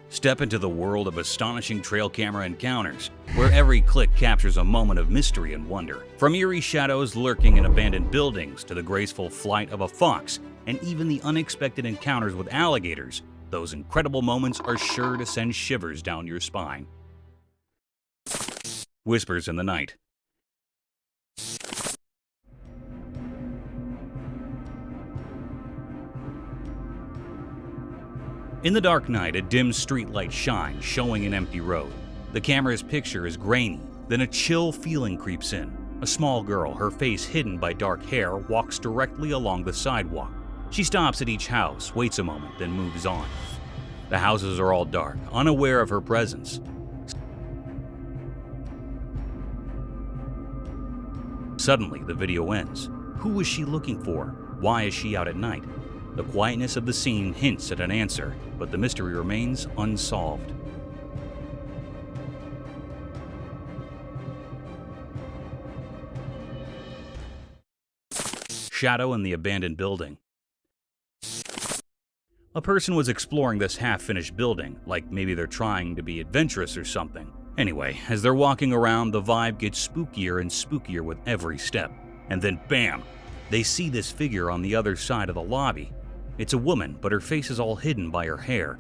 Step into the world of astonishing trail camera encounters, where every click captures a moment of mystery and wonder. From eerie shadows lurking in abandoned buildings to the graceful flight of a fox, and even the unexpected encounters with alligators, those incredible moments are sure to send shivers down your spine. Whispers in the night. In the dark night, a dim streetlight shines, showing an empty road. The camera's picture is grainy, then a chill feeling creeps in. A small girl, her face hidden by dark hair, walks directly along the sidewalk. She stops at each house, waits a moment, then moves on. The houses are all dark, unaware of her presence. Suddenly, the video ends. Who is she looking for? Why is she out at night? The quietness of the scene hints at an answer, but the mystery remains unsolved. Shadow in the abandoned building. A person was exploring this half-finished building, like maybe they're trying to be adventurous or something. Anyway, as they're walking around, the vibe gets spookier and spookier with every step. And then bam! They see this figure on the other side of the lobby. It's a woman, but her face is all hidden by her hair.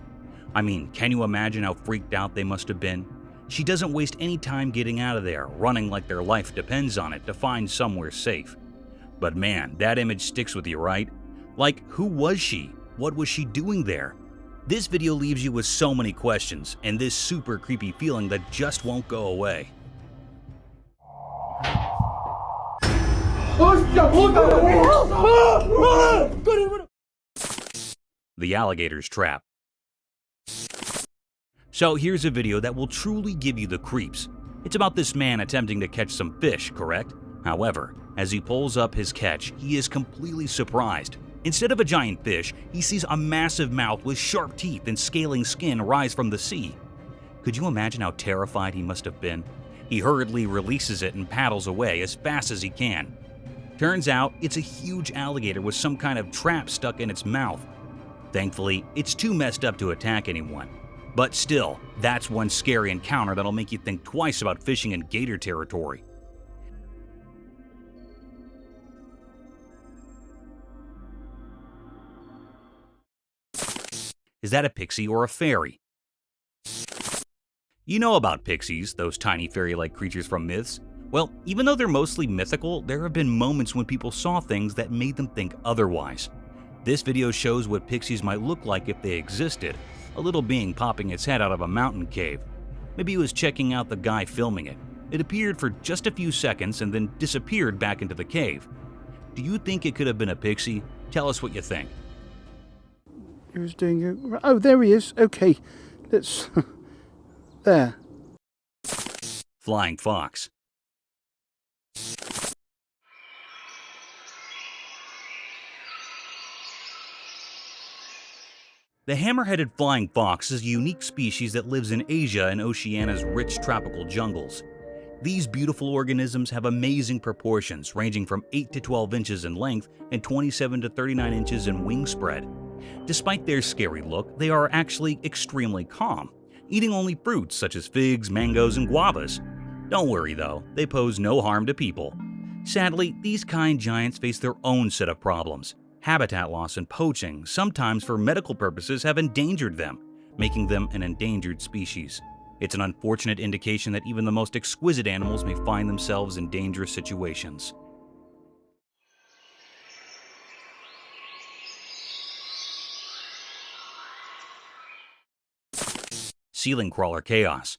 I mean, can you imagine how freaked out they must have been? She doesn't waste any time getting out of there, running like their life depends on it to find somewhere safe. But man, that image sticks with you, right? Like, who was she? What was she doing there? This video leaves you with so many questions, and this super creepy feeling that just won't go away. The alligator's trap. So here's a video that will truly give you the creeps. It's about this man attempting to catch some fish, correct? However, as he pulls up his catch, he is completely surprised. Instead of a giant fish, he sees a massive mouth with sharp teeth and scaling skin rise from the sea. Could you imagine how terrified he must have been? He hurriedly releases it and paddles away as fast as he can. Turns out, it's a huge alligator with some kind of trap stuck in its mouth. Thankfully, it's too messed up to attack anyone. But still, that's one scary encounter that'll make you think twice about fishing in gator territory. Is that a pixie or a fairy? You know about pixies, those tiny fairy-like creatures from myths? Well, even though they're mostly mythical, there have been moments when people saw things that made them think otherwise. This video shows what pixies might look like if they existed, a little being popping its head out of a mountain cave. Maybe he was checking out the guy filming it. It appeared for just a few seconds and then disappeared back into the cave. Do you think it could have been a pixie? Tell us what you think. He was doing it. Oh, there he is. Okay, let's. There. Flying fox. The hammer-headed flying fox is a unique species that lives in Asia and Oceania's rich tropical jungles. These beautiful organisms have amazing proportions, ranging from 8 to 12 inches in length and 27 to 39 inches in wingspread. Despite their scary look, they are actually extremely calm, eating only fruits such as figs, mangoes, and guavas. Don't worry though, they pose no harm to people. Sadly, these kind giants face their own set of problems. Habitat loss and poaching, sometimes for medical purposes, have endangered them, making them an endangered species. It's an unfortunate indication that even the most exquisite animals may find themselves in dangerous situations. Ceiling crawler chaos.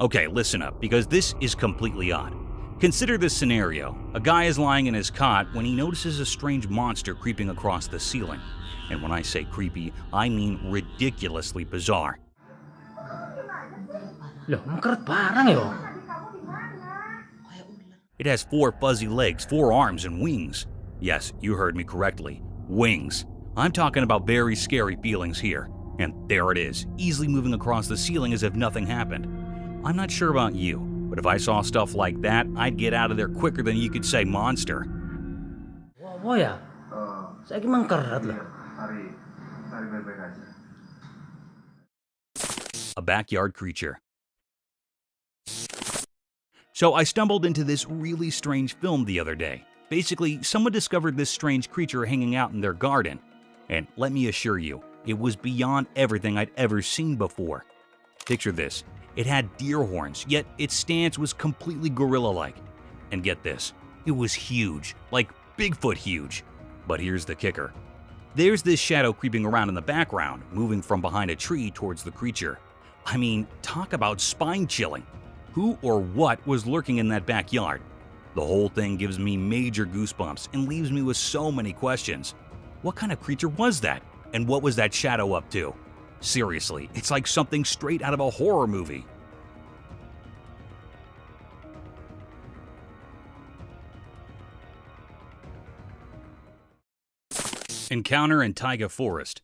Okay, listen up, because this is completely odd. Consider this scenario. A guy is lying in his cot when he notices a strange monster creeping across the ceiling. And when I say creepy, I mean ridiculously bizarre. It has 4 fuzzy legs, 4 arms, and wings. Yes, you heard me correctly. Wings. I'm talking about very scary feelings here. And there it is, easily moving across the ceiling as if nothing happened. I'm not sure about you, But if I saw stuff like that, I'd get out of there quicker than you could say monster. Wow ya? Saiki mangkerat lah. A backyard creature. So I stumbled into this really strange film the other day. Basically, someone discovered this strange creature hanging out in their garden. And let me assure you, it was beyond everything I'd ever seen before. Picture this. It had deer horns, yet its stance was completely gorilla-like. And get this, it was huge, like Bigfoot huge. But here's the kicker. There's this shadow creeping around in the background, moving from behind a tree towards the creature. I mean, talk about spine-chilling. Who or what was lurking in that backyard? The whole thing gives me major goosebumps and leaves me with so many questions. What kind of creature was that? And what was that shadow up to? Seriously, it's like something straight out of a horror movie. Encounter in Taiga Forest.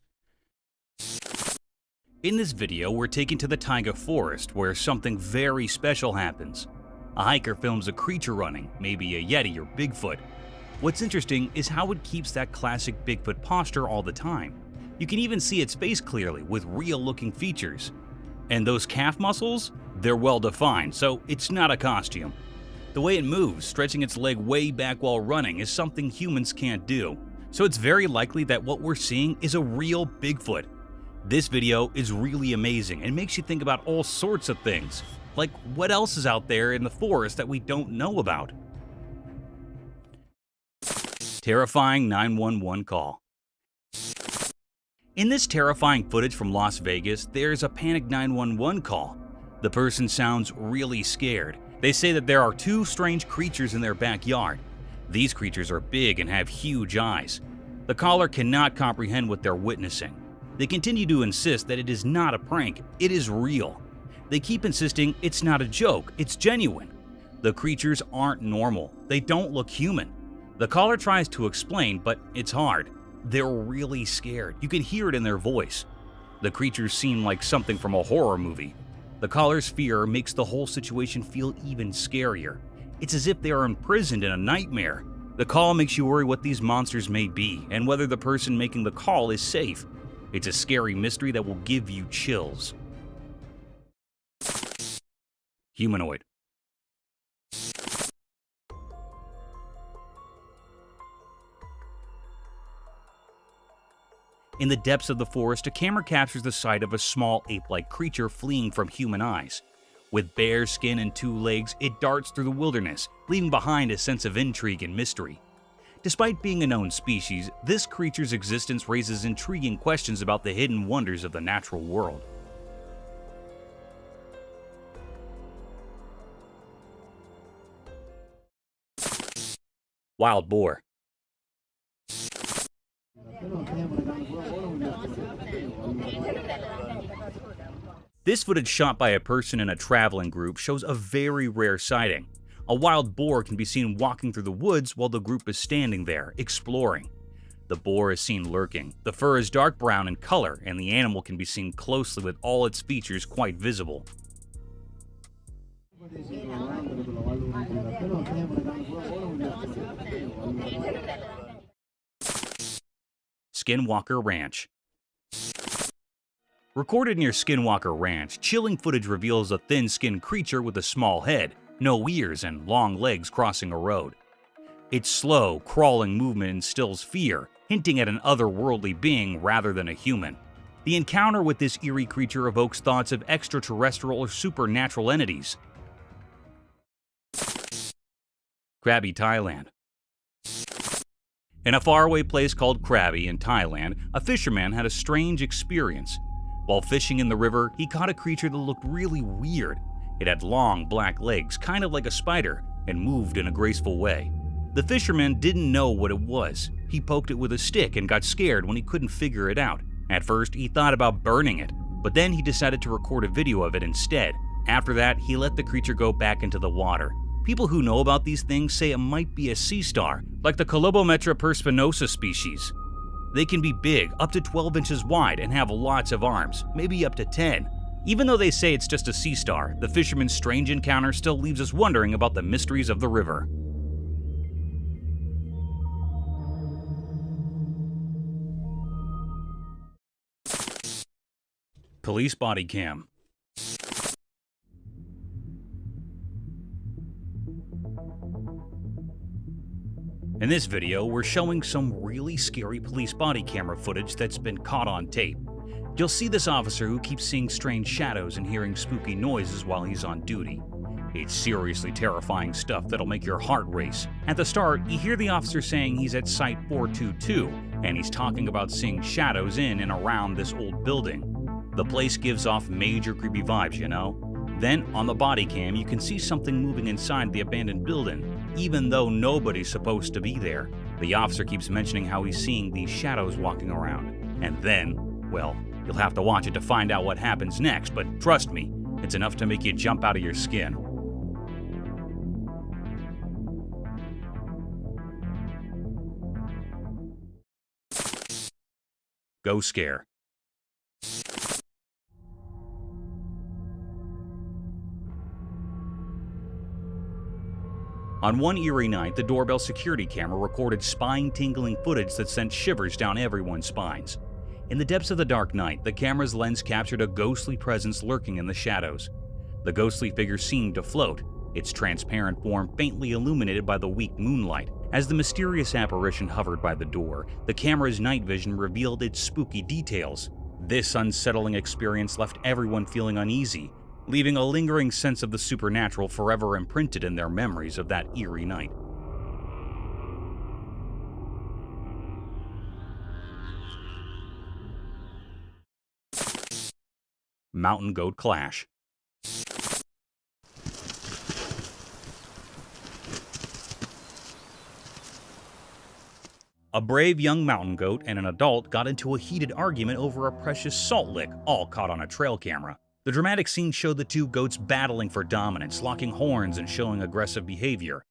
In this video, we're taken to the Taiga Forest where something very special happens. A hiker films a creature running, maybe a Yeti or Bigfoot. What's interesting is how it keeps that classic Bigfoot posture all the time. You can even see its face clearly with real-looking features. And those calf muscles? They're well-defined, so it's not a costume. The way it moves, stretching its leg way back while running, is something humans can't do. So it's very likely that what we're seeing is a real Bigfoot. This video is really amazing and makes you think about all sorts of things. Like, what else is out there in the forest that we don't know about? Terrifying 911 call. In this terrifying footage from Las Vegas, there's a panicked 911 call. The person sounds really scared. They say that there are two strange creatures in their backyard. These creatures are big and have huge eyes. The caller cannot comprehend what they're witnessing. They continue to insist that it is not a prank, it is real. They keep insisting it's not a joke, it's genuine. The creatures aren't normal, they don't look human. The caller tries to explain, but it's hard. They're really scared, you can hear it in their voice. The creatures seem like something from a horror movie. The caller's fear makes the whole situation feel even scarier. It's as if they are imprisoned in a nightmare. The call makes you worry what these monsters may be and whether the person making the call is safe. It's a scary mystery that will give you chills. Humanoid. In the depths of the forest, a camera captures the sight of a small ape-like creature fleeing from human eyes. With bare skin and two legs, it darts through the wilderness, leaving behind a sense of intrigue and mystery. Despite being a known species, this creature's existence raises intriguing questions about the hidden wonders of the natural world. Wild boar. This footage shot by a person in a traveling group shows a very rare sighting. A wild boar can be seen walking through the woods while the group is standing there, exploring. The boar is seen lurking. The fur is dark brown in color, and the animal can be seen closely with all its features quite visible. Skinwalker Ranch. Recorded near Skinwalker Ranch, chilling footage reveals a thin-skinned creature with a small head, no ears, and long legs crossing a road. Its slow, crawling movement instills fear, hinting at an otherworldly being rather than a human. The encounter with this eerie creature evokes thoughts of extraterrestrial or supernatural entities. Krabi, Thailand. In a faraway place called Krabi in Thailand, a fisherman had a strange experience. While fishing in the river, he caught a creature that looked really weird. It had long, black legs, kind of like a spider, and moved in a graceful way. The fisherman didn't know what it was. He poked it with a stick and got scared when he couldn't figure it out. At first, he thought about burning it, but then he decided to record a video of it instead. After that, he let the creature go back into the water. People who know about these things say it might be a sea star, like the Colobometra perspinosa species. They can be big, up to 12 inches wide, and have lots of arms, maybe up to 10. Even though they say it's just a sea star, the fisherman's strange encounter still leaves us wondering about the mysteries of the river. Police body cam. In this video, we're showing some really scary police body camera footage that's been caught on tape. You'll see this officer who keeps seeing strange shadows and hearing spooky noises while he's on duty. It's seriously terrifying stuff that'll make your heart race. At the start, you hear the officer saying he's at Site 422, and he's talking about seeing shadows in and around this old building. The place gives off major creepy vibes, you know? Then, on the body cam, you can see something moving inside the abandoned building, even though nobody's supposed to be there. The officer keeps mentioning how he's seeing these shadows walking around. And then, well, you'll have to watch it to find out what happens next, but trust me, it's enough to make you jump out of your skin. Ghost scare. On one eerie night, the doorbell security camera recorded spine-tingling footage that sent shivers down everyone's spines. In the depths of the dark night, the camera's lens captured a ghostly presence lurking in the shadows. The ghostly figure seemed to float, its transparent form faintly illuminated by the weak moonlight. As the mysterious apparition hovered by the door, the camera's night vision revealed its spooky details. This unsettling experience left everyone feeling uneasy, leaving a lingering sense of the supernatural forever imprinted in their memories of that eerie night. Mountain goat clash. A brave young mountain goat and an adult got into a heated argument over a precious salt lick, all caught on a trail camera. The dramatic scene showed the two goats battling for dominance, locking horns and showing aggressive behavior.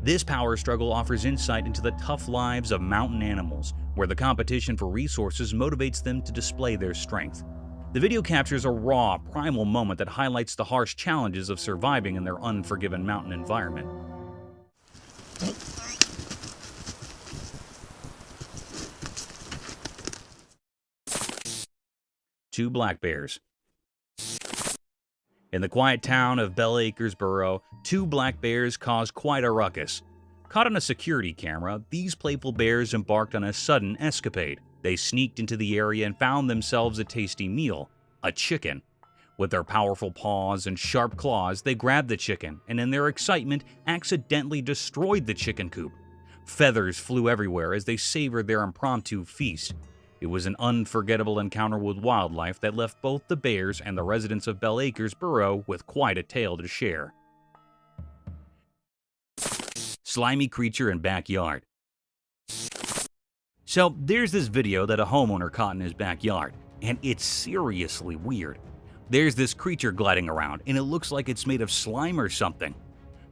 This power struggle offers insight into the tough lives of mountain animals, where the competition for resources motivates them to display their strength. The video captures a raw, primal moment that highlights the harsh challenges of surviving in their unforgiving mountain environment. Two black bears. In the quiet town of Bell Acres Borough, two black bears caused quite a ruckus. Caught on a security camera, these playful bears embarked on a sudden escapade. They sneaked into the area and found themselves a tasty meal, a chicken. With their powerful paws and sharp claws, they grabbed the chicken and in their excitement accidentally destroyed the chicken coop. Feathers flew everywhere as they savored their impromptu feast. It was an unforgettable encounter with wildlife that left both the bears and the residents of Bell Acres Borough with quite a tale to share. Slimy creature in backyard. So there's this video that a homeowner caught in his backyard, and it's seriously weird. There's this creature gliding around, and it looks like it's made of slime or something.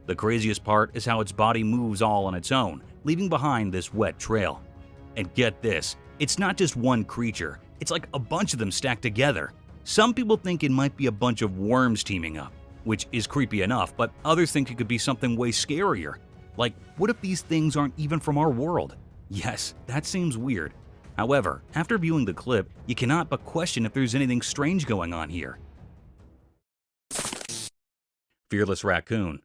The craziest part is how its body moves all on its own, leaving behind this wet trail. And get this, it's not just one creature, it's like a bunch of them stacked together. Some people think it might be a bunch of worms teaming up, which is creepy enough, but others think it could be something way scarier. Like, what if these things aren't even from our world? Yes, that seems weird. However, after viewing the clip, you cannot but question if there's anything strange going on here. Fearless raccoon.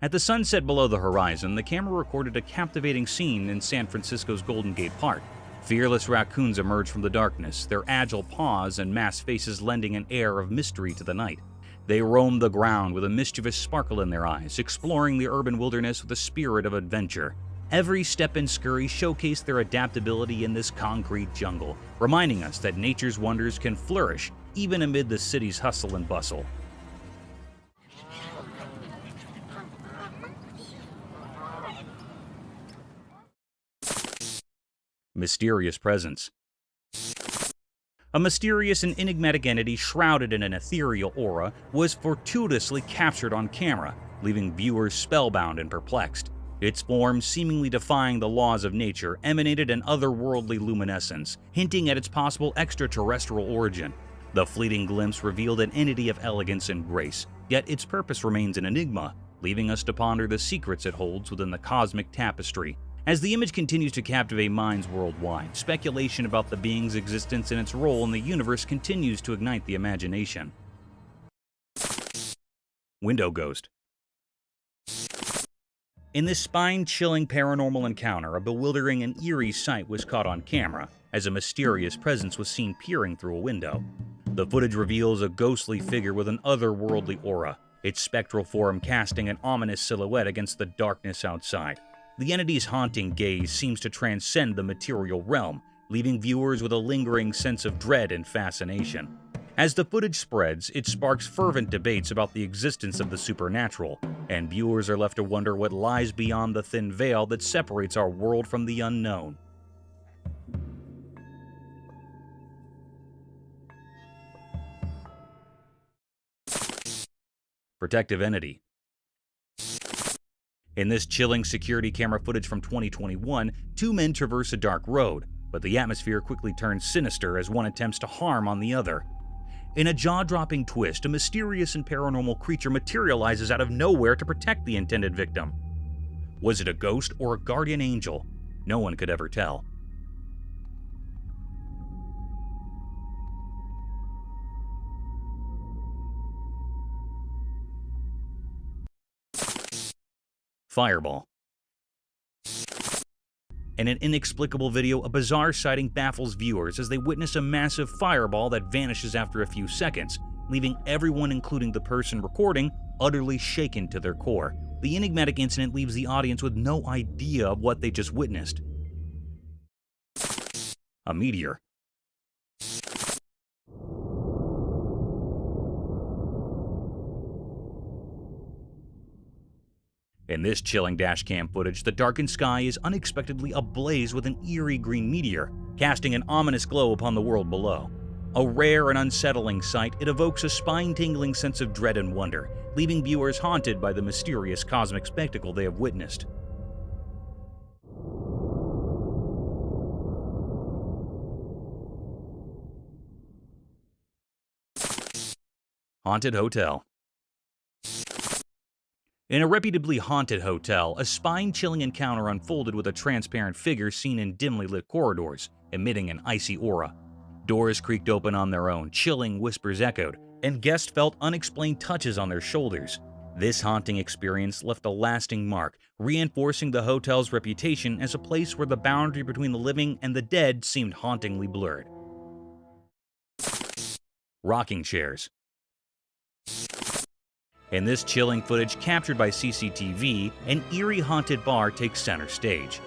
At the sunset below the horizon, the camera recorded a captivating scene in San Francisco's Golden Gate Park. Fearless raccoons emerge from the darkness, their agile paws and masked faces lending an air of mystery to the night. They roam the ground with a mischievous sparkle in their eyes, exploring the urban wilderness with a spirit of adventure. Every step and scurry showcase their adaptability in this concrete jungle, reminding us that nature's wonders can flourish even amid the city's hustle and bustle. Mysterious presence. A mysterious and enigmatic entity shrouded in an ethereal aura was fortuitously captured on camera, leaving viewers spellbound and perplexed. Its form, seemingly defying the laws of nature, emanated an otherworldly luminescence, hinting at its possible extraterrestrial origin. The fleeting glimpse revealed an entity of elegance and grace, yet its purpose remains an enigma, leaving us to ponder the secrets it holds within the cosmic tapestry. As the image continues to captivate minds worldwide, speculation about the being's existence and its role in the universe continues to ignite the imagination. Window Ghost. In this spine-chilling paranormal encounter, a bewildering and eerie sight was caught on camera as a mysterious presence was seen peering through a window. The footage reveals a ghostly figure with an otherworldly aura, its spectral form casting an ominous silhouette against the darkness outside. The entity's haunting gaze seems to transcend the material realm, leaving viewers with a lingering sense of dread and fascination. As the footage spreads, it sparks fervent debates about the existence of the supernatural, and viewers are left to wonder what lies beyond the thin veil that separates our world from the unknown. Protective entity. In this chilling security camera footage from 2021, two men traverse a dark road, but the atmosphere quickly turns sinister as one attempts to harm on the other. In a jaw-dropping twist, a mysterious and paranormal creature materializes out of nowhere to protect the intended victim. Was it a ghost or a guardian angel? No one could ever tell. Fireball. In an inexplicable video, a bizarre sighting baffles viewers as they witness a massive fireball that vanishes after a few seconds, leaving everyone, including the person recording, utterly shaken to their core. The enigmatic incident leaves the audience with no idea of what they just witnessed. A meteor. In this chilling dashcam footage, the darkened sky is unexpectedly ablaze with an eerie green meteor, casting an ominous glow upon the world below. A rare and unsettling sight, it evokes a spine-tingling sense of dread and wonder, leaving viewers haunted by the mysterious cosmic spectacle they have witnessed. Haunted hotel. In a reputably haunted hotel, a spine-chilling encounter unfolded with a transparent figure seen in dimly lit corridors, emitting an icy aura. Doors creaked open on their own, chilling whispers echoed, and guests felt unexplained touches on their shoulders. This haunting experience left a lasting mark, reinforcing the hotel's reputation as a place where the boundary between the living and the dead seemed hauntingly blurred. Rocking chairs. In this chilling footage captured by CCTV, an eerie haunted bar takes center stage.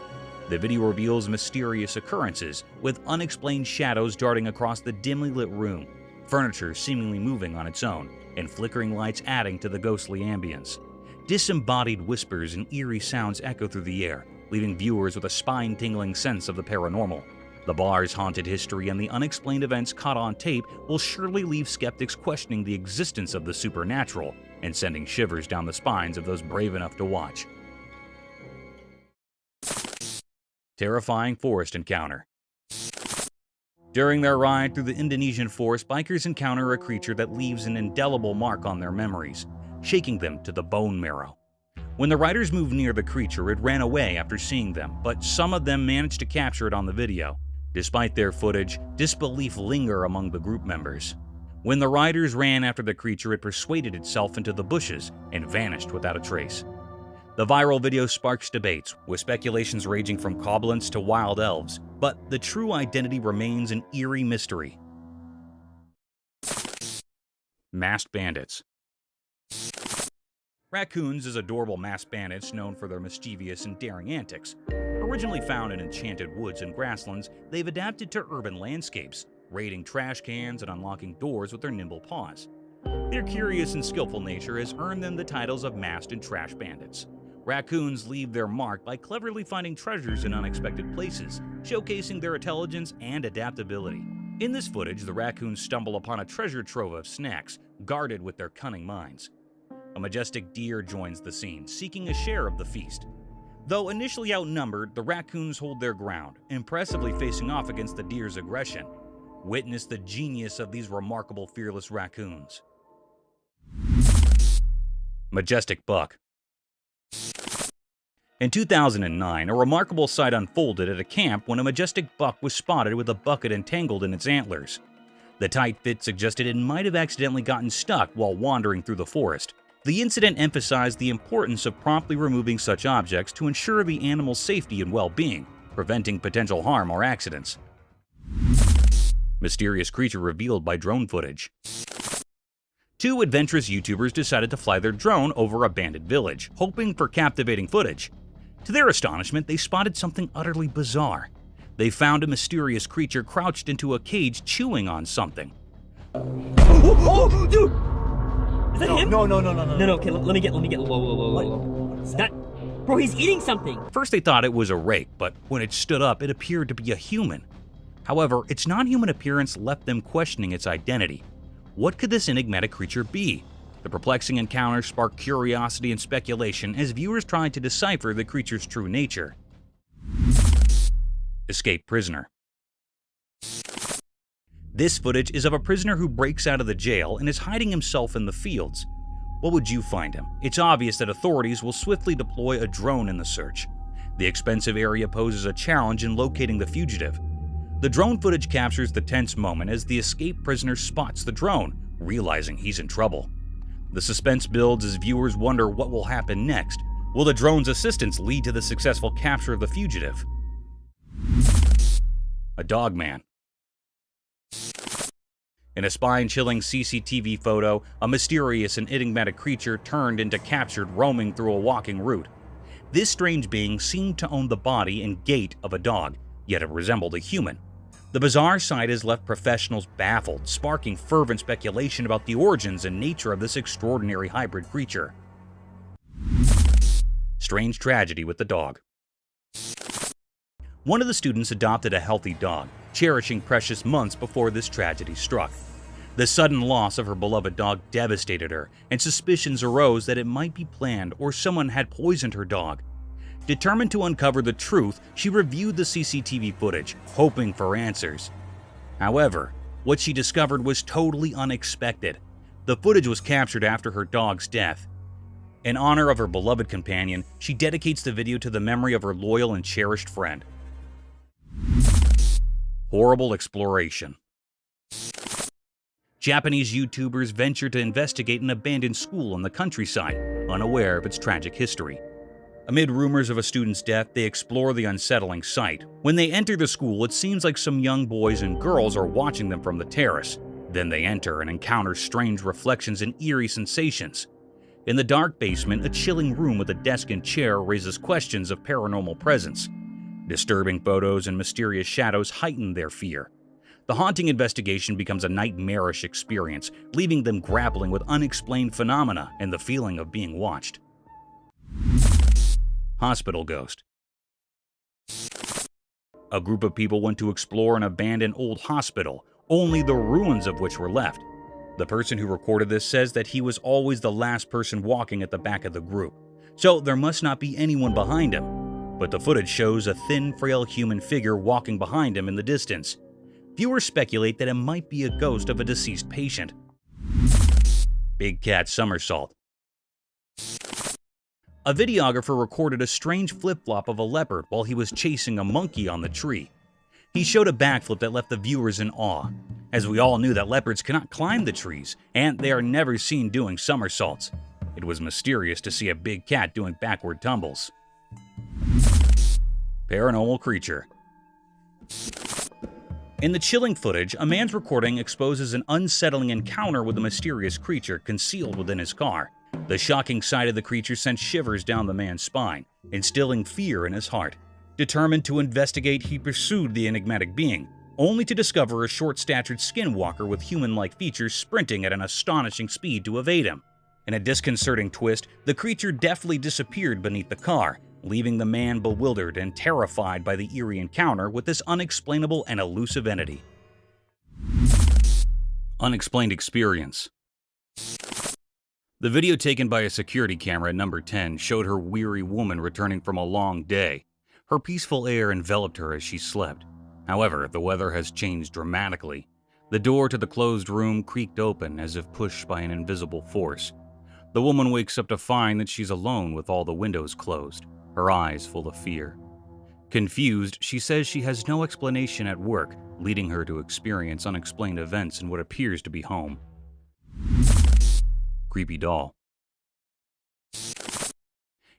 The video reveals mysterious occurrences, with unexplained shadows darting across the dimly lit room, furniture seemingly moving on its own, and flickering lights adding to the ghostly ambience. Disembodied whispers and eerie sounds echo through the air, leaving viewers with a spine-tingling sense of the paranormal. The bar's haunted history and the unexplained events caught on tape will surely leave skeptics questioning the existence of the supernatural and sending shivers down the spines of those brave enough to watch. Terrifying forest encounter. During their ride through the Indonesian forest, bikers encounter a creature that leaves an indelible mark on their memories, shaking them to the bone marrow. When the riders moved near the creature, it ran away after seeing them, but some of them managed to capture it on the video. Despite their footage, disbelief lingered among the group members. When the riders ran after the creature, it persuaded itself into the bushes and vanished without a trace. The viral video sparks debates, with speculations ranging from goblins to wild elves, but the true identity remains an eerie mystery. Masked bandits. Raccoons as adorable masked bandits known for their mischievous and daring antics. Originally found in enchanted woods and grasslands, they've adapted to urban landscapes, raiding trash cans and unlocking doors with their nimble paws. Their curious and skillful nature has earned them the titles of masked and trash bandits. Raccoons leave their mark by cleverly finding treasures in unexpected places, showcasing their intelligence and adaptability. In this footage, the raccoons stumble upon a treasure trove of snacks, guarded with their cunning minds. A majestic deer joins the scene, seeking a share of the feast. Though initially outnumbered, the raccoons hold their ground, impressively facing off against the deer's aggression. Witness the genius of these remarkable fearless raccoons. Majestic buck. In 2009, a remarkable sight unfolded at a camp when a majestic buck was spotted with a bucket entangled in its antlers. The tight fit suggested it might have accidentally gotten stuck while wandering through the forest. The incident emphasized the importance of promptly removing such objects to ensure the animal's safety and well-being, preventing potential harm or accidents. Mysterious creature revealed by drone footage. Two adventurous YouTubers decided to fly their drone over a abandoned village, hoping for captivating footage. To their astonishment, they spotted something utterly bizarre. They found a mysterious creature crouched into a cage chewing on something. Oh, dude! Is that him? No. No, okay, let me get whoa. That, bro, he's eating something. First they thought it was a rake, but when it stood up, it appeared to be a human. However, its non-human appearance left them questioning its identity. What could this enigmatic creature be? The perplexing encounter sparked curiosity and speculation as viewers tried to decipher the creature's true nature. Escaped prisoner. This footage is of a prisoner who breaks out of the jail and is hiding himself in the fields. What would you find him? It's obvious that authorities will swiftly deploy a drone in the search. The expensive area poses a challenge in locating the fugitive. The drone footage captures the tense moment as the escaped prisoner spots the drone, realizing he's in trouble. The suspense builds as viewers wonder what will happen next. Will the drone's assistance lead to the successful capture of the fugitive? A dog man. In a spine-chilling CCTV photo, a mysterious and enigmatic creature turned into captured roaming through a walking route. This strange being seemed to own the body and gait of a dog, yet it resembled a human. The bizarre sight has left professionals baffled, sparking fervent speculation about the origins and nature of this extraordinary hybrid creature. Strange tragedy with the dog. One of the students adopted a healthy dog, cherishing precious months before this tragedy struck. The sudden loss of her beloved dog devastated her, and suspicions arose that it might be planned or someone had poisoned her dog. Determined to uncover the truth, she reviewed the CCTV footage, hoping for answers. However, what she discovered was totally unexpected. The footage was captured after her dog's death. In honor of her beloved companion, she dedicates the video to the memory of her loyal and cherished friend. Horrible exploration. Japanese YouTubers venture to investigate an abandoned school in the countryside, unaware of its tragic history. Amid rumors of a student's death, they explore the unsettling sight. When they enter the school, it seems like some young boys and girls are watching them from the terrace. Then they enter and encounter strange reflections and eerie sensations. In the dark basement, a chilling room with a desk and chair raises questions of paranormal presence. Disturbing photos and mysterious shadows heighten their fear. The haunting investigation becomes a nightmarish experience, leaving them grappling with unexplained phenomena and the feeling of being watched. Hospital ghost. A group of people went to explore an abandoned old hospital, only the ruins of which were left. The person who recorded this says that he was always the last person walking at the back of the group, so there must not be anyone behind him. But the footage shows a thin, frail human figure walking behind him in the distance. Viewers speculate that it might be a ghost of a deceased patient. Big cat somersault. A videographer recorded a strange flip-flop of a leopard while he was chasing a monkey on the tree. He showed a backflip that left the viewers in awe, as we all knew that leopards cannot climb the trees, and they are never seen doing somersaults. It was mysterious to see a big cat doing backward tumbles. Paranormal creature. In the chilling footage, a man's recording exposes an unsettling encounter with a mysterious creature concealed within his car. The shocking sight of the creature sent shivers down the man's spine, instilling fear in his heart. Determined to investigate, he pursued the enigmatic being, only to discover a short-statured skinwalker with human-like features sprinting at an astonishing speed to evade him. In a disconcerting twist, the creature deftly disappeared beneath the car, leaving the man bewildered and terrified by the eerie encounter with this unexplainable and elusive entity. Unexplained experience. The video taken by a security camera at number 10 showed her weary woman returning from a long day. Her peaceful air enveloped her as she slept. However, the weather has changed dramatically. The door to the closed room creaked open as if pushed by an invisible force. The woman wakes up to find that she's alone with all the windows closed, her eyes full of fear. Confused, she says she has no explanation at work, leading her to experience unexplained events in what appears to be home. Creepy doll.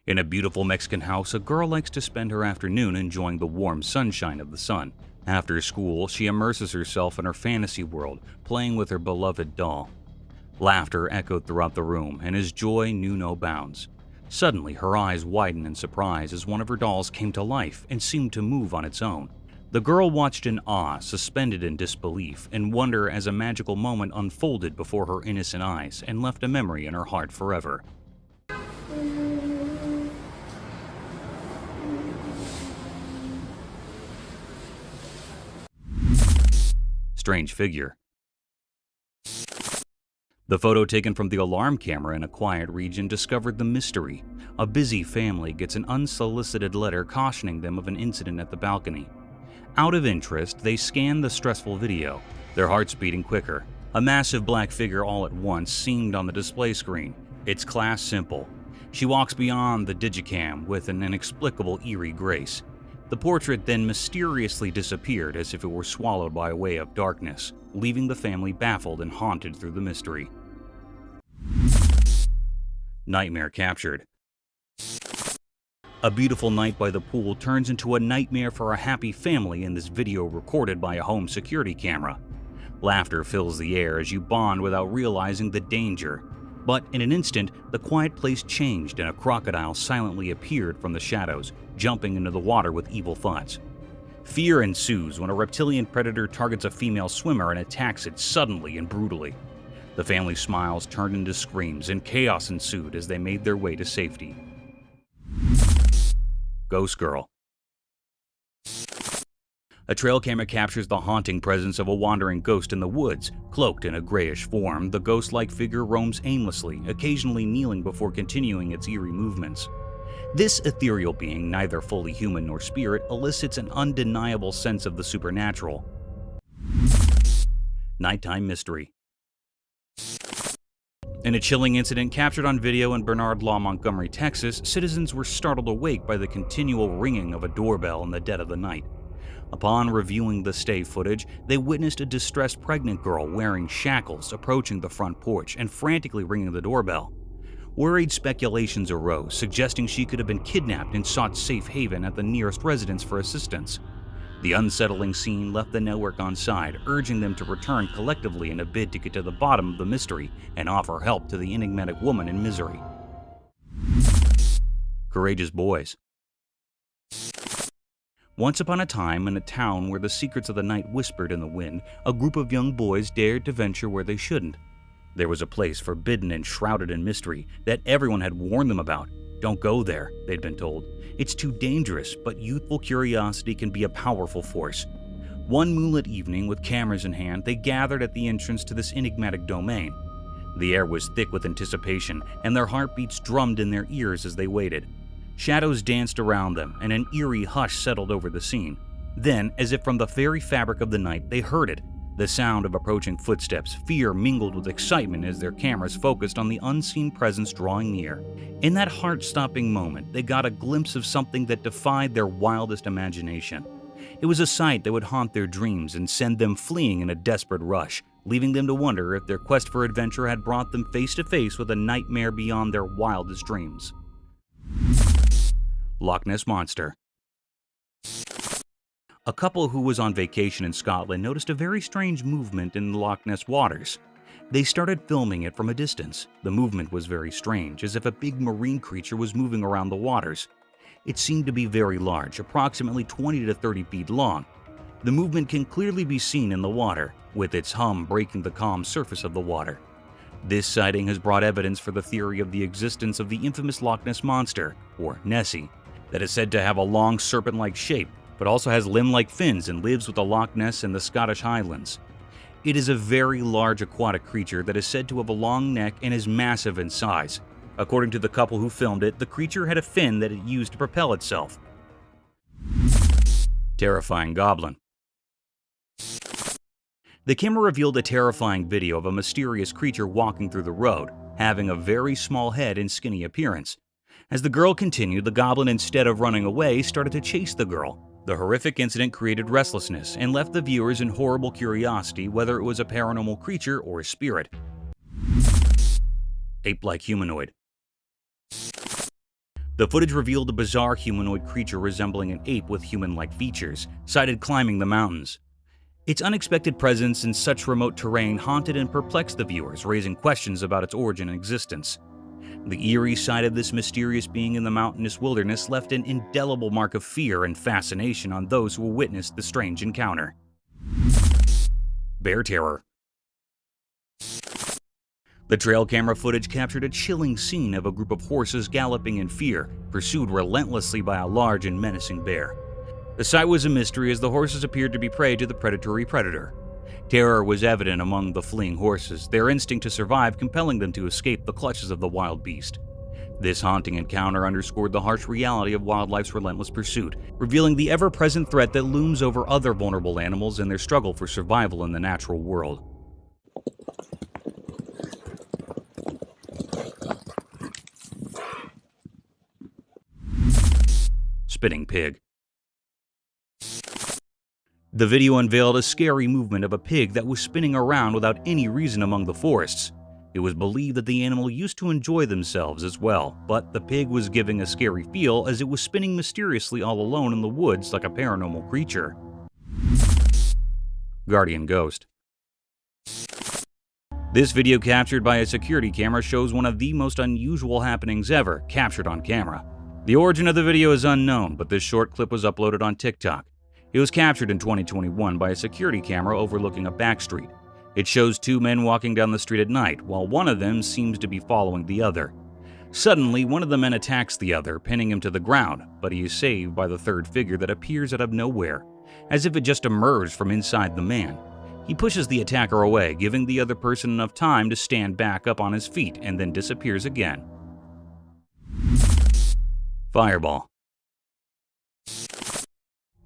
In a beautiful Mexican house, a girl likes to spend her afternoon enjoying the warm sunshine of the sun. After school, she immerses herself in her fantasy world, playing with her beloved doll. Laughter echoed throughout the room, and his joy knew no bounds. Suddenly, her eyes widened in surprise as one of her dolls came to life and seemed to move on its own. The girl watched in awe, suspended in disbelief, and wonder as a magical moment unfolded before her innocent eyes and left a memory in her heart forever. Strange figure. The photo taken from the alarm camera in a quiet region discovered the mystery. A busy family gets an unsolicited letter cautioning them of an incident at the balcony. Out of interest, they scan the stressful video, their hearts beating quicker. A massive black figure all at once seemed on the display screen, its class simple. She walks beyond the digicam with an inexplicable eerie grace. The portrait then mysteriously disappeared as if it were swallowed by a wave of darkness, leaving the family baffled and haunted through the mystery. Nightmare captured. A beautiful night by the pool turns into a nightmare for a happy family in this video recorded by a home security camera. Laughter fills the air as you bond without realizing the danger. But in an instant, the quiet place changed and a crocodile silently appeared from the shadows, jumping into the water with evil thoughts. Fear ensues when a reptilian predator targets a female swimmer and attacks it suddenly and brutally. The family's smiles turned into screams and chaos ensued as they made their way to safety. Ghost Girl. A trail camera captures the haunting presence of a wandering ghost in the woods. Cloaked in a grayish form, the ghost-like figure roams aimlessly, occasionally kneeling before continuing its eerie movements. This ethereal being, neither fully human nor spirit, elicits an undeniable sense of the supernatural. Nighttime mystery. In a chilling incident captured on video in Bernard Law, Montgomery, Texas, citizens were startled awake by the continual ringing of a doorbell in the dead of the night. Upon reviewing the stay footage, they witnessed a distressed pregnant girl wearing shackles approaching the front porch and frantically ringing the doorbell. Worried speculations arose, suggesting she could have been kidnapped and sought safe haven at the nearest residence for assistance. The unsettling scene left the network on side, urging them to return collectively in a bid to get to the bottom of the mystery and offer help to the enigmatic woman in misery. Courageous boys. Once upon a time, in a town where the secrets of the night whispered in the wind, a group of young boys dared to venture where they shouldn't. There was a place forbidden and shrouded in mystery that everyone had warned them about. Don't go there, they'd been told. It's too dangerous, but youthful curiosity can be a powerful force. One moonlit evening, with cameras in hand, they gathered at the entrance to this enigmatic domain. The air was thick with anticipation, and their heartbeats drummed in their ears as they waited. Shadows danced around them, and an eerie hush settled over the scene. Then, as if from the very fabric of the night, they heard it. The sound of approaching footsteps, fear mingled with excitement as their cameras focused on the unseen presence drawing near. In that heart-stopping moment, they got a glimpse of something that defied their wildest imagination. It was a sight that would haunt their dreams and send them fleeing in a desperate rush, leaving them to wonder if their quest for adventure had brought them face to face with a nightmare beyond their wildest dreams. Loch Ness Monster. A couple who was on vacation in Scotland noticed a very strange movement in the Loch Ness waters. They started filming it from a distance. The movement was very strange, as if a big marine creature was moving around the waters. It seemed to be very large, approximately 20 to 30 feet long. The movement can clearly be seen in the water, with its hum breaking the calm surface of the water. This sighting has brought evidence for the theory of the existence of the infamous Loch Ness Monster, or Nessie, that is said to have a long serpent-like shape, but also has limb-like fins and lives with the Loch Ness in the Scottish Highlands. It is a very large aquatic creature that is said to have a long neck and is massive in size. According to the couple who filmed it, the creature had a fin that it used to propel itself. Terrifying goblin. The camera revealed a terrifying video of a mysterious creature walking through the road, having a very small head and skinny appearance. As the girl continued, the goblin, instead of running away, started to chase the girl. The horrific incident created restlessness and left the viewers in horrible curiosity whether it was a paranormal creature or a spirit. Ape-like humanoid. The footage revealed a bizarre humanoid creature resembling an ape with human-like features, sighted climbing the mountains. Its unexpected presence in such remote terrain haunted and perplexed the viewers, raising questions about its origin and existence. The eerie sight of this mysterious being in the mountainous wilderness left an indelible mark of fear and fascination on those who witnessed the strange encounter. Bear terror. The trail camera footage captured a chilling scene of a group of horses galloping in fear, pursued relentlessly by a large and menacing bear. The sight was a mystery as the horses appeared to be prey to the predatory predator. Terror was evident among the fleeing horses, their instinct to survive compelling them to escape the clutches of the wild beast. This haunting encounter underscored the harsh reality of wildlife's relentless pursuit, revealing the ever-present threat that looms over other vulnerable animals in their struggle for survival in the natural world. Spinning pig. The video unveiled a scary movement of a pig that was spinning around without any reason among the forests. It was believed that the animal used to enjoy themselves as well, but the pig was giving a scary feel as it was spinning mysteriously all alone in the woods like a paranormal creature. Guardian ghost. This video captured by a security camera shows one of the most unusual happenings ever captured on camera. The origin of the video is unknown, but this short clip was uploaded on TikTok. It was captured in 2021 by a security camera overlooking a back street. It shows two men walking down the street at night, while one of them seems to be following the other. Suddenly, one of the men attacks the other, pinning him to the ground, but he is saved by the third figure that appears out of nowhere, as if it just emerged from inside the man. He pushes the attacker away, giving the other person enough time to stand back up on his feet and then disappears again. Fireball.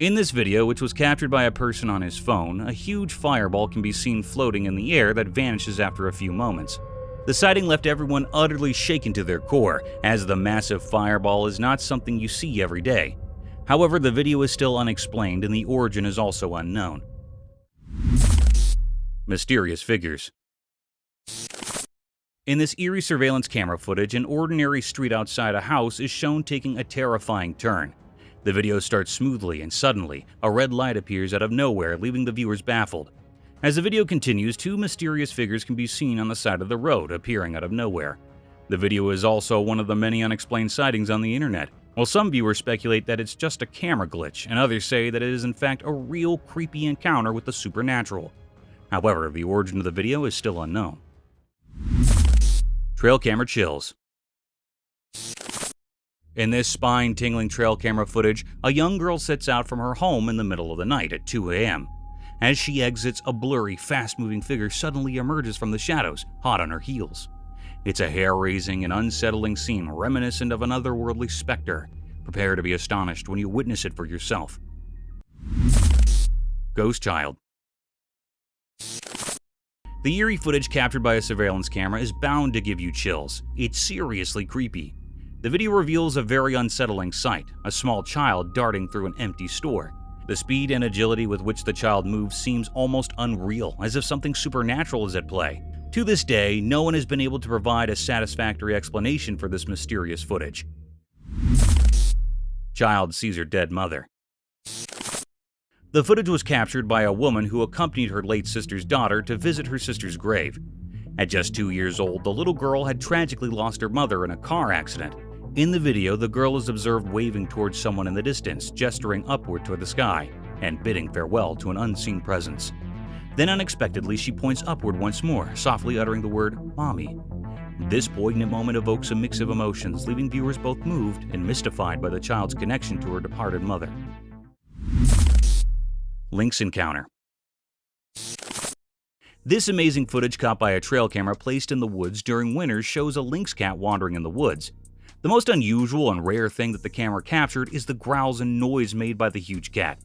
In this video, which was captured by a person on his phone, a huge fireball can be seen floating in the air that vanishes after a few moments. The sighting left everyone utterly shaken to their core, as the massive fireball is not something you see every day. However, the video is still unexplained and the origin is also unknown. Mysterious figures. In this eerie surveillance camera footage, an ordinary street outside a house is shown taking a terrifying turn. The video starts smoothly and suddenly, a red light appears out of nowhere, leaving the viewers baffled. As the video continues, two mysterious figures can be seen on the side of the road, appearing out of nowhere. The video is also one of the many unexplained sightings on the internet. While some viewers speculate that it's just a camera glitch, and others say that it is in fact a real creepy encounter with the supernatural. However, the origin of the video is still unknown. Trail camera chills. In this spine-tingling trail camera footage, a young girl sets out from her home in the middle of the night at 2 a.m. As she exits, a blurry, fast-moving figure suddenly emerges from the shadows, hot on her heels. It's a hair-raising and unsettling scene reminiscent of an otherworldly specter. Prepare to be astonished when you witness it for yourself. Ghost child. The eerie footage captured by a surveillance camera is bound to give you chills. It's seriously creepy. The video reveals a very unsettling sight, a small child darting through an empty store. The speed and agility with which the child moves seems almost unreal, as if something supernatural is at play. To this day, no one has been able to provide a satisfactory explanation for this mysterious footage. Child sees her dead mother. The footage was captured by a woman who accompanied her late sister's daughter to visit her sister's grave. At just 2 years old, the little girl had tragically lost her mother in a car accident. In the video, the girl is observed waving towards someone in the distance, gesturing upward toward the sky, and bidding farewell to an unseen presence. Then unexpectedly, she points upward once more, softly uttering the word, "Mommy." This poignant moment evokes a mix of emotions, leaving viewers both moved and mystified by the child's connection to her departed mother. Lynx encounter. This amazing footage caught by a trail camera placed in the woods during winter shows a lynx cat wandering in the woods. The most unusual and rare thing that the camera captured is the growls and noise made by the huge cat.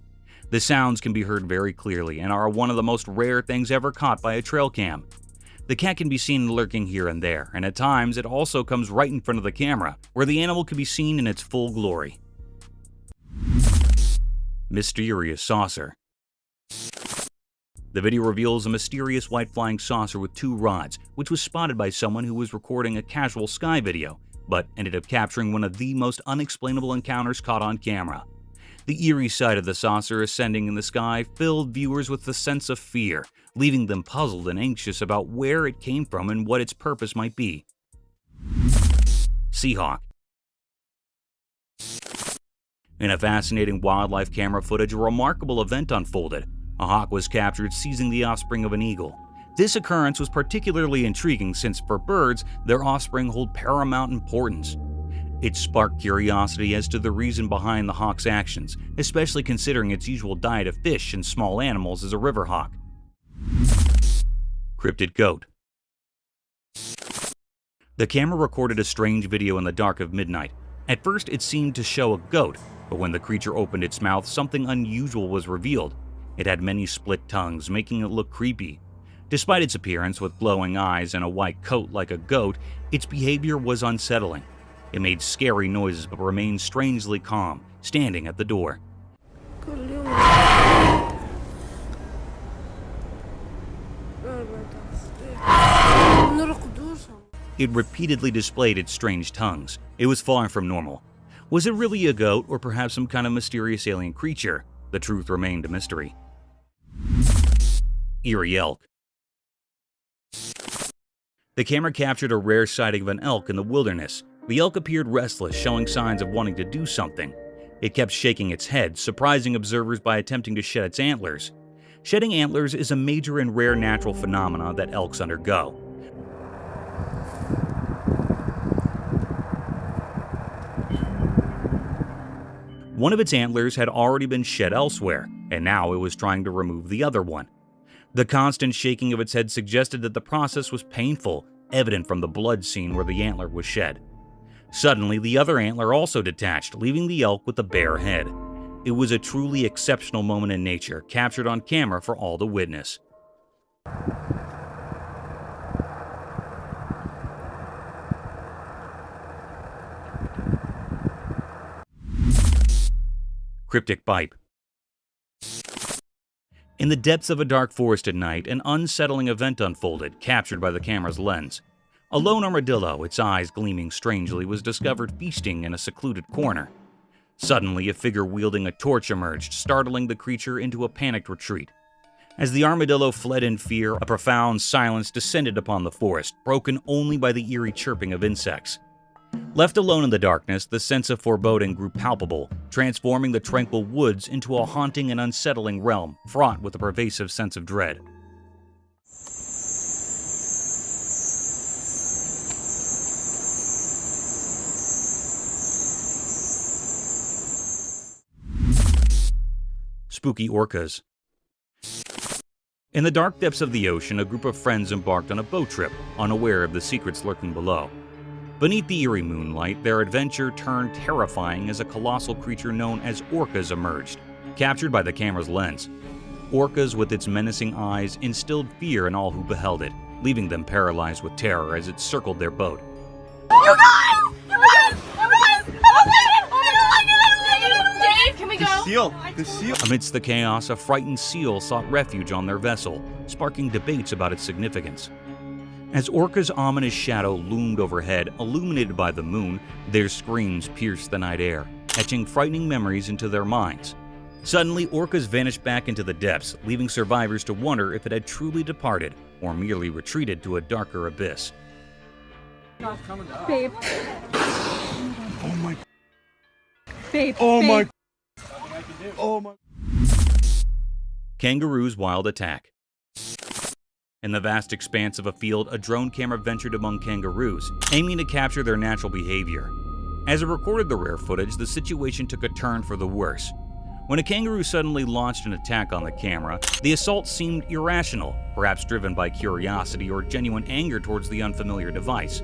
The sounds can be heard very clearly and are one of the most rare things ever caught by a trail cam. The cat can be seen lurking here and there, and at times it also comes right in front of the camera, where the animal can be seen in its full glory. Mysterious saucer. The video reveals a mysterious white flying saucer with 2 rods, which was spotted by someone who was recording a casual sky video, but ended up capturing one of the most unexplainable encounters caught on camera. The eerie sight of the saucer ascending in the sky filled viewers with a sense of fear, leaving them puzzled and anxious about where it came from and what its purpose might be. Seahawk. In a fascinating wildlife camera footage, a remarkable event unfolded. A hawk was captured seizing the offspring of an eagle. This occurrence was particularly intriguing since for birds, their offspring hold paramount importance. It sparked curiosity as to the reason behind the hawk's actions, especially considering its usual diet of fish and small animals as a river hawk. Cryptid goat. The camera recorded a strange video in the dark of midnight. At first, it seemed to show a goat, but when the creature opened its mouth, something unusual was revealed. It had many split tongues, making it look creepy. Despite its appearance with glowing eyes and a white coat like a goat, its behavior was unsettling. It made scary noises but remained strangely calm, standing at the door. It repeatedly displayed its strange tongues. It was far from normal. Was it really a goat or perhaps some kind of mysterious alien creature? The truth remained a mystery. Eerie elk. The camera captured a rare sighting of an elk in the wilderness. The elk appeared restless, showing signs of wanting to do something. It kept shaking its head, surprising observers by attempting to shed its antlers. Shedding antlers is a major and rare natural phenomenon that elks undergo. One of its antlers had already been shed elsewhere, and now it was trying to remove the other one. The constant shaking of its head suggested that the process was painful, evident from the blood seen where the antler was shed. Suddenly, the other antler also detached, leaving the elk with a bare head. It was a truly exceptional moment in nature, captured on camera for all to witness. Cryptic pipe. In the depths of a dark forest at night, an unsettling event unfolded, captured by the camera's lens. A lone armadillo, its eyes gleaming strangely, was discovered feasting in a secluded corner. Suddenly, a figure wielding a torch emerged, startling the creature into a panicked retreat. As the armadillo fled in fear, a profound silence descended upon the forest, broken only by the eerie chirping of insects. Left alone in the darkness, the sense of foreboding grew palpable, transforming the tranquil woods into a haunting and unsettling realm, fraught with a pervasive sense of dread. Spooky orcas. In the dark depths of the ocean, a group of friends embarked on a boat trip, unaware of the secrets lurking below. Beneath the eerie moonlight, their adventure turned terrifying as a colossal creature known as orcas emerged, captured by the camera's lens. Orcas, with its menacing eyes, instilled fear in all who beheld it, leaving them paralyzed with terror as it circled their boat. You guys! You guys! You guys! Dave, can we go? The seal. Amidst the chaos, a frightened seal sought refuge on their vessel, sparking debates about its significance. As orcas' ominous shadow loomed overhead, illuminated by the moon, their screams pierced the night air, etching frightening memories into their minds. Suddenly, orcas vanished back into the depths, leaving survivors to wonder if it had truly departed or merely retreated to a darker abyss. Babe. Oh my. Babe. Oh my. babe. Oh my. Kangaroos' wild attack. In the vast expanse of a field, a drone camera ventured among kangaroos, aiming to capture their natural behavior. As it recorded the rare footage, the situation took a turn for the worse. When a kangaroo suddenly launched an attack on the camera, the assault seemed irrational, perhaps driven by curiosity or genuine anger towards the unfamiliar device.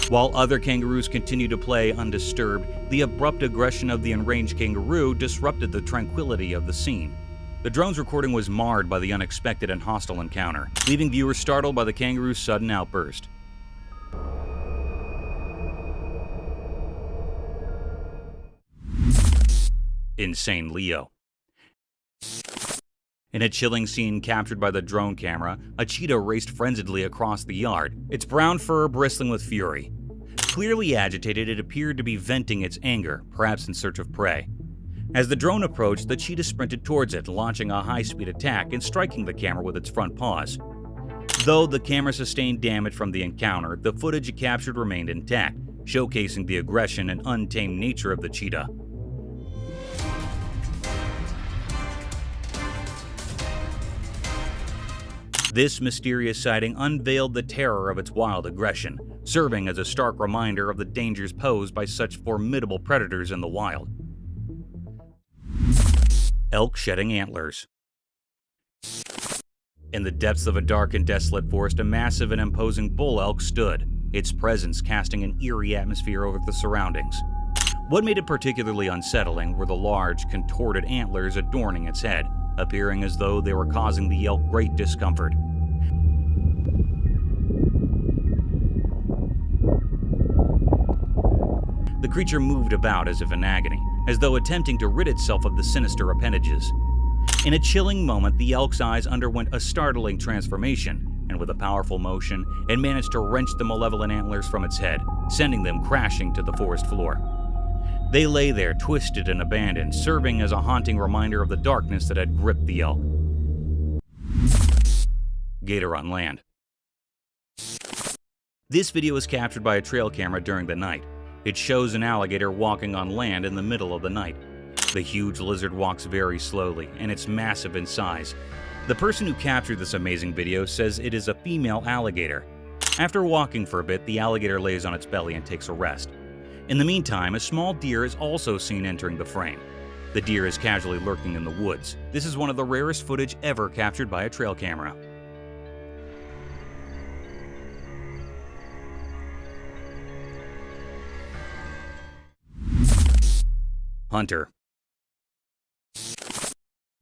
While other kangaroos continued to play undisturbed, the abrupt aggression of the enraged kangaroo disrupted the tranquility of the scene. The drone's recording was marred by the unexpected and hostile encounter, leaving viewers startled by the kangaroo's sudden outburst. Insane Leo. In a chilling scene captured by the drone camera, a cheetah raced frenziedly across the yard, its brown fur bristling with fury. Clearly agitated, it appeared to be venting its anger, perhaps in search of prey. As the drone approached, the cheetah sprinted towards it, launching a high-speed attack and striking the camera with its front paws. Though the camera sustained damage from the encounter, the footage it captured remained intact, showcasing the aggression and untamed nature of the cheetah. This mysterious sighting unveiled the terror of its wild aggression, serving as a stark reminder of the dangers posed by such formidable predators in the wild. Elk shedding antlers. In the depths of a dark and desolate forest, a massive and imposing bull elk stood, its presence casting an eerie atmosphere over the surroundings. What made it particularly unsettling were the large, contorted antlers adorning its head, appearing as though they were causing the elk great discomfort. The creature moved about as if in agony, as though attempting to rid itself of the sinister appendages. In a chilling moment, the elk's eyes underwent a startling transformation, and with a powerful motion, it managed to wrench the malevolent antlers from its head, sending them crashing to the forest floor. They lay there, twisted and abandoned, serving as a haunting reminder of the darkness that had gripped the elk. Gator on land. This video was captured by a trail camera during the night. It shows an alligator walking on land in the middle of the night. The huge lizard walks very slowly, and it's massive in size. The person who captured this amazing video says it is a female alligator. After walking for a bit, the alligator lays on its belly and takes a rest. In the meantime, a small deer is also seen entering the frame. The deer is casually lurking in the woods. This is one of the rarest footage ever captured by a trail camera. Hunter.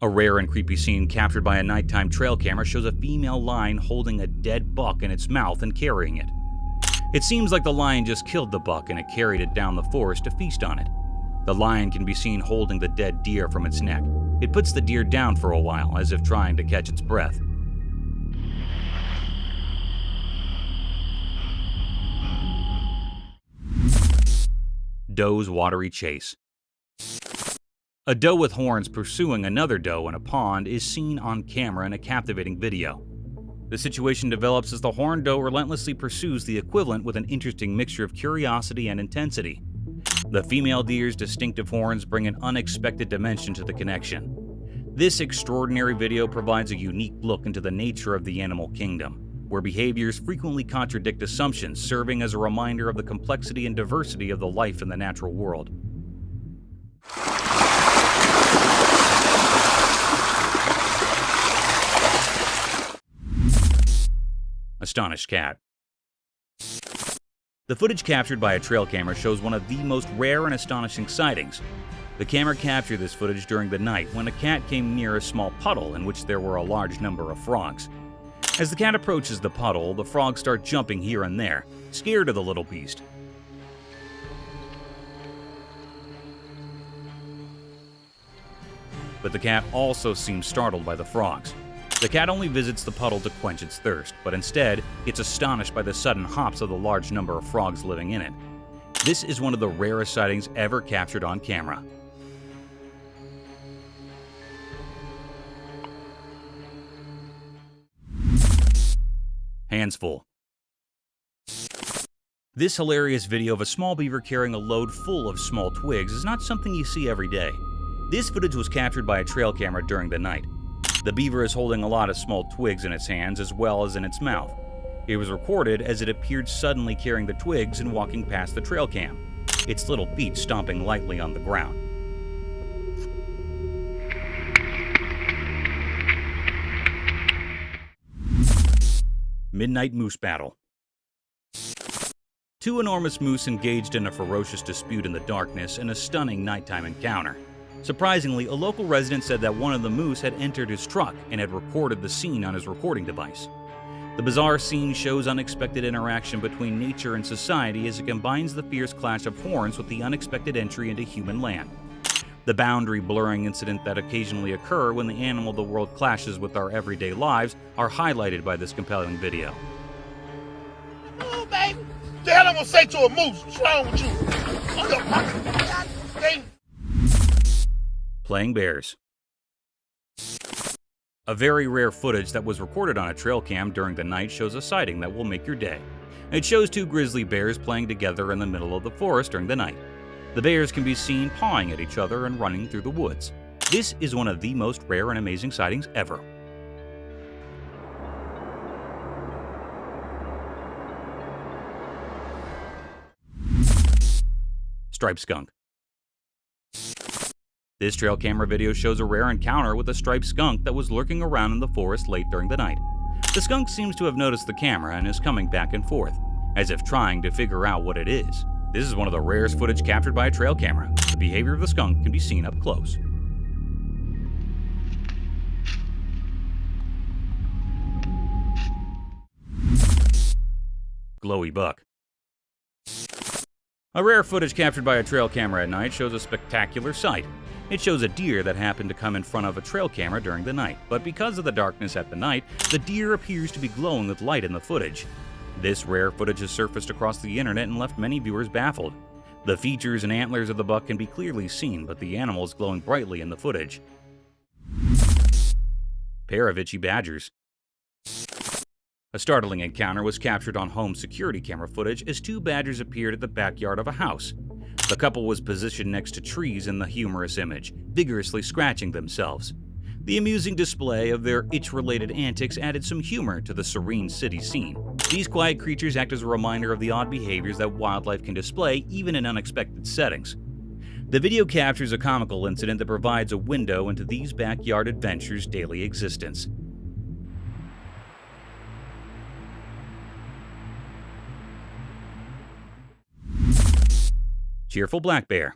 A rare and creepy scene captured by a nighttime trail camera shows a female lion holding a dead buck in its mouth and carrying it. It seems like the lion just killed the buck and it carried it down the forest to feast on it. The lion can be seen holding the dead deer from its neck. It puts the deer down for a while, as if trying to catch its breath. Doe's watery chase. A doe with horns pursuing another doe in a pond is seen on camera in a captivating video. The situation develops as the horned doe relentlessly pursues the equivalent with an interesting mixture of curiosity and intensity. The female deer's distinctive horns bring an unexpected dimension to the connection. This extraordinary video provides a unique look into the nature of the animal kingdom, where behaviors frequently contradict assumptions, serving as a reminder of the complexity and diversity of the life in the natural world. Astonished cat. The footage captured by a trail camera shows one of the most rare and astonishing sightings. The camera captured this footage during the night when a cat came near a small puddle in which there were a large number of frogs. As the cat approaches the puddle, the frogs start jumping here and there, scared of the little beast. But the cat also seems startled by the frogs. The cat only visits the puddle to quench its thirst, but instead, it's astonished by the sudden hops of the large number of frogs living in it. This is one of the rarest sightings ever captured on camera. Hands full. This hilarious video of a small beaver carrying a load full of small twigs is not something you see every day. This footage was captured by a trail camera during the night. The beaver is holding a lot of small twigs in its hands as well as in its mouth. It was recorded as it appeared suddenly carrying the twigs and walking past the trail cam, its little feet stomping lightly on the ground. Midnight Moose Battle. Two enormous moose engaged in a ferocious dispute in the darkness in a stunning nighttime encounter. Surprisingly, a local resident said that one of the moose had entered his truck and had recorded the scene on his recording device. The bizarre scene shows unexpected interaction between nature and society as it combines the fierce clash of horns with the unexpected entry into human land. The boundary blurring incidents that occasionally occur when the animal of the world clashes with our everyday lives are highlighted by this compelling video. Oh, baby. The hell I'm gonna say to a moose? What's wrong with you? God dang. Playing bears. A very rare footage that was recorded on a trail cam during the night shows a sighting that will make your day. It shows two grizzly bears playing together in the middle of the forest during the night. The bears can be seen pawing at each other and running through the woods. This is one of the most rare and amazing sightings ever. Striped skunk. This trail camera video shows a rare encounter with a striped skunk that was lurking around in the forest late during the night. The skunk seems to have noticed the camera and is coming back and forth, as if trying to figure out what it is. This is one of the rarest footage captured by a trail camera. The behavior of the skunk can be seen up close. Glowy buck. A rare footage captured by a trail camera at night shows a spectacular sight. It shows a deer that happened to come in front of a trail camera during the night, but because of the darkness at the night, the deer appears to be glowing with light in the footage. This rare footage has surfaced across the internet and left many viewers baffled. The features and antlers of the buck can be clearly seen, but the animal is glowing brightly in the footage. Pair of itchy badgers. A startling encounter was captured on home security camera footage as two badgers appeared at the backyard of a house. The couple was positioned next to trees in the humorous image, vigorously scratching themselves. The amusing display of their itch-related antics added some humor to the serene city scene. These quiet creatures act as a reminder of the odd behaviors that wildlife can display even in unexpected settings. The video captures a comical incident that provides a window into these backyard adventures' daily existence. Cheerful black bear.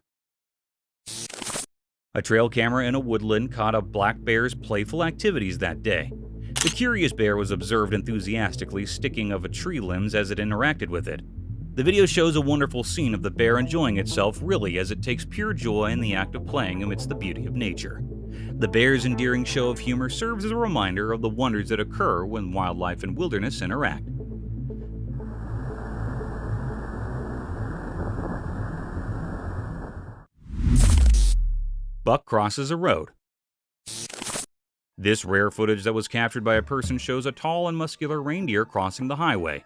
A trail camera in a woodland caught a black bear's playful activities that day. The curious bear was observed enthusiastically sticking of a tree limbs as it interacted with it. The video shows a wonderful scene of the bear enjoying itself really as it takes pure joy in the act of playing amidst the beauty of nature. The bear's endearing show of humor serves as a reminder of the wonders that occur when wildlife and wilderness interact. Buck crosses a road. This rare footage that was captured by a person shows a tall and muscular reindeer crossing the highway.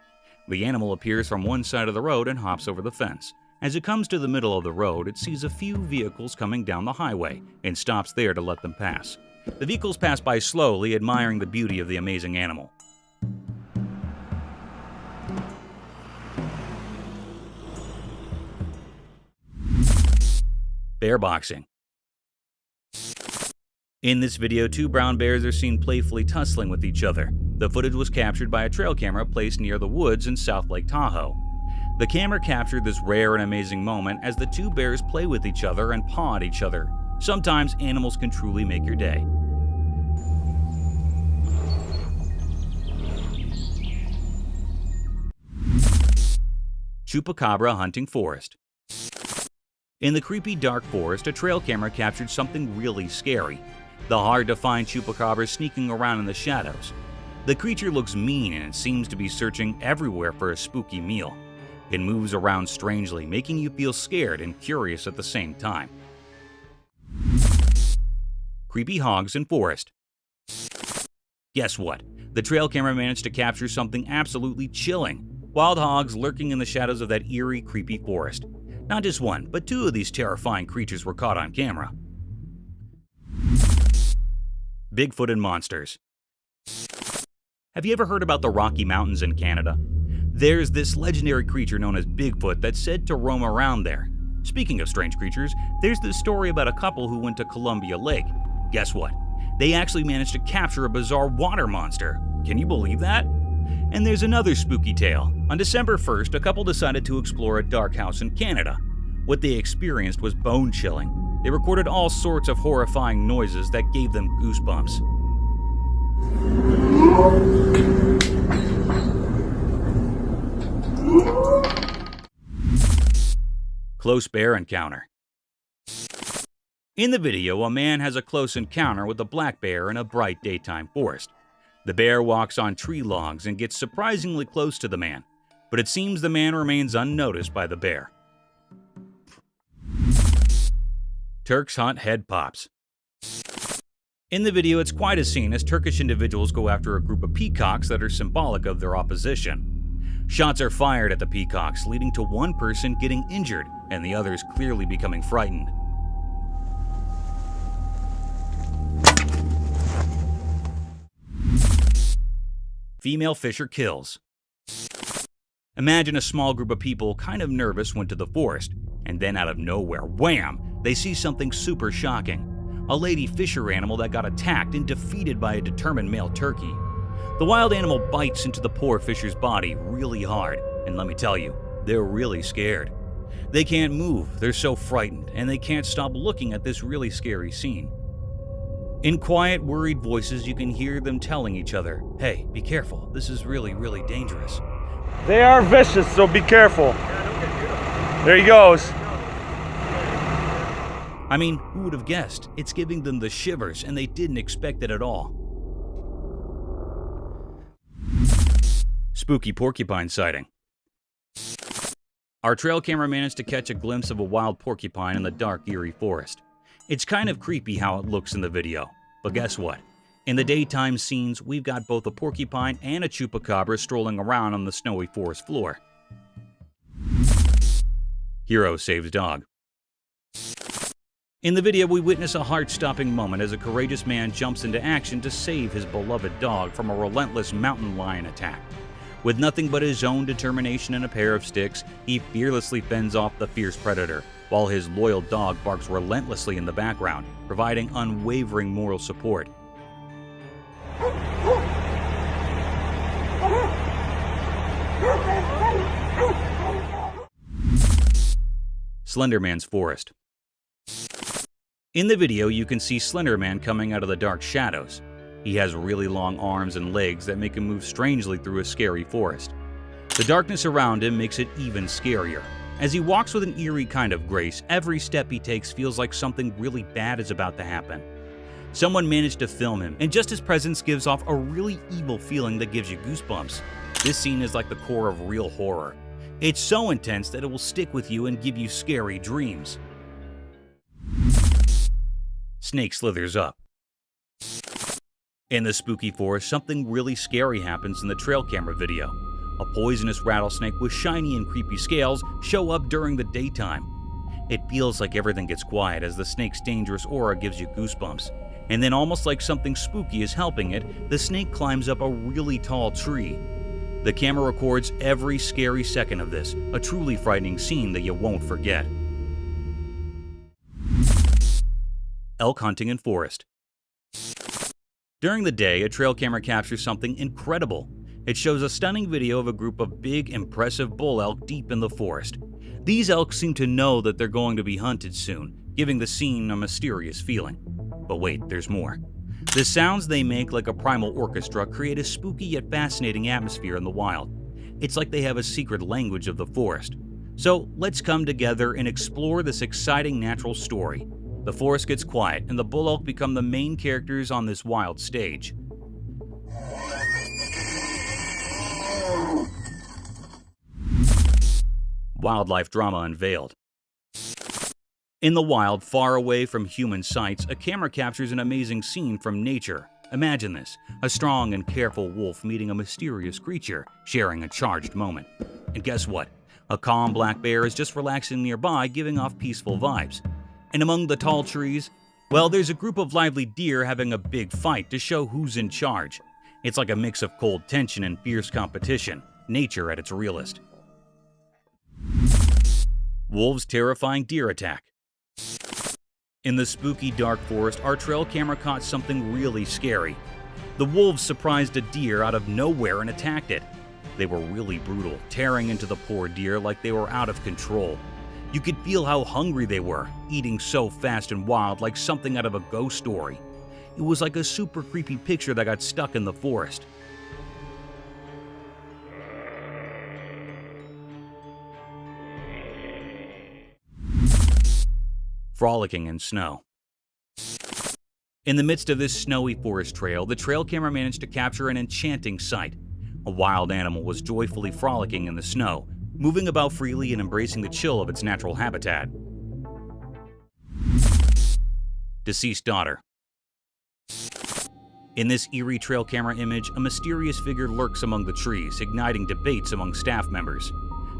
The animal appears from one side of the road and hops over the fence. As it comes to the middle of the road, it sees a few vehicles coming down the highway and stops there to let them pass. The vehicles pass by slowly, admiring the beauty of the amazing animal. Bear boxing. In this video, two brown bears are seen playfully tussling with each other. The footage was captured by a trail camera placed near the woods in South Lake Tahoe. The camera captured this rare and amazing moment as the two bears play with each other and paw at each other. Sometimes animals can truly make your day. Chupacabra hunting forest. In the creepy dark forest, a trail camera captured something really scary. The hard-to-find chupacabra sneaking around in the shadows. The creature looks mean and it seems to be searching everywhere for a spooky meal. It moves around strangely, making you feel scared and curious at the same time. Creepy hogs in forest. Guess what? The trail camera managed to capture something absolutely chilling. Wild hogs lurking in the shadows of that eerie, creepy forest. Not just one, but two of these terrifying creatures were caught on camera. Bigfoot and monsters. Have you ever heard about the Rocky Mountains in Canada? There's this legendary creature known as Bigfoot that's said to roam around there. Speaking of strange creatures, there's this story about a couple who went to Columbia Lake. Guess what? They actually managed to capture a bizarre water monster. Can you believe that? And there's another spooky tale. On December 1st, a couple decided to explore a dark house in Canada. What they experienced was bone-chilling. They recorded all sorts of horrifying noises that gave them goosebumps. Close bear encounter. In the video, a man has a close encounter with a black bear in a bright daytime forest. The bear walks on tree logs and gets surprisingly close to the man, but it seems the man remains unnoticed by the bear. Turks hunt head pops. In the video, it's quite a scene as Turkish individuals go after a group of peacocks that are symbolic of their opposition. Shots are fired at the peacocks, leading to one person getting injured and the others clearly becoming frightened. Female fisher kills. Imagine a small group of people, kind of nervous, went to the forest, and then out of nowhere, wham, they see something super shocking. A lady fisher animal that got attacked and defeated by a determined male turkey. The wild animal bites into the poor fisher's body really hard, and let me tell you, they're really scared. They can't move, they're so frightened, and they can't stop looking at this really scary scene. In quiet, worried voices, you can hear them telling each other, "Hey, be careful, this is really, really dangerous." They are vicious, so be careful. There he goes. I mean, who would have guessed? It's giving them the shivers, and they didn't expect it at all. Spooky porcupine sighting. Our trail camera managed to catch a glimpse of a wild porcupine in the dark, eerie forest. It's kind of creepy how it looks in the video, but guess what? In the daytime scenes, we've got both a porcupine and a chupacabra strolling around on the snowy forest floor. Hero saves dog. In the video, we witness a heart-stopping moment as a courageous man jumps into action to save his beloved dog from a relentless mountain lion attack. With nothing but his own determination and a pair of sticks, he fearlessly fends off the fierce predator, while his loyal dog barks relentlessly in the background, providing unwavering moral support. Slenderman's forest. In the video, you can see Slenderman coming out of the dark shadows. He has really long arms and legs that make him move strangely through a scary forest. The darkness around him makes it even scarier. As he walks with an eerie kind of grace, every step he takes feels like something really bad is about to happen. Someone managed to film him, and just his presence gives off a really evil feeling that gives you goosebumps. This scene is like the core of real horror. It's so intense that it will stick with you and give you scary dreams. Snake slithers up. In the spooky forest, something really scary happens in the trail camera video. A poisonous rattlesnake with shiny and creepy scales show up during the daytime. It feels like everything gets quiet as the snake's dangerous aura gives you goosebumps. And then, almost like something spooky is helping it, the snake climbs up a really tall tree. The camera records every scary second of this, a truly frightening scene that you won't forget. Elk hunting in forest. During the day, a trail camera captures something incredible. It shows a stunning video of a group of big, impressive bull elk deep in the forest. These elk seem to know that they're going to be hunted soon, giving the scene a mysterious feeling. But wait, there's more. The sounds they make, like a primal orchestra, create a spooky yet fascinating atmosphere in the wild. It's like they have a secret language of the forest. So let's come together and explore this exciting natural story. The forest gets quiet, and the bull elk become the main characters on this wild stage. Wildlife drama unveiled. In the wild, far away from human sights, a camera captures an amazing scene from nature. Imagine this, a strong and careful wolf meeting a mysterious creature, sharing a charged moment. And guess what? A calm black bear is just relaxing nearby, giving off peaceful vibes. And among the tall trees, well, there's a group of lively deer having a big fight to show who's in charge. It's like a mix of cold tension and fierce competition, nature at its realest. Wolves' terrifying deer attack. In the spooky dark forest, our trail camera caught something really scary. The wolves surprised a deer out of nowhere and attacked it. They were really brutal, tearing into the poor deer like they were out of control. You could feel how hungry they were, eating so fast and wild like something out of a ghost story. It was like a super creepy picture that got stuck in the forest. Frolicking in snow. In the midst of this snowy forest trail, the trail camera managed to capture an enchanting sight. A wild animal was joyfully frolicking in the snow, moving about freely and embracing the chill of its natural habitat. Deceased daughter. In this eerie trail camera image, a mysterious figure lurks among the trees, igniting debates among staff members.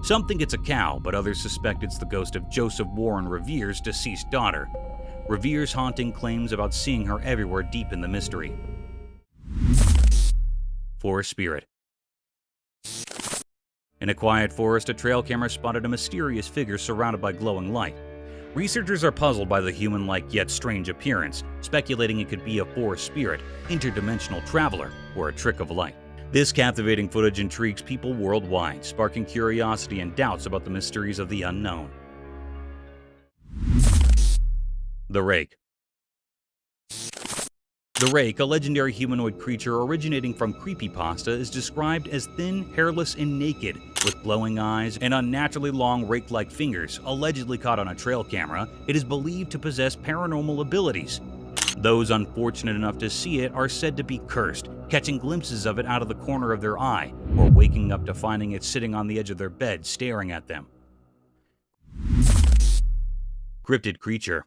Some think it's a cow, but others suspect it's the ghost of Joseph Warren Revere's deceased daughter. Revere's haunting claims about seeing her everywhere deep in the mystery. Forest spirit. In a quiet forest, a trail camera spotted a mysterious figure surrounded by glowing light. Researchers are puzzled by the human-like yet strange appearance, speculating it could be a forest spirit, interdimensional traveler, or a trick of light. This captivating footage intrigues people worldwide, sparking curiosity and doubts about the mysteries of the unknown. The Rake. The Rake, a legendary humanoid creature originating from creepypasta, is described as thin, hairless, and naked, with glowing eyes and unnaturally long rake-like fingers. Allegedly caught on a trail camera, it is believed to possess paranormal abilities. Those unfortunate enough to see it are said to be cursed, catching glimpses of it out of the corner of their eye, or waking up to finding it sitting on the edge of their bed staring at them. Cryptid creature.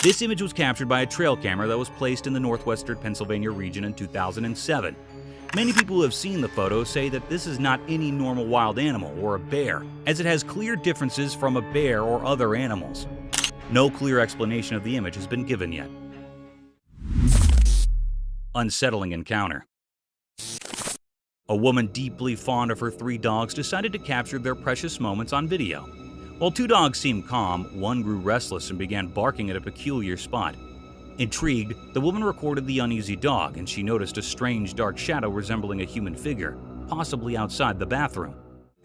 This image was captured by a trail camera that was placed in the northwestern Pennsylvania region in 2007. Many people who have seen the photo say that this is not any normal wild animal or a bear, as it has clear differences from a bear or other animals. No clear explanation of the image has been given yet. Unsettling encounter. A woman deeply fond of her 3 dogs decided to capture their precious moments on video. While 2 dogs seemed calm, one grew restless and began barking at a peculiar spot. Intrigued, the woman recorded the uneasy dog, and she noticed a strange dark shadow resembling a human figure, possibly outside the bathroom.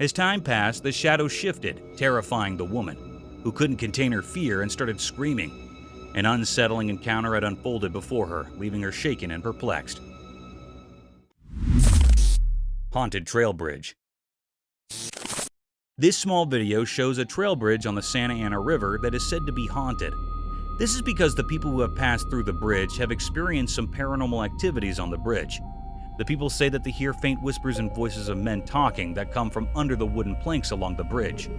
As time passed, the shadow shifted, terrifying the woman, who couldn't contain her fear and started screaming. An unsettling encounter had unfolded before her, leaving her shaken and perplexed. Haunted trail bridge. This small video shows a trail bridge on the Santa Ana River that is said to be haunted. This is because the people who have passed through the bridge have experienced some paranormal activities on the bridge. The people say that they hear faint whispers and voices of men talking that come from under the wooden planks along the bridge.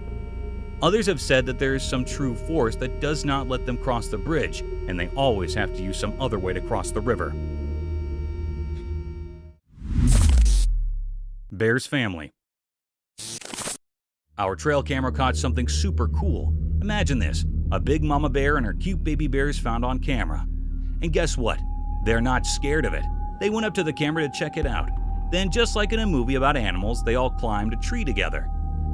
Others have said that there is some true force that does not let them cross the bridge, and they always have to use some other way to cross the river. Bear's family. Our trail camera caught something super cool. Imagine this, a big mama bear and her cute baby bears found on camera. And guess what? They're not scared of it. They went up to the camera to check it out. Then, just like in a movie about animals, they all climbed a tree together.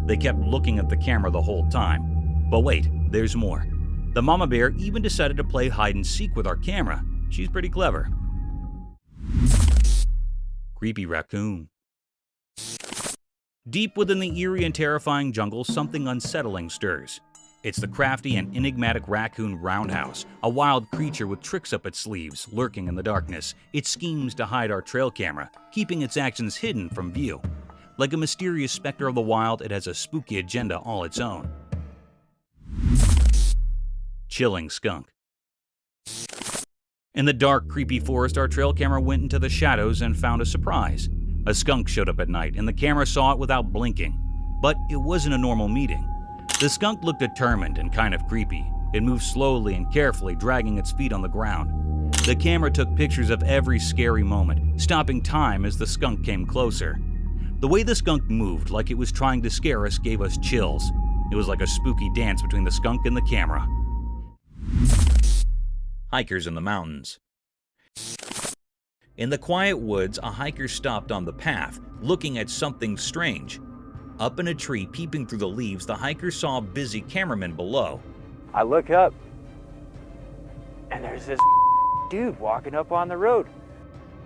They kept looking at the camera the whole time. But wait, there's more. The mama bear even decided to play hide and seek with our camera. She's pretty clever. Creepy raccoon. Deep within the eerie and terrifying jungle, something unsettling stirs. It's the crafty and enigmatic raccoon roundhouse, a wild creature with tricks up its sleeves, lurking in the darkness. It schemes to hide our trail camera, keeping its actions hidden from view. Like a mysterious specter of the wild, it has a spooky agenda all its own. Chilling skunk. In the dark, creepy forest, our trail camera went into the shadows and found a surprise. A skunk showed up at night, and the camera saw it without blinking. But it wasn't a normal meeting. The skunk looked determined and kind of creepy. It moved slowly and carefully, dragging its feet on the ground. The camera took pictures of every scary moment, stopping time as the skunk came closer. The way the skunk moved, like it was trying to scare us, gave us chills. It was like a spooky dance between the skunk and the camera. Hikers in the mountains. In the quiet woods, a hiker stopped on the path, looking at something strange. Up in a tree, peeping through the leaves, the hiker saw a busy cameraman below. I look up, and there's this dude walking up on the road.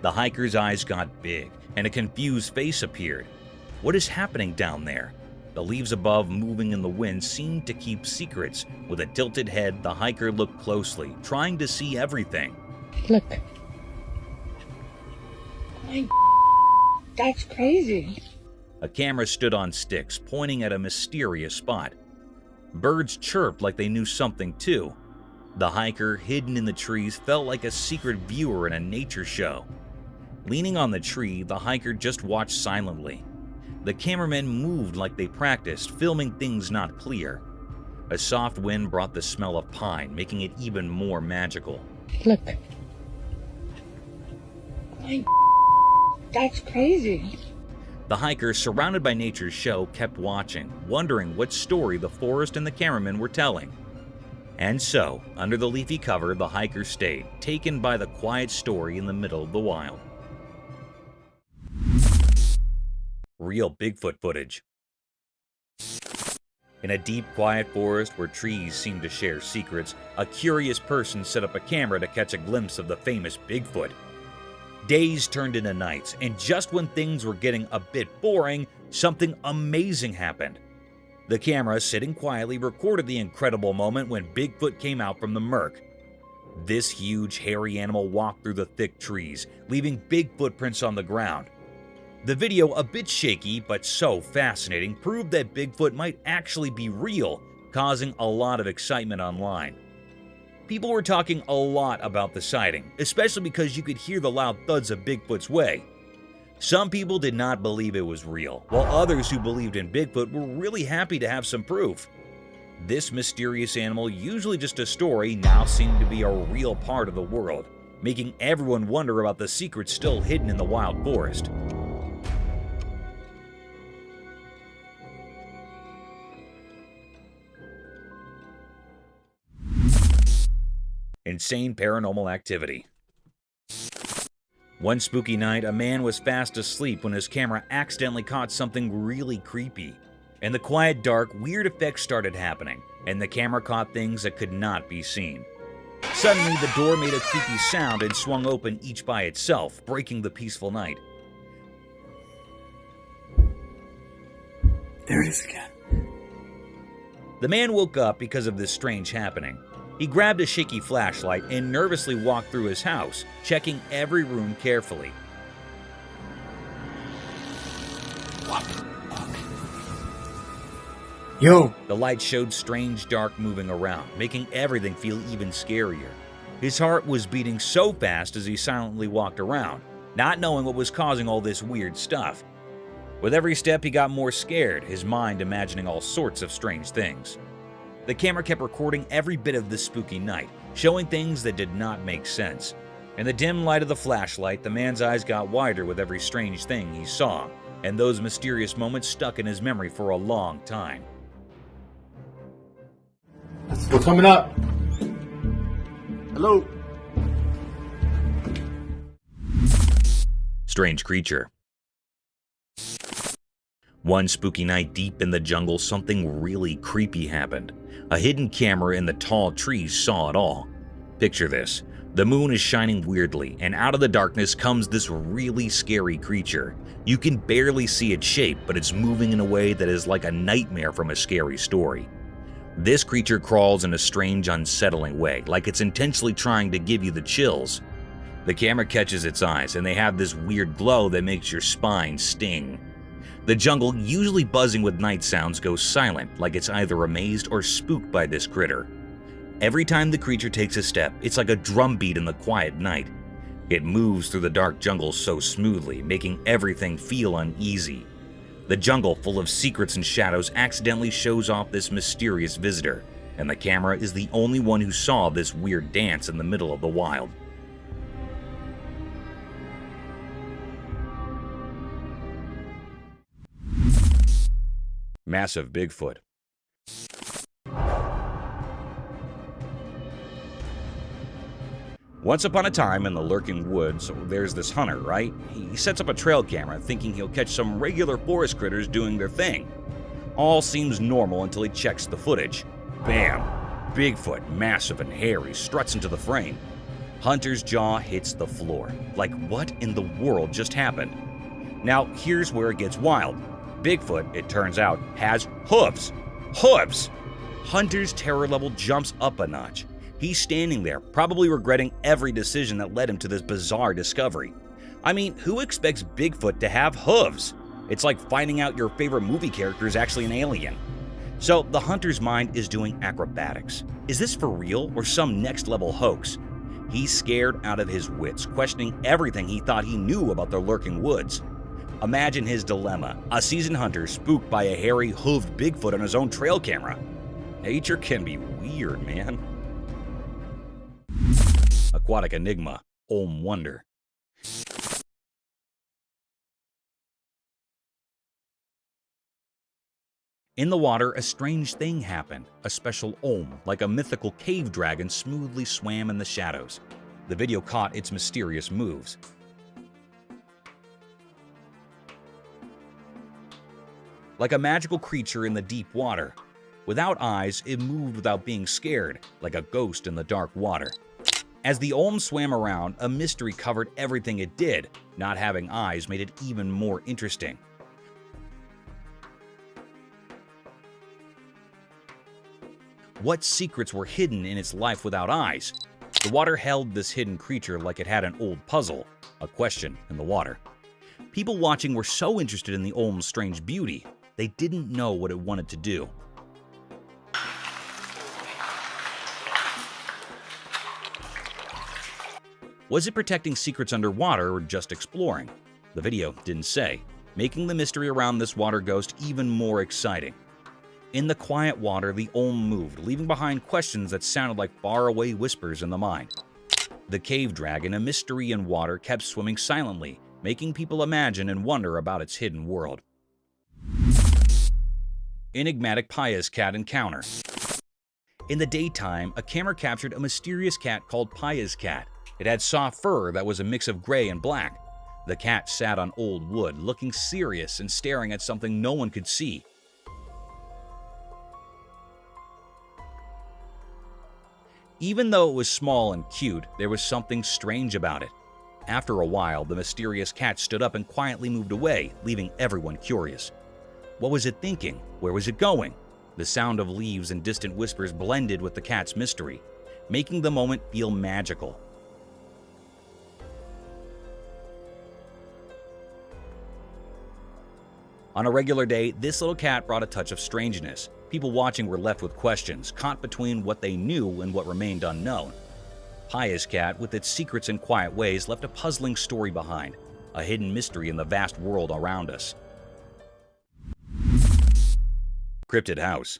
The hiker's eyes got big, and a confused face appeared. What is happening down there? The leaves above, moving in the wind, seemed to keep secrets. With a tilted head, the hiker looked closely, trying to see everything. Look. That's crazy. A camera stood on sticks, pointing at a mysterious spot. Birds chirped like they knew something too. The hiker, hidden in the trees, felt like a secret viewer in a nature show. Leaning on the tree, the hiker just watched silently. The cameramen moved like they practiced, filming things not clear. A soft wind brought the smell of pine, making it even more magical. Look. That's crazy. The hiker, surrounded by nature's show, kept watching, wondering what story the forest and the cameramen were telling. And so, under the leafy cover, the hiker stayed, taken by the quiet story in the middle of the wild. Real Bigfoot footage. In a deep, quiet forest where trees seem to share secrets, a curious person set up a camera to catch a glimpse of the famous Bigfoot. Days turned into nights, and just when things were getting a bit boring, something amazing happened. The camera, sitting quietly, recorded the incredible moment when Bigfoot came out from the murk. This huge, hairy animal walked through the thick trees, leaving big footprints on the ground. The video, a bit shaky but so fascinating, proved that Bigfoot might actually be real, causing a lot of excitement online. People were talking a lot about the sighting, especially because you could hear the loud thuds of Bigfoot's way. Some people did not believe it was real, while others who believed in Bigfoot were really happy to have some proof. This mysterious animal, usually just a story, now seemed to be a real part of the world, making everyone wonder about the secrets still hidden in the wild forest. Insane paranormal activity. One spooky night, a man was fast asleep when his camera accidentally caught something really creepy. In the quiet dark, weird effects started happening, and the camera caught things that could not be seen. Suddenly, the door made a creepy sound and swung open each by itself, breaking the peaceful night. There it is again. The man woke up because of this strange happening. He grabbed a shaky flashlight and nervously walked through his house, checking every room carefully. Yo! The light showed strange dark moving around, making everything feel even scarier. His heart was beating so fast as he silently walked around, not knowing what was causing all this weird stuff. With every step, he got more scared, his mind imagining all sorts of strange things. The camera kept recording every bit of this spooky night, showing things that did not make sense. In the dim light of the flashlight, the man's eyes got wider with every strange thing he saw, and those mysterious moments stuck in his memory for a long time. We're coming up. Hello. Strange creature. One spooky night deep in the jungle, something really creepy happened. A hidden camera in the tall trees saw it all. Picture this. The moon is shining weirdly, and out of the darkness comes this really scary creature. You can barely see its shape, but it's moving in a way that is like a nightmare from a scary story. This creature crawls in a strange, unsettling way, like it's intentionally trying to give you the chills. The camera catches its eyes, and they have this weird glow that makes your spine sting. The jungle, usually buzzing with night sounds, goes silent, like it's either amazed or spooked by this critter. Every time the creature takes a step, it's like a drumbeat in the quiet night. It moves through the dark jungle so smoothly, making everything feel uneasy. The jungle, full of secrets and shadows, accidentally shows off this mysterious visitor, and the camera is the only one who saw this weird dance in the middle of the wild. Massive Bigfoot. Once upon a time in the lurking woods, there's this hunter, right? He sets up a trail camera thinking he'll catch some regular forest critters doing their thing. All seems normal until he checks the footage. Bam! Bigfoot, massive and hairy, struts into the frame. Hunter's jaw hits the floor. Like, what in the world just happened? Now, here's where it gets wild. Bigfoot, it turns out, has hooves. Hooves! Hunter's terror level jumps up a notch. He's standing there, probably regretting every decision that led him to this bizarre discovery. I mean, who expects Bigfoot to have hooves? It's like finding out your favorite movie character is actually an alien. So the hunter's mind is doing acrobatics. Is this for real or some next level hoax? He's scared out of his wits, questioning everything he thought he knew about the lurking woods. Imagine his dilemma, a seasoned hunter spooked by a hairy, hooved Bigfoot on his own trail camera. Nature can be weird, man. Aquatic enigma, Olm wonder. In the water, a strange thing happened. A special Olm, like a mythical cave dragon, smoothly swam in the shadows. The video caught its mysterious moves. Like a magical creature in the deep water. Without eyes, it moved without being scared, like a ghost in the dark water. As the Olm swam around, a mystery covered everything it did. Not having eyes made it even more interesting. What secrets were hidden in its life without eyes? The water held this hidden creature like it had an old puzzle, a question in the water. People watching were so interested in the Olm's strange beauty, they didn't know what it wanted to do. Was it protecting secrets underwater or just exploring? The video didn't say, making the mystery around this water ghost even more exciting. In the quiet water, the Olm moved, leaving behind questions that sounded like faraway whispers in the mind. The cave dragon, a mystery in water, kept swimming silently, making people imagine and wonder about its hidden world. Enigmatic Paya's cat encounter. In the daytime, a camera captured a mysterious cat called Paya's cat. It had soft fur that was a mix of gray and black. The cat sat on old wood, looking serious and staring at something no one could see. Even though it was small and cute, there was something strange about it. After a while, the mysterious cat stood up and quietly moved away, leaving everyone curious. What was it thinking? Where was it going? The sound of leaves and distant whispers blended with the cat's mystery, making the moment feel magical. On a regular day, this little cat brought a touch of strangeness. People watching were left with questions, caught between what they knew and what remained unknown. Paya's cat, with its secrets and quiet ways, left a puzzling story behind, a hidden mystery in the vast world around us. Cryptid House.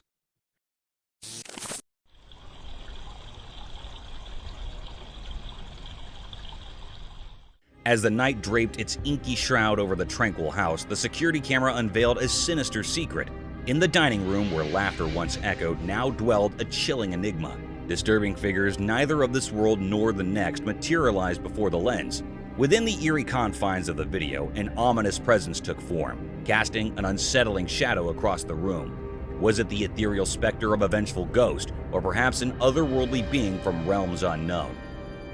As the night draped its inky shroud over the tranquil house, the security camera unveiled a sinister secret. In the dining room, where laughter once echoed, now dwelled a chilling enigma. Disturbing figures neither of this world nor the next materialized before the lens. Within the eerie confines of the video, an ominous presence took form, casting an unsettling shadow across the room. Was it the ethereal specter of a vengeful ghost, or perhaps an otherworldly being from realms unknown?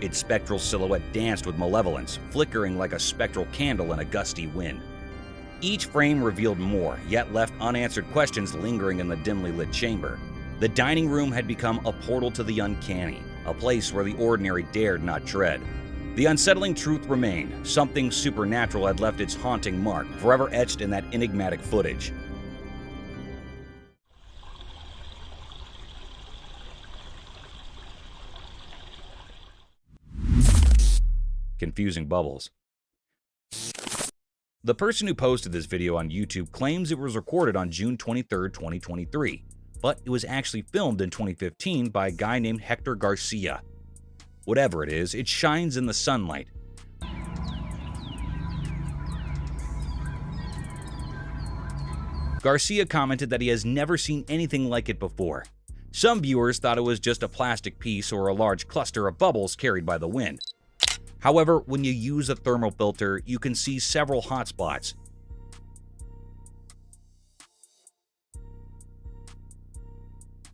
Its spectral silhouette danced with malevolence, flickering like a spectral candle in a gusty wind. Each frame revealed more, yet left unanswered questions lingering in the dimly lit chamber. The dining room had become a portal to the uncanny, a place where the ordinary dared not tread. The unsettling truth remained. Something supernatural had left its haunting mark, forever etched in that enigmatic footage. Confusing bubbles. The person who posted this video on YouTube claims it was recorded on June 23, 2023, but it was actually filmed in 2015 by a guy named Hector Garcia. Whatever it is, it shines in the sunlight. Garcia commented that he has never seen anything like it before. Some viewers thought it was just a plastic piece or a large cluster of bubbles carried by the wind. However, when you use a thermal filter, you can see several hot spots.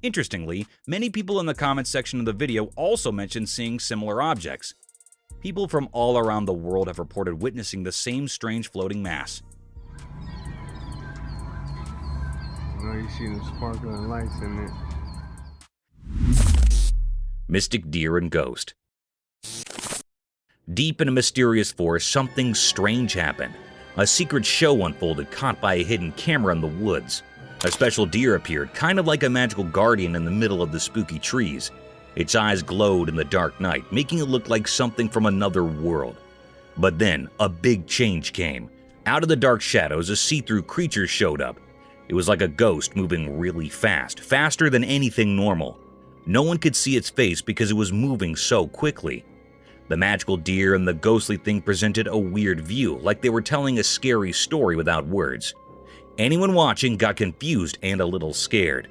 Interestingly, many people in the comments section of the video also mentioned seeing similar objects. People from all around the world have reported witnessing the same strange floating mass. Now you see them sparkling lights in it. Mystic deer and ghost. Deep in a mysterious forest, something strange happened. A secret show unfolded, caught by a hidden camera in the woods. A special deer appeared, kind of like a magical guardian in the middle of the spooky trees. Its eyes glowed in the dark night, making it look like something from another world. But then, a big change came. Out of the dark shadows, a see-through creature showed up. It was like a ghost moving really fast, faster than anything normal. No one could see its face because it was moving so quickly. The magical deer and the ghostly thing presented a weird view, like they were telling a scary story without words. Anyone watching got confused and a little scared.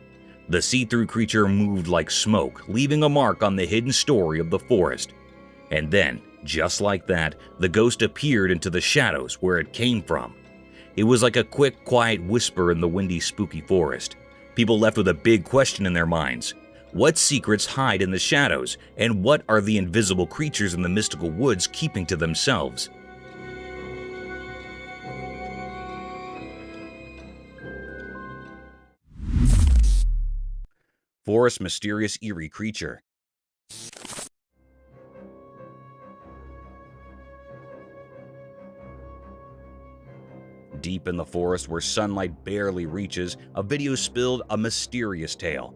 The see-through creature moved like smoke, leaving a mark on the hidden story of the forest. And then, just like that, the ghost appeared into the shadows where it came from. It was like a quick, quiet whisper in the windy, spooky forest. People left with a big question in their minds. What secrets hide in the shadows, and what are the invisible creatures in the mystical woods keeping to themselves? Forest mysterious eerie creature. Deep in the forest where sunlight barely reaches, a video spilled a mysterious tale.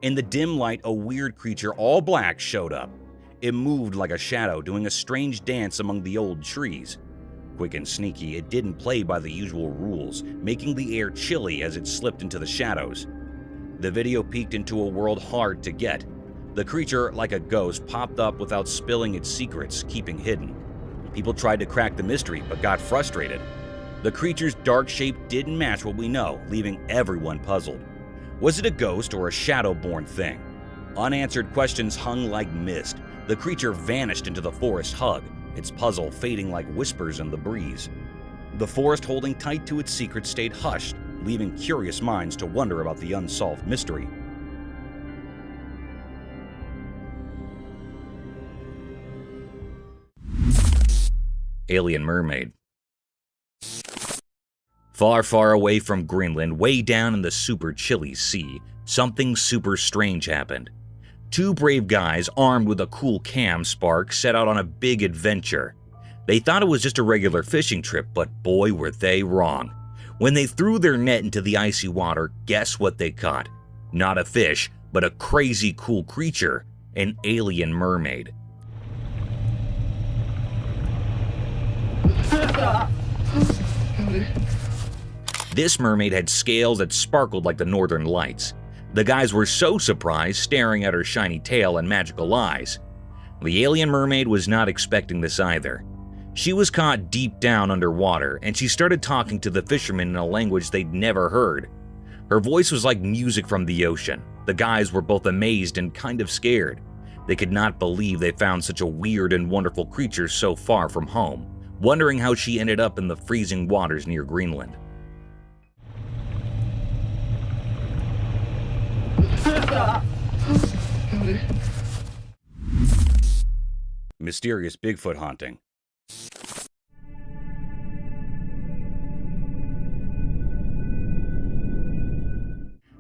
In the dim light, a weird creature, all black, showed up. It moved like a shadow, doing a strange dance among the old trees. Quick and sneaky, it didn't play by the usual rules, making the air chilly as it slipped into the shadows. The video peeked into a world hard to get. The creature, like a ghost, popped up without spilling its secrets, keeping hidden. People tried to crack the mystery, but got frustrated. The creature's dark shape didn't match what we know, leaving everyone puzzled. Was it a ghost or a shadow-born thing? Unanswered questions hung like mist. The creature vanished into the forest hug, its puzzle fading like whispers in the breeze. The forest, holding tight to its secret, stayed hushed, leaving curious minds to wonder about the unsolved mystery. Alien mermaid. Far, far away from Greenland, way down in the super chilly sea, something super strange happened. Two brave guys armed with a cool cam spark set out on a big adventure. They thought it was just a regular fishing trip, but boy were they wrong. When they threw their net into the icy water, guess what they caught? Not a fish, but a crazy cool creature, an alien mermaid. This mermaid had scales that sparkled like the northern lights. The guys were so surprised, staring at her shiny tail and magical eyes. The alien mermaid was not expecting this either. She was caught deep down underwater, and she started talking to the fishermen in a language they'd never heard. Her voice was like music from the ocean. The guys were both amazed and kind of scared. They could not believe they found such a weird and wonderful creature so far from home, wondering how she ended up in the freezing waters near Greenland. Mysterious Bigfoot haunting.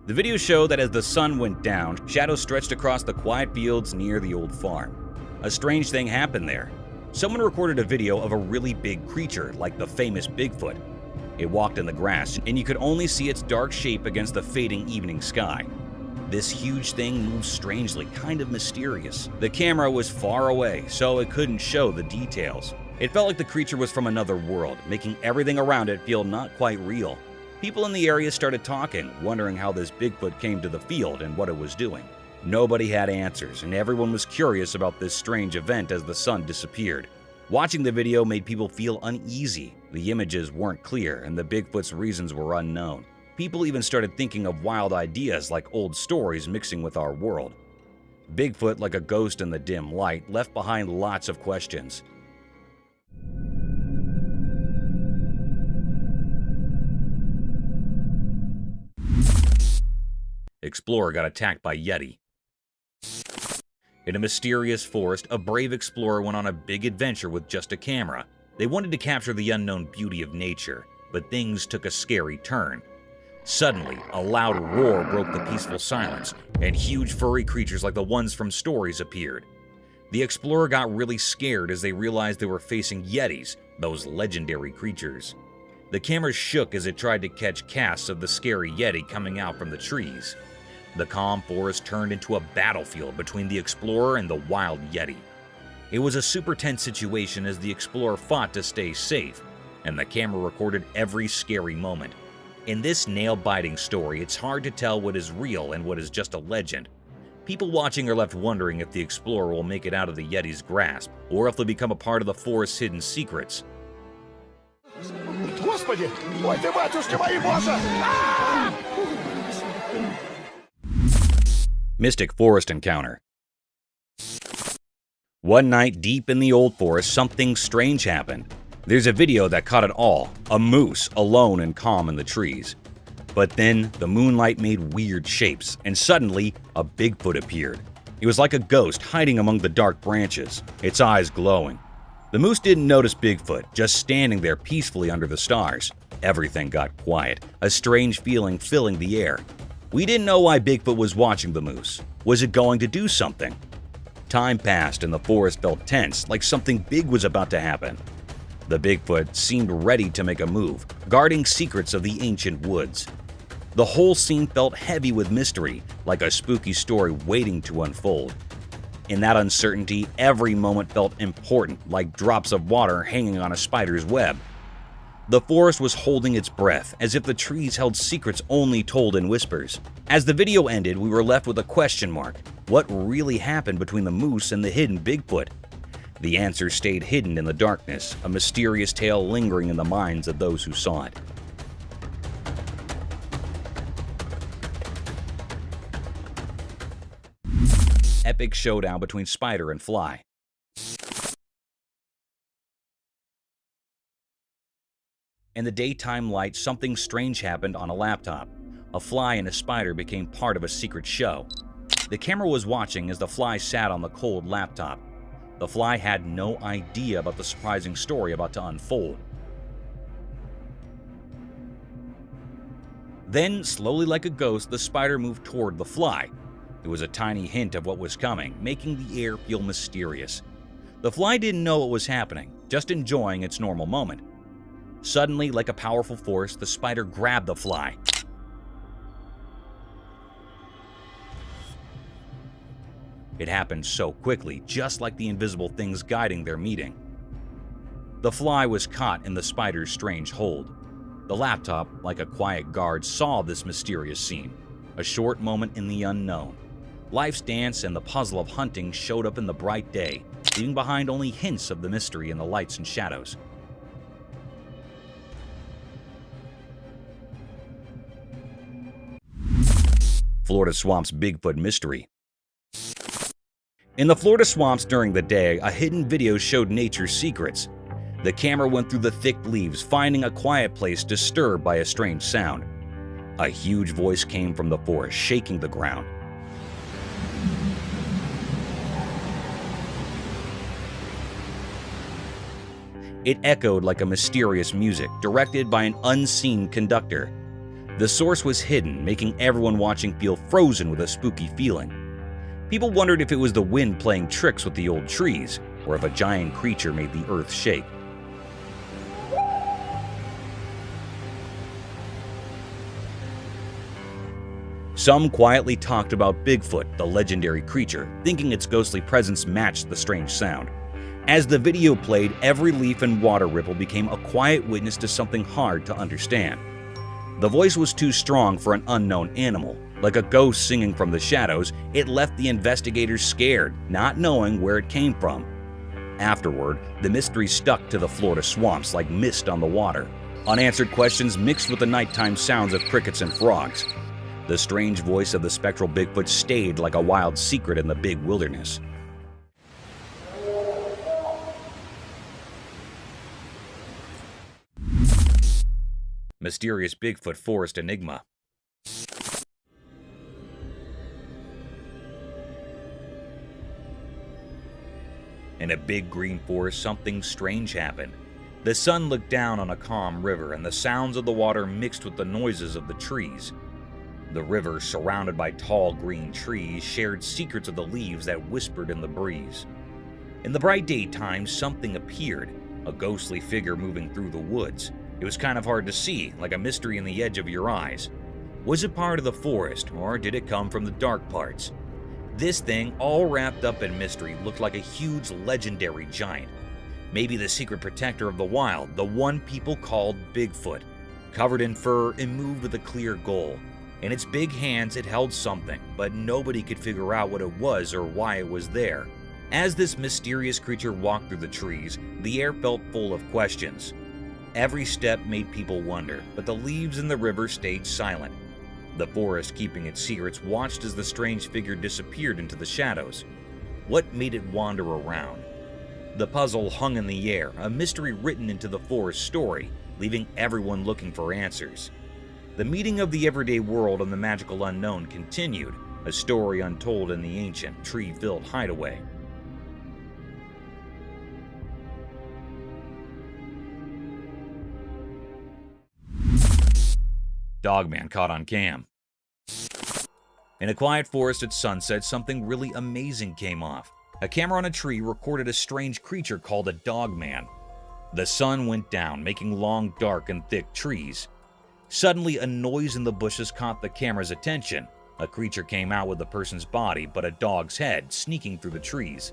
The videos show that as the sun went down, shadows stretched across the quiet fields near the old farm. A strange thing happened there. Someone recorded a video of a really big creature, like the famous Bigfoot. It walked in the grass, and you could only see its dark shape against the fading evening sky. This huge thing moved strangely, kind of mysterious. The camera was far away, so it couldn't show the details. It felt like the creature was from another world, making everything around it feel not quite real. People in the area started talking, wondering how this Bigfoot came to the field and what it was doing. Nobody had answers, and everyone was curious about this strange event as the sun disappeared. Watching the video made people feel uneasy. The images weren't clear, and the Bigfoot's reasons were unknown. People even started thinking of wild ideas like old stories mixing with our world. Bigfoot, like a ghost in the dim light, left behind lots of questions. Explorer got attacked by Yeti. In a mysterious forest, a brave explorer went on a big adventure with just a camera. They wanted to capture the unknown beauty of nature, but things took a scary turn. Suddenly, a loud roar broke the peaceful silence, and huge furry creatures like the ones from stories appeared. The explorer got really scared as they realized they were facing yetis, those legendary creatures. The camera shook as it tried to catch casts of the scary yeti coming out from the trees. The calm forest turned into a battlefield between the explorer and the wild yeti. It was a super tense situation as the explorer fought to stay safe, and the camera recorded every scary moment. In this nail-biting story, it's hard to tell what is real and what is just a legend. People watching are left wondering if the explorer will make it out of the yeti's grasp, or if they'll become a part of the forest's hidden secrets. Господи! Ой ты, батюшки мои, боже! Mystic Forest Encounter. One night deep in the old forest, something strange happened. There's a video that caught it all, a moose alone and calm in the trees. But then the moonlight made weird shapes, and suddenly a Bigfoot appeared. It was like a ghost hiding among the dark branches, its eyes glowing. The moose didn't notice Bigfoot, just standing there peacefully under the stars. Everything got quiet, a strange feeling filling the air. We didn't know why Bigfoot was watching the moose. Was it going to do something? Time passed and the forest felt tense, like something big was about to happen. The Bigfoot seemed ready to make a move, guarding secrets of the ancient woods. The whole scene felt heavy with mystery, like a spooky story waiting to unfold. In that uncertainty, every moment felt important, like drops of water hanging on a spider's web. The forest was holding its breath, as if the trees held secrets only told in whispers. As the video ended, we were left with a question mark. What really happened between the moose and the hidden Bigfoot? The answer stayed hidden in the darkness, a mysterious tale lingering in the minds of those who saw it. Epic showdown between spider and fly. In the daytime light, something strange happened on a laptop. A fly and a spider became part of a secret show. The camera was watching as the fly sat on the cold laptop. The fly had no idea about the surprising story about to unfold. Then, slowly like a ghost, the spider moved toward the fly. There was a tiny hint of what was coming, making the air feel mysterious. The fly didn't know what was happening, just enjoying its normal moment. Suddenly, like a powerful force, the spider grabbed the fly. It happened so quickly, just like the invisible things guiding their meeting. The fly was caught in the spider's strange hold. The laptop, like a quiet guard, saw this mysterious scene. A short moment in the unknown. Life's dance and the puzzle of hunting showed up in the bright day, leaving behind only hints of the mystery in the lights and shadows. Florida Swamp's Bigfoot Mystery. In the Florida swamps during the day, a hidden video showed nature's secrets. The camera went through the thick leaves, finding a quiet place disturbed by a strange sound. A huge voice came from the forest, shaking the ground. It echoed like a mysterious music, directed by an unseen conductor. The source was hidden, making everyone watching feel frozen with a spooky feeling. People wondered if it was the wind playing tricks with the old trees, or if a giant creature made the earth shake. Some quietly talked about Bigfoot, the legendary creature, thinking its ghostly presence matched the strange sound. As the video played, every leaf and water ripple became a quiet witness to something hard to understand. The voice was too strong for an unknown animal. Like a ghost singing from the shadows, it left the investigators scared, not knowing where it came from. Afterward, the mystery stuck to the Florida swamps like mist on the water. Unanswered questions mixed with the nighttime sounds of crickets and frogs. The strange voice of the spectral Bigfoot stayed like a wild secret in the big wilderness. Mysterious Bigfoot Forest Enigma. In a big green forest, something strange happened. The sun looked down on a calm river, and the sounds of the water mixed with the noises of the trees. The river, surrounded by tall green trees, shared secrets of the leaves that whispered in the breeze. In the bright daytime, something appeared, a ghostly figure moving through the woods. It was kind of hard to see, like a mystery in the edge of your eyes. Was it part of the forest, or did it come from the dark parts? This thing, all wrapped up in mystery, looked like a huge legendary giant. Maybe the secret protector of the wild, the one people called Bigfoot. Covered in fur and moved with a clear goal. In its big hands it held something, but nobody could figure out what it was or why it was there. As this mysterious creature walked through the trees, the air felt full of questions. Every step made people wonder, but the leaves in the river stayed silent. The forest, keeping its secrets, watched as the strange figure disappeared into the shadows. What made it wander around? The puzzle hung in the air, a mystery written into the forest story, leaving everyone looking for answers. The meeting of the everyday world and the magical unknown continued, a story untold in the ancient, tree-filled hideaway. Dogman caught on cam. In a quiet forest at sunset, something really amazing came off. A camera on a tree recorded a strange creature called a dogman. The sun went down, making long, dark, and thick trees. Suddenly, a noise in the bushes caught the camera's attention. A creature came out with a person's body, but a dog's head, sneaking through the trees.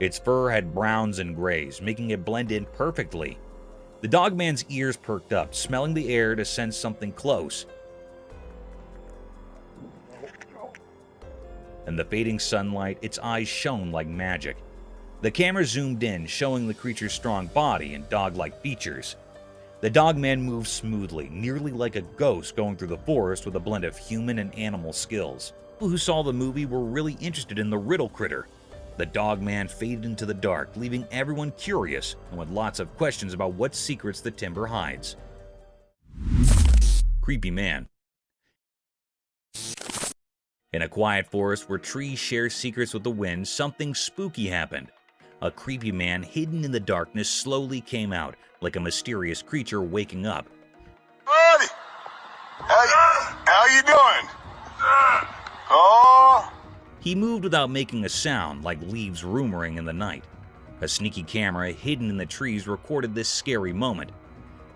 Its fur had browns and grays, making it blend in perfectly. The dogman's ears perked up, smelling the air to sense something close. In the fading sunlight, its eyes shone like magic. The camera zoomed in, showing the creature's strong body and dog-like features. The dogman moved smoothly, nearly like a ghost going through the forest with a blend of human and animal skills. People who saw the movie were really interested in the riddle critter. The dogman faded into the dark, leaving everyone curious and with lots of questions about what secrets the timber hides. Creepy man. In a quiet forest where trees share secrets with the wind, something spooky happened. A creepy man hidden in the darkness slowly came out, like a mysterious creature waking up. Buddy! How you doing? Oh! He moved without making a sound, like leaves rumoring in the night. A sneaky camera hidden in the trees recorded this scary moment.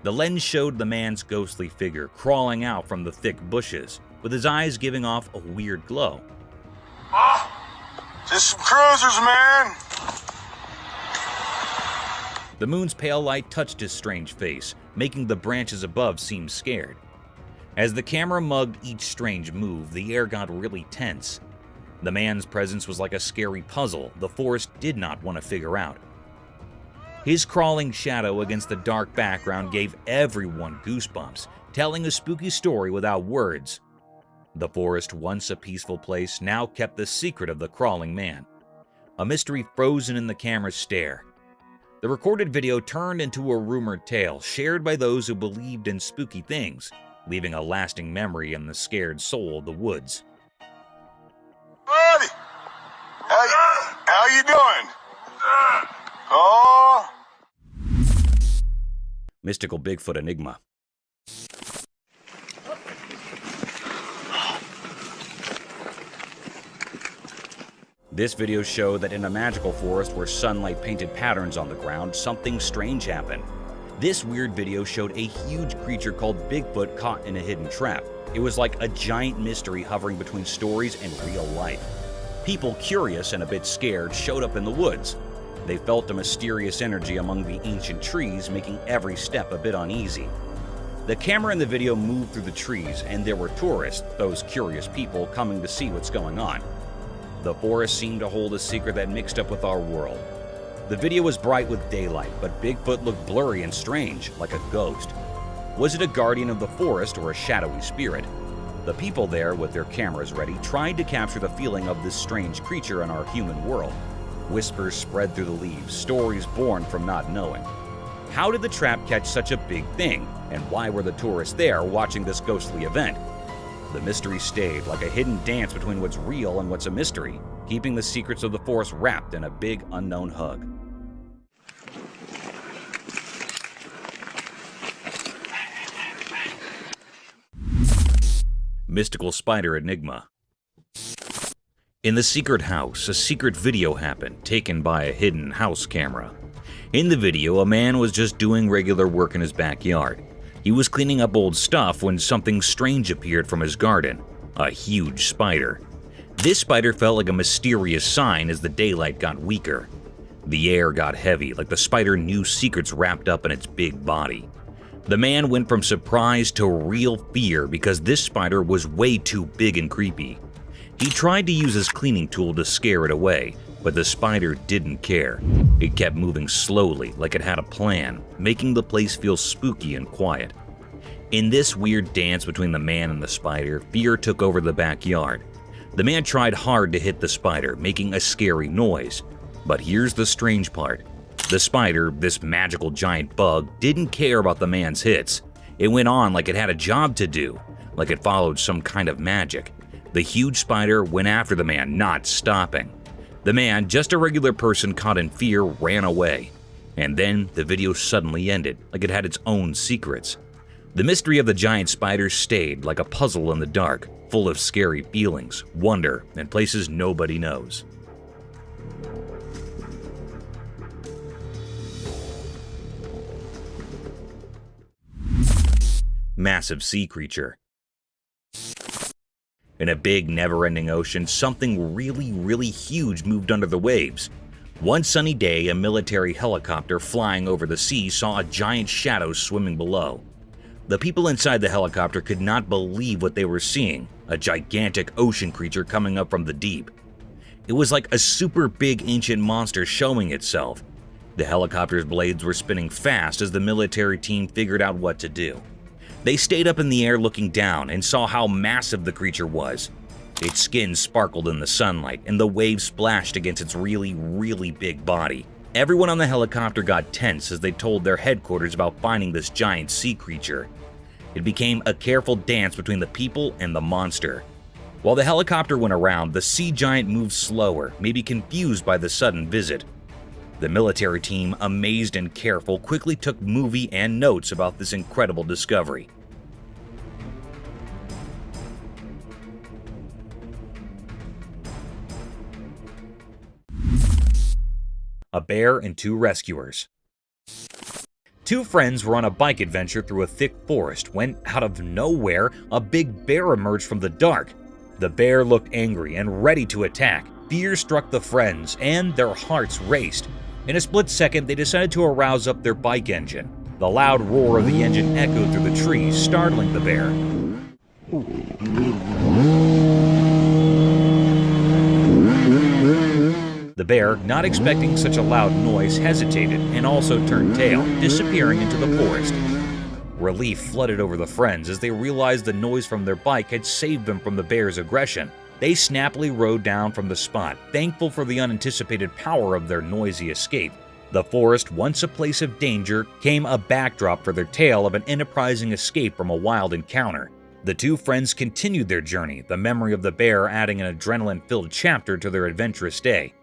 The lens showed the man's ghostly figure crawling out from the thick bushes, with his eyes giving off a weird glow. Just some cruisers, man. The moon's pale light touched his strange face, making the branches above seem scared. As the camera mugged each strange move, the air got really tense. The man's presence was like a scary puzzle the forest did not want to figure out. His crawling shadow against the dark background gave everyone goosebumps, telling a spooky story without words. The forest, once a peaceful place, now kept the secret of the crawling man. A mystery frozen in the camera's stare. The recorded video turned into a rumored tale shared by those who believed in spooky things, leaving a lasting memory in the scared soul of the woods. Buddy! How you doing? Oh! Mystical Bigfoot enigma. This video showed that in a magical forest where sunlight painted patterns on the ground, something strange happened. This weird video showed a huge creature called Bigfoot caught in a hidden trap. It was like a giant mystery hovering between stories and real life. People curious and a bit scared showed up in the woods. They felt a mysterious energy among the ancient trees, making every step a bit uneasy. The camera in the video moved through the trees, and there were tourists, those curious people coming to see what's going on. The forest seemed to hold a secret that mixed up with our world. The video was bright with daylight, but Bigfoot looked blurry and strange, like a ghost. Was it a guardian of the forest or a shadowy spirit? The people there, with their cameras ready, tried to capture the feeling of this strange creature in our human world. Whispers spread through the leaves, stories born from not knowing. How did the trap catch such a big thing? And why were the tourists there watching this ghostly event? The mystery stayed, like a hidden dance between what's real and what's a mystery, keeping the secrets of the forest wrapped in a big unknown hug. Mystical spider enigma. In the secret house, a secret video happened, taken by a hidden house camera. In the video, a man was just doing regular work in his backyard. He was cleaning up old stuff when something strange appeared from his garden, a huge spider. This spider felt like a mysterious sign as the daylight got weaker. The air got heavy, like the spider knew secrets wrapped up in its big body. The man went from surprise to real fear because this spider was way too big and creepy. He tried to use his cleaning tool to scare it away, but the spider didn't care. It kept moving slowly, like it had a plan, making the place feel spooky and quiet. In this weird dance between the man and the spider, fear took over the backyard. The man tried hard to hit the spider, making a scary noise. But here's the strange part. The spider, this magical giant bug, didn't care about the man's hits. It went on like it had a job to do, like it followed some kind of magic. The huge spider went after the man, not stopping. The man, just a regular person caught in fear, ran away. And then the video suddenly ended, like it had its own secrets. The mystery of the giant spider stayed like a puzzle in the dark, full of scary feelings, wonder, and places nobody knows. Massive sea creature. In a big, never-ending ocean, something really huge moved under the waves. One sunny day, a military helicopter flying over the sea saw a giant shadow swimming below. The people inside the helicopter could not believe what they were seeing, a gigantic ocean creature coming up from the deep. It was like a super big ancient monster showing itself. The helicopter's blades were spinning fast as the military team figured out what to do. They stayed up in the air looking down and saw how massive the creature was. Its skin sparkled in the sunlight and the waves splashed against its really big body. Everyone on the helicopter got tense as they told their headquarters about finding this giant sea creature. It became a careful dance between the people and the monster. While the helicopter went around, the sea giant moved slower, maybe confused by the sudden visit. The military team, amazed and careful, quickly took movie and notes about this incredible discovery. A bear and two rescuers. Two friends were on a bike adventure through a thick forest when, out of nowhere, a big bear emerged from the dark. The bear looked angry and ready to attack. Fear struck the friends, and their hearts raced. In a split second, they decided to arouse up their bike engine. The loud roar of the engine echoed through the trees, startling the bear. The bear, not expecting such a loud noise, hesitated and also turned tail, disappearing into the forest. Relief flooded over the friends as they realized the noise from their bike had saved them from the bear's aggression. They snappily rode down from the spot, thankful for the unanticipated power of their noisy escape. The forest, once a place of danger, became a backdrop for their tale of an enterprising escape from a wild encounter. The two friends continued their journey, the memory of the bear adding an adrenaline-filled chapter to their adventurous day.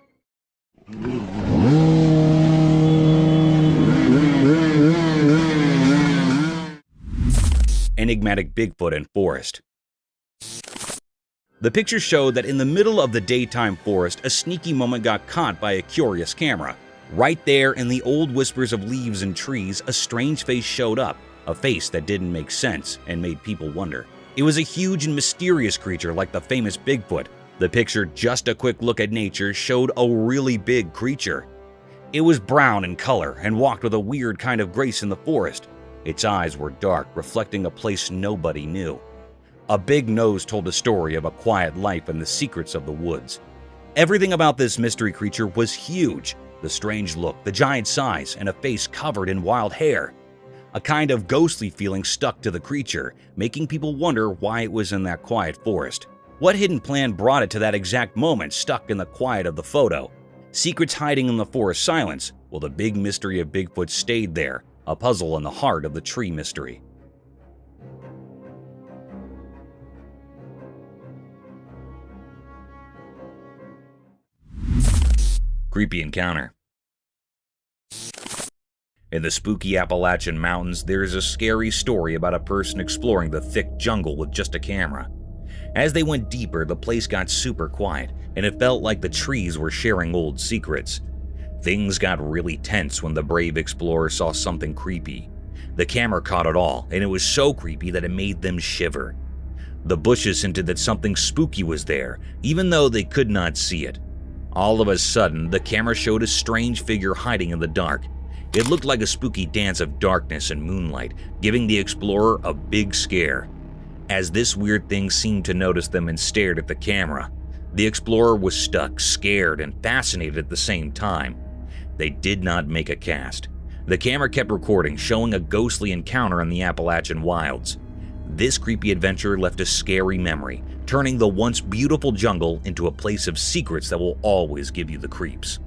Enigmatic Bigfoot and Forest. The picture showed that in the middle of the daytime forest, a sneaky moment got caught by a curious camera. Right there in the old whispers of leaves and trees, a strange face showed up, a face that didn't make sense and made people wonder. It was a huge and mysterious creature like the famous Bigfoot. The picture, just a quick look at nature, showed a really big creature. It was brown in color and walked with a weird kind of grace in the forest. Its eyes were dark, reflecting a place nobody knew. A big nose told a story of a quiet life and the secrets of the woods. Everything about this mystery creature was huge. The strange look, the giant size, and a face covered in wild hair. A kind of ghostly feeling stuck to the creature, making people wonder why it was in that quiet forest. What hidden plan brought it to that exact moment stuck in the quiet of the photo? Secrets hiding in the forest silence? Well, the big mystery of Bigfoot stayed there, a puzzle in the heart of the tree mystery. Creepy encounter. In the spooky Appalachian Mountains, there is a scary story about a person exploring the thick jungle with just a camera. As they went deeper, the place got super quiet, and it felt like the trees were sharing old secrets. Things got really tense when the brave explorer saw something creepy. The camera caught it all, and it was so creepy that it made them shiver. The bushes hinted that something spooky was there, even though they could not see it. All of a sudden, the camera showed a strange figure hiding in the dark. It looked like a spooky dance of darkness and moonlight, giving the explorer a big scare. As this weird thing seemed to notice them and stared at the camera, the explorer was stuck, scared, and fascinated at the same time. They did not make a cast. The camera kept recording, showing a ghostly encounter in the Appalachian wilds. This creepy adventure left a scary memory, turning the once beautiful jungle into a place of secrets that will always give you the creeps.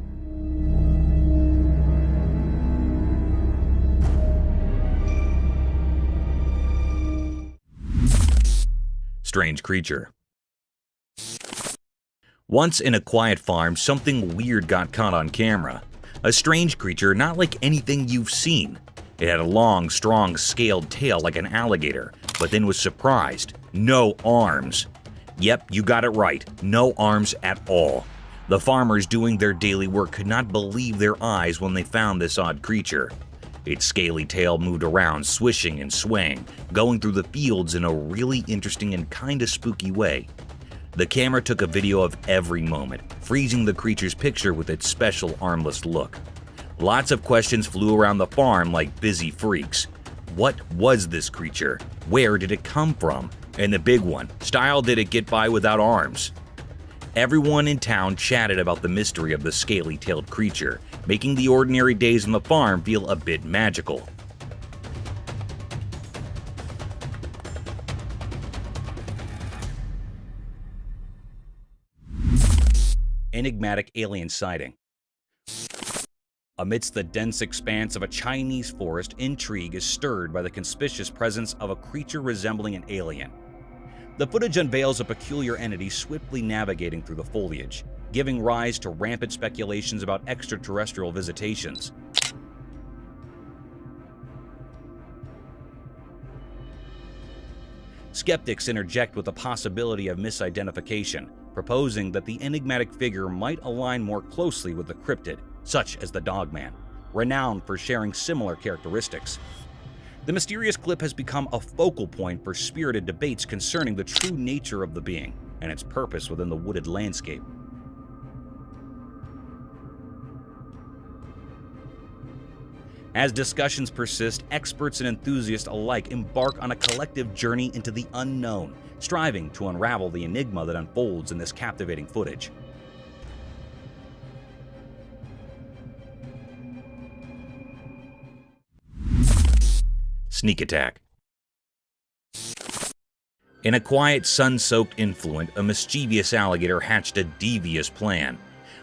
Strange creature. Once in a quiet farm, something weird got caught on camera. A strange creature not like anything you've seen. It had a long, strong, scaled tail like an alligator, but then was surprised. No arms. Yep, you got it right. No arms at all. The farmers doing their daily work could not believe their eyes when they found this odd creature. Its scaly tail moved around, swishing and swaying, going through the fields in a really interesting and kinda spooky way. The camera took a video of every moment, freezing the creature's picture with its special armless look. Lots of questions flew around the farm like busy freaks. What was this creature? Where did it come from? And the big one, style did it get by without arms? Everyone in town chatted about the mystery of the scaly-tailed creature, making the ordinary days on the farm feel a bit magical. Enigmatic alien sighting. Amidst the dense expanse of a Chinese forest, intrigue is stirred by the conspicuous presence of a creature resembling an alien. The footage unveils a peculiar entity swiftly navigating through the foliage, giving rise to rampant speculations about extraterrestrial visitations. Skeptics interject with the possibility of misidentification, proposing that the enigmatic figure might align more closely with the cryptid, such as the Dogman, renowned for sharing similar characteristics. The mysterious clip has become a focal point for spirited debates concerning the true nature of the being and its purpose within the wooded landscape. As discussions persist, experts and enthusiasts alike embark on a collective journey into the unknown, striving to unravel the enigma that unfolds in this captivating footage. Sneak attack. In a quiet, sun-soaked influent, a mischievous alligator hatched a devious plan.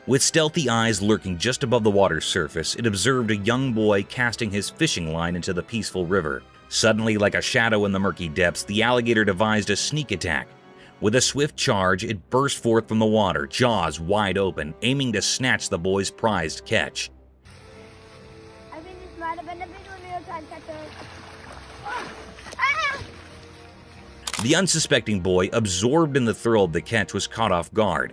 With stealthy eyes lurking just above the water's surface, it observed a young boy casting his fishing line into the peaceful river. Suddenly, like a shadow in the murky depths, the alligator devised a sneak attack. With a swift charge, it burst forth from the water, jaws wide open, aiming to snatch the boy's prized catch. The unsuspecting boy, absorbed in the thrill of the catch, was caught off guard.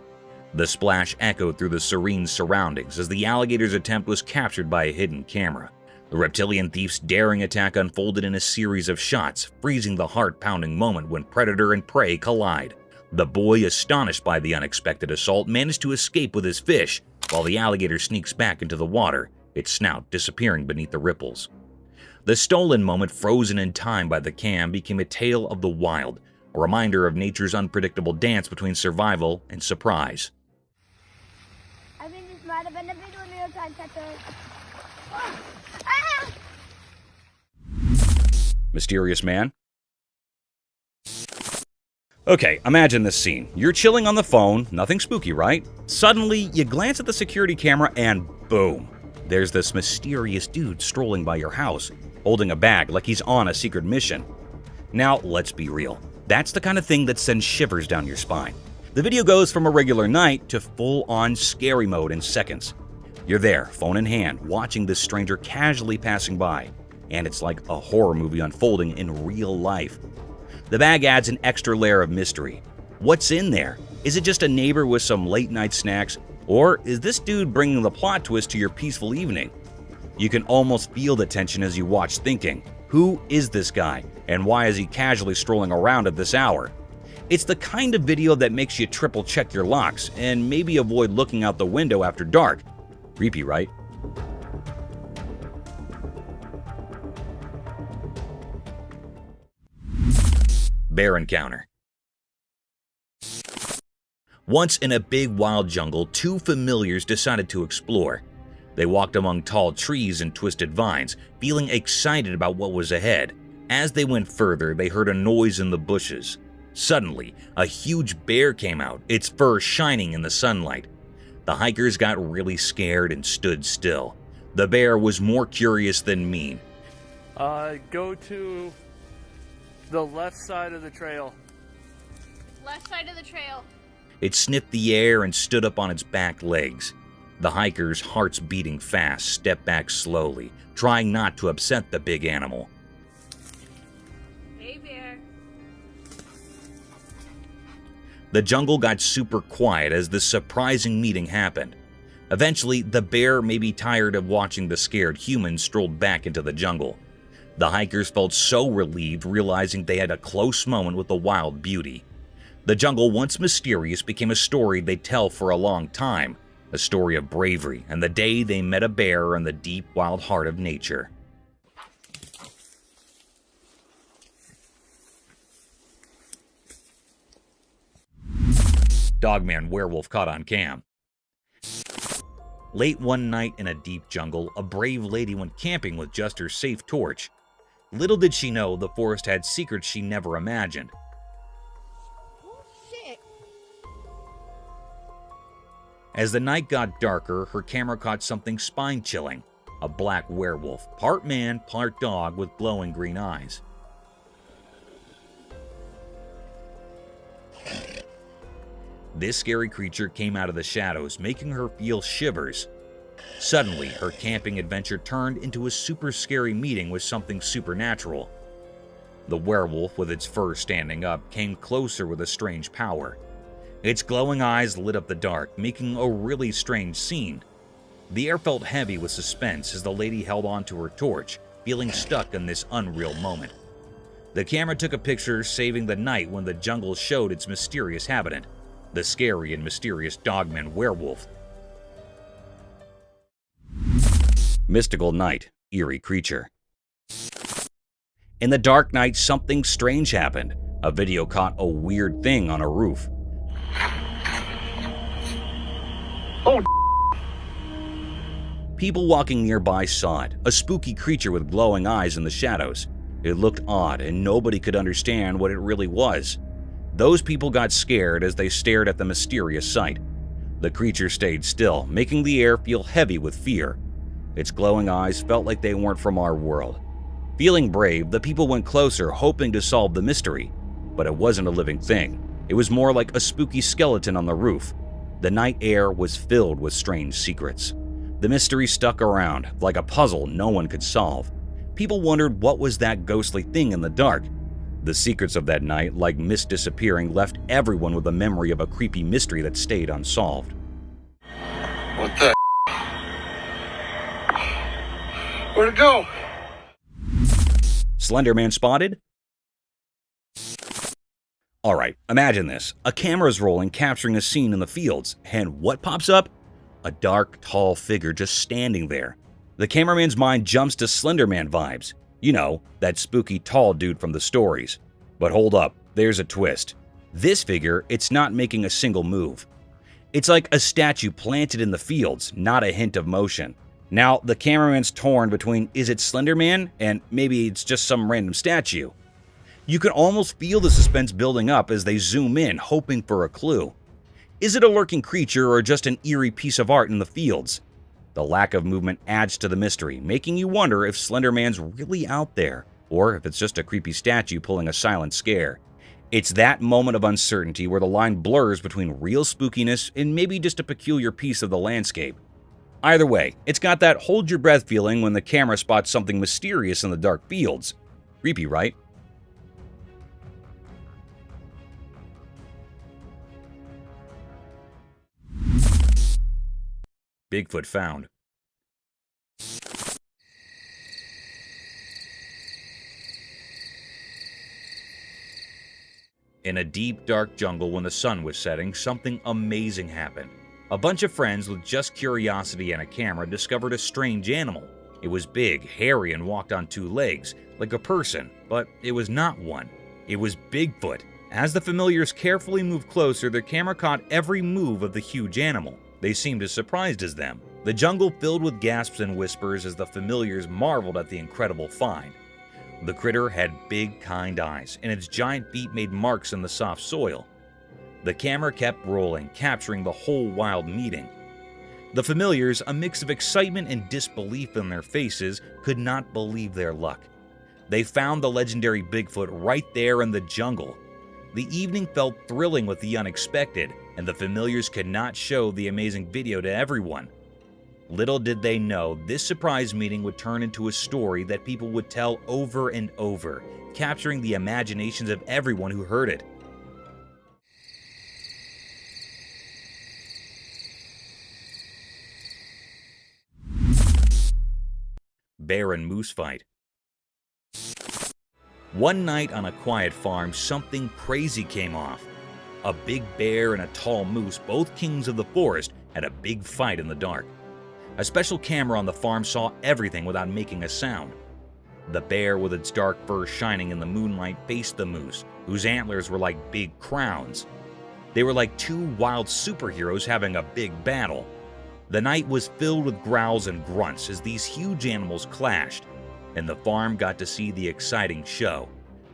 The splash echoed through the serene surroundings as the alligator's attempt was captured by a hidden camera. The reptilian thief's daring attack unfolded in a series of shots, freezing the heart-pounding moment when predator and prey collide. The boy, astonished by the unexpected assault, managed to escape with his fish, while the alligator sneaks back into the water, its snout disappearing beneath the ripples. The stolen moment, frozen in time by the cam, became a tale of the wild, a reminder of nature's unpredictable dance between survival and surprise. Mysterious man. Okay, imagine this scene. You're chilling on the phone, nothing spooky, right? Suddenly, you glance at the security camera and boom! There's this mysterious dude strolling by your house, holding a bag like he's on a secret mission. Now, let's be real. That's the kind of thing that sends shivers down your spine. The video goes from a regular night to full-on scary mode in seconds. You're there, phone in hand, watching this stranger casually passing by, and it's like a horror movie unfolding in real life. The bag adds an extra layer of mystery. What's in there? Is it just a neighbor with some late-night snacks, or is this dude bringing the plot twist to your peaceful evening? You can almost feel the tension as you watch, thinking, who is this guy, and why is he casually strolling around at this hour? It's the kind of video that makes you triple-check your locks, and maybe avoid looking out the window after dark. Creepy, right? Bear encounter. Once in a big wild jungle, two familiars decided to explore. They walked among tall trees and twisted vines, feeling excited about what was ahead. As they went further, they heard a noise in the bushes. Suddenly, a huge bear came out, its fur shining in the sunlight. The hikers got really scared and stood still. The bear was more curious than mean. Go to the left side of the trail. Left side of the trail. It sniffed the air and stood up on its back legs. The hikers, hearts beating fast, stepped back slowly, trying not to upset the big animal. Hey, bear. The jungle got super quiet as this surprising meeting happened. Eventually, the bear, maybe tired of watching the scared humans, strolled back into the jungle. The hikers felt so relieved, realizing they had a close moment with the wild beauty. The jungle, once mysterious, became a story they'd tell for a long time. A story of bravery and the day they met a bear in the deep, wild heart of nature. Dogman werewolf caught on cam. Late one night in a deep jungle, a brave lady went camping with just her safe torch. Little did she know the forest had secrets she never imagined. As the night got darker, her camera caught something spine-chilling. A black werewolf, part man, part dog, with glowing green eyes. This scary creature came out of the shadows, making her feel shivers. Suddenly, her camping adventure turned into a super scary meeting with something supernatural. The werewolf, with its fur standing up, came closer with a strange power. Its glowing eyes lit up the dark, making a really strange scene. The air felt heavy with suspense as the lady held onto her torch, feeling stuck in this unreal moment. The camera took a picture, saving the night when the jungle showed its mysterious habitant, the scary and mysterious dogman werewolf. Mystical night, eerie creature. In the dark night, something strange happened. A video caught a weird thing on a roof. Oh, People walking nearby saw it, a spooky creature with glowing eyes in the shadows. It looked odd, and nobody could understand what it really was. Those people got scared as they stared at the mysterious sight. The creature stayed still, making the air feel heavy with fear. Its glowing eyes felt like they weren't from our world. Feeling brave, the people went closer, hoping to solve the mystery. But it wasn't a living thing. It was more like a spooky skeleton on the roof. The night air was filled with strange secrets. The mystery stuck around, like a puzzle no one could solve. People wondered what was that ghostly thing in the dark. The secrets of that night, like mist disappearing, left everyone with a memory of a creepy mystery that stayed unsolved. what the? Where'd it go? Slender Man spotted? Alright, imagine this. A camera's rolling, capturing a scene in the fields, and what pops up? A dark, tall figure just standing there. The cameraman's mind jumps to Slender Man vibes. You know, that spooky tall dude from the stories. But hold up, there's a twist. This figure, it's not making a single move. It's like a statue planted in the fields, not a hint of motion. Now, the cameraman's torn between is it Slender Man and maybe it's just some random statue. You can almost feel the suspense building up as they zoom in, hoping for a clue. Is it a lurking creature or just an eerie piece of art in the fields? The lack of movement adds to the mystery, making you wonder if Slender Man's really out there, or if it's just a creepy statue pulling a silent scare. It's that moment of uncertainty where the line blurs between real spookiness and maybe just a peculiar piece of the landscape. Either way, it's got that hold your breath feeling when the camera spots something mysterious in the dark fields. Creepy, right? Bigfoot found. In a deep, dark jungle when the sun was setting, something amazing happened. A bunch of friends with just curiosity and a camera discovered a strange animal. It was big, hairy, and walked on two legs, like a person, but it was not one. It was Bigfoot. As the familiars carefully moved closer, their camera caught every move of the huge animal. They seemed as surprised as them. The jungle filled with gasps and whispers as the familiars marveled at the incredible find. The critter had big, kind eyes, and its giant feet made marks in the soft soil. The camera kept rolling, capturing the whole wild meeting. The familiars, a mix of excitement and disbelief in their faces, could not believe their luck. They found the legendary Bigfoot right there in the jungle. The evening felt thrilling with the unexpected, and the familiars could not show the amazing video to everyone. Little did they know, this surprise meeting would turn into a story that people would tell over and over, capturing the imaginations of everyone who heard it. Bear and moose fight. One night on a quiet farm, something crazy came off. A big bear and a tall moose, both kings of the forest, had a big fight in the dark. A special camera on the farm saw everything without making a sound. The bear, with its dark fur shining in the moonlight, faced the moose, whose antlers were like big crowns. They were like two wild superheroes having a big battle. The night was filled with growls and grunts as these huge animals clashed, and the farm got to see the exciting show.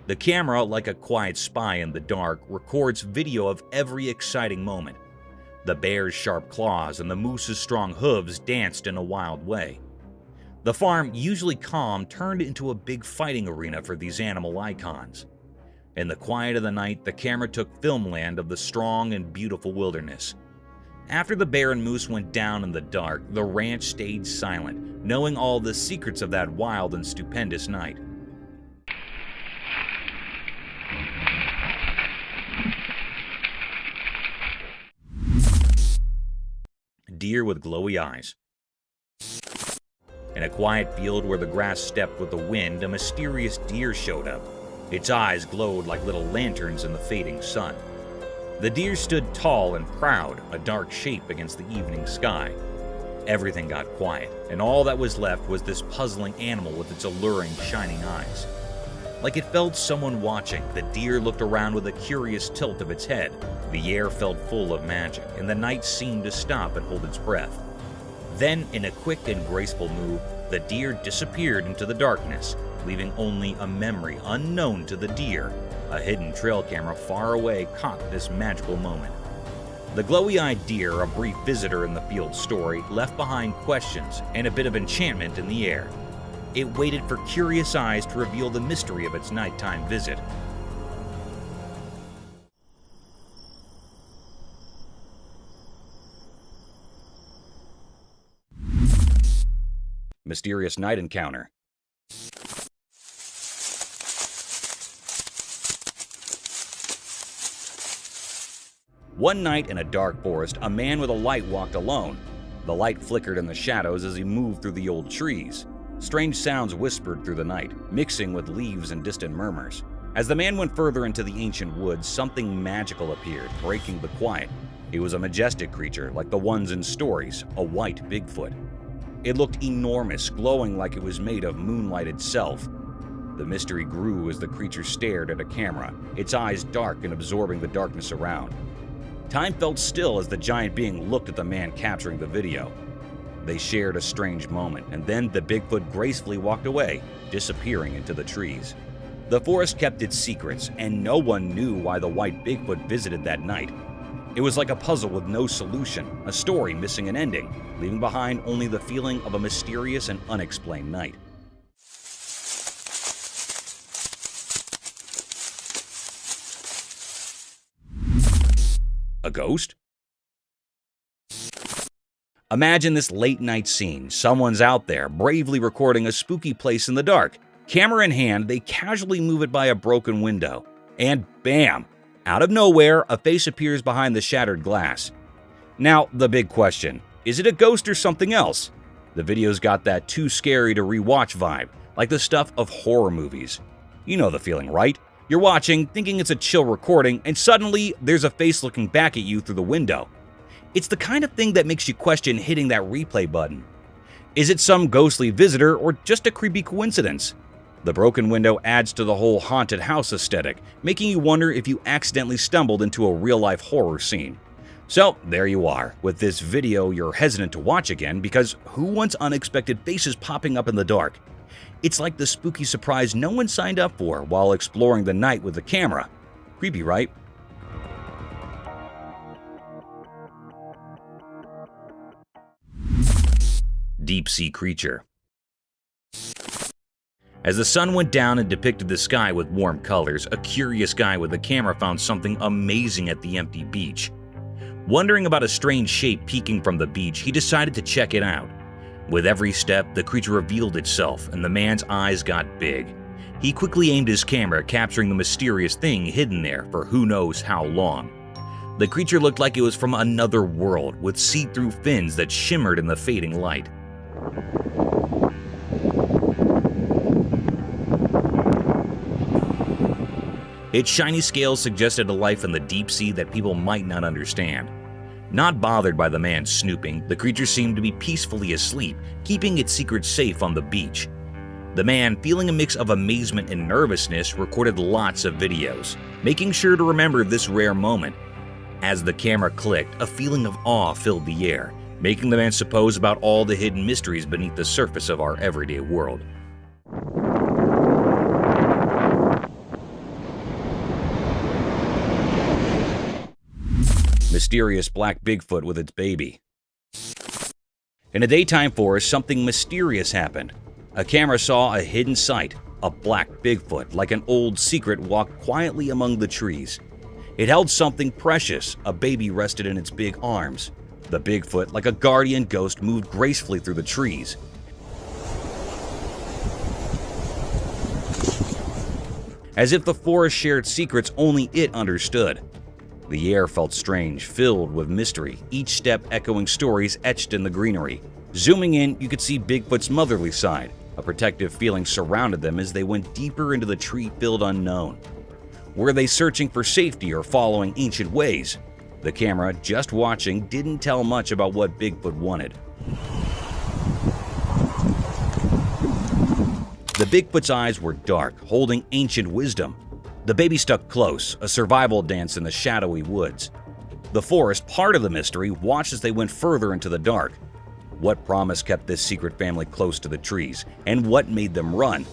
The camera, like a quiet spy in the dark, records video of every exciting moment. The bear's sharp claws and the moose's strong hooves danced in a wild way. The farm, usually calm, turned into a big fighting arena for these animal icons. In the quiet of the night, the camera took filmland of the strong and beautiful wilderness. After the bear and moose went down in the dark, the ranch stayed silent, knowing all the secrets of that wild and stupendous night. Deer with glowy eyes. In a quiet field where the grass stepped with the wind, a mysterious deer showed up. Its eyes glowed like little lanterns in the fading sun. The deer stood tall and proud, a dark shape against the evening sky. Everything got quiet, and all that was left was this puzzling animal with its alluring, shining eyes. Like it felt someone watching, the deer looked around with a curious tilt of its head. The air felt full of magic, and the night seemed to stop and hold its breath. Then, in a quick and graceful move, the deer disappeared into the darkness, leaving only a memory unknown to the deer. A hidden trail camera far away caught this magical moment. The glowy-eyed deer, a brief visitor in the field's story, left behind questions and a bit of enchantment in the air. It waited for curious eyes to reveal the mystery of its nighttime visit. Mysterious night encounter. One night in a dark forest, a man with a light walked alone. The light flickered in the shadows as he moved through the old trees. Strange sounds whispered through the night, mixing with leaves and distant murmurs. As the man went further into the ancient woods, something magical appeared, breaking the quiet. It was a majestic creature, like the ones in stories, a white Bigfoot. It looked enormous, glowing like it was made of moonlight itself. The mystery grew as the creature stared at a camera, its eyes dark and absorbing the darkness around. Time felt still as the giant being looked at the man capturing the video. They shared a strange moment, and then the Bigfoot gracefully walked away, disappearing into the trees. The forest kept its secrets, and no one knew why the white Bigfoot visited that night. It was like a puzzle with no solution, a story missing an ending, leaving behind only the feeling of a mysterious and unexplained night. A ghost? Imagine this late night scene. Someone's out there bravely recording a spooky place in the dark. Camera in hand, they casually move it by a broken window. And bam! Out of nowhere, a face appears behind the shattered glass. Now, the big question, is it a ghost or something else? The video's got that too scary to rewatch vibe, like the stuff of horror movies. You know the feeling, right? You're watching, thinking it's a chill recording, and suddenly there's a face looking back at you through the window. It's the kind of thing that makes you question hitting that replay button. Is it some ghostly visitor or just a creepy coincidence? The broken window adds to the whole haunted house aesthetic, making you wonder if you accidentally stumbled into a real-life horror scene. So, there you are. With this video, you're hesitant to watch again because who wants unexpected faces popping up in the dark? It's like the spooky surprise no one signed up for while exploring the night with the camera. Creepy, right? Deep-sea creature. As the sun went down and depicted the sky with warm colors, a curious guy with a camera found something amazing at the empty beach. Wondering about a strange shape peeking from the beach, he decided to check it out. With every step, the creature revealed itself, and the man's eyes got big. He quickly aimed his camera, capturing the mysterious thing hidden there for who knows how long. The creature looked like it was from another world, with see-through fins that shimmered in the fading light. Its shiny scales suggested a life in the deep sea that people might not understand. Not bothered by the man snooping, the creature seemed to be peacefully asleep, keeping its secrets safe on the beach. The man, feeling a mix of amazement and nervousness, recorded lots of videos, making sure to remember this rare moment. As the camera clicked, a feeling of awe filled the air, making the man suppose about all the hidden mysteries beneath the surface of our everyday world. Mysterious black Bigfoot with its baby. In a daytime forest, something mysterious happened. A camera saw a hidden sight. A black Bigfoot, like an old secret, walked quietly among the trees. It held something precious. A baby rested in its big arms. The Bigfoot, like a guardian ghost, moved gracefully through the trees. As if the forest shared secrets only it understood. The air felt strange, filled with mystery, each step echoing stories etched in the greenery. Zooming in, you could see Bigfoot's motherly side. A protective feeling surrounded them as they went deeper into the tree-filled unknown. Were they searching for safety or following ancient ways? The camera, just watching, didn't tell much about what Bigfoot wanted. The Bigfoot's eyes were dark, holding ancient wisdom. The baby stuck close, a survival dance in the shadowy woods. The forest, part of the mystery, watched as they went further into the dark. What promise kept this secret family close to the trees, and what made them run?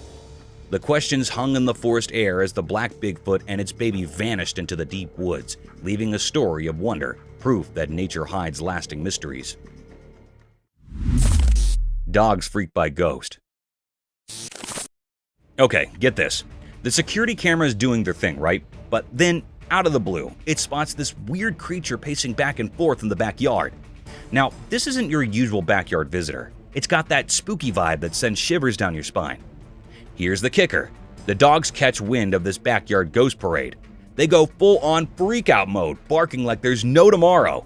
The questions hung in the forest air as the black Bigfoot and its baby vanished into the deep woods, leaving a story of wonder, proof that nature hides lasting mysteries. Dogs freaked by ghost. Okay, get this. The security camera is doing their thing, right? But then, out of the blue, it spots this weird creature pacing back and forth in the backyard. Now, this isn't your usual backyard visitor. It's got that spooky vibe that sends shivers down your spine. Here's the kicker. The dogs catch wind of this backyard ghost parade. They go full-on freak-out mode, barking like there's no tomorrow.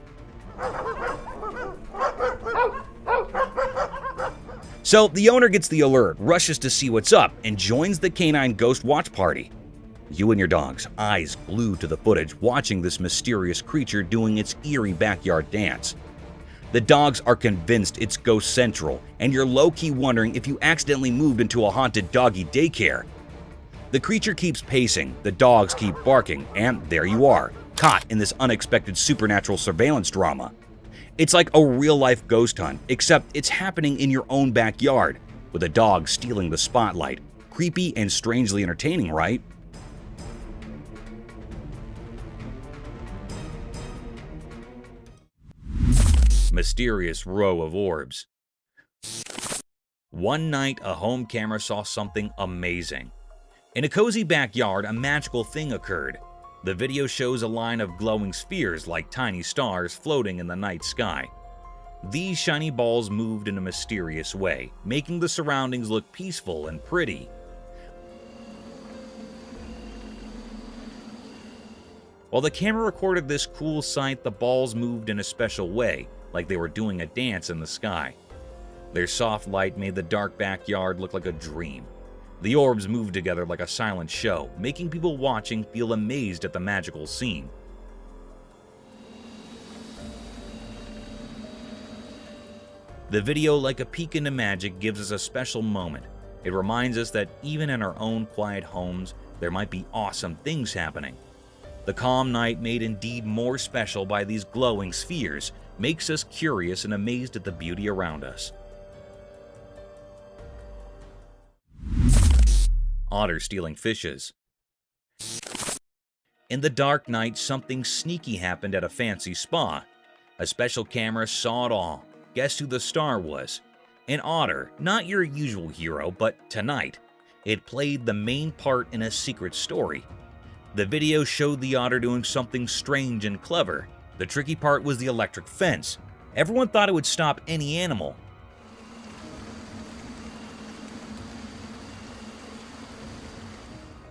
So the owner gets the alert, rushes to see what's up, and joins the canine ghost watch party. You and your dogs, eyes glued to the footage, watching this mysterious creature doing its eerie backyard dance. The dogs are convinced it's ghost central, and you're low-key wondering if you accidentally moved into a haunted doggy daycare. The creature keeps pacing, the dogs keep barking, and there you are, caught in this unexpected supernatural surveillance drama. It's like a real-life ghost hunt, except it's happening in your own backyard, with a dog stealing the spotlight. Creepy and strangely entertaining, right? Mysterious row of orbs. One night, a home camera saw something amazing. In a cozy backyard, a magical thing occurred. The video shows a line of glowing spheres like tiny stars floating in the night sky. These shiny balls moved in a mysterious way, making the surroundings look peaceful and pretty. While the camera recorded this cool sight, the balls moved in a special way, like they were doing a dance in the sky. Their soft light made the dark backyard look like a dream. The orbs moved together like a silent show, making people watching feel amazed at the magical scene. The video, like a peek into magic, gives us a special moment. It reminds us that even in our own quiet homes, there might be awesome things happening. The calm night, made indeed more special by these glowing spheres, makes us curious and amazed at the beauty around us. Otter stealing fishes. In the dark night, something sneaky happened at a fancy spa. A special camera saw it all. Guess who the star was? An otter, not your usual hero, but tonight, it played the main part in a secret story. The video showed the otter doing something strange and clever. The tricky part was the electric fence. Everyone thought it would stop any animal.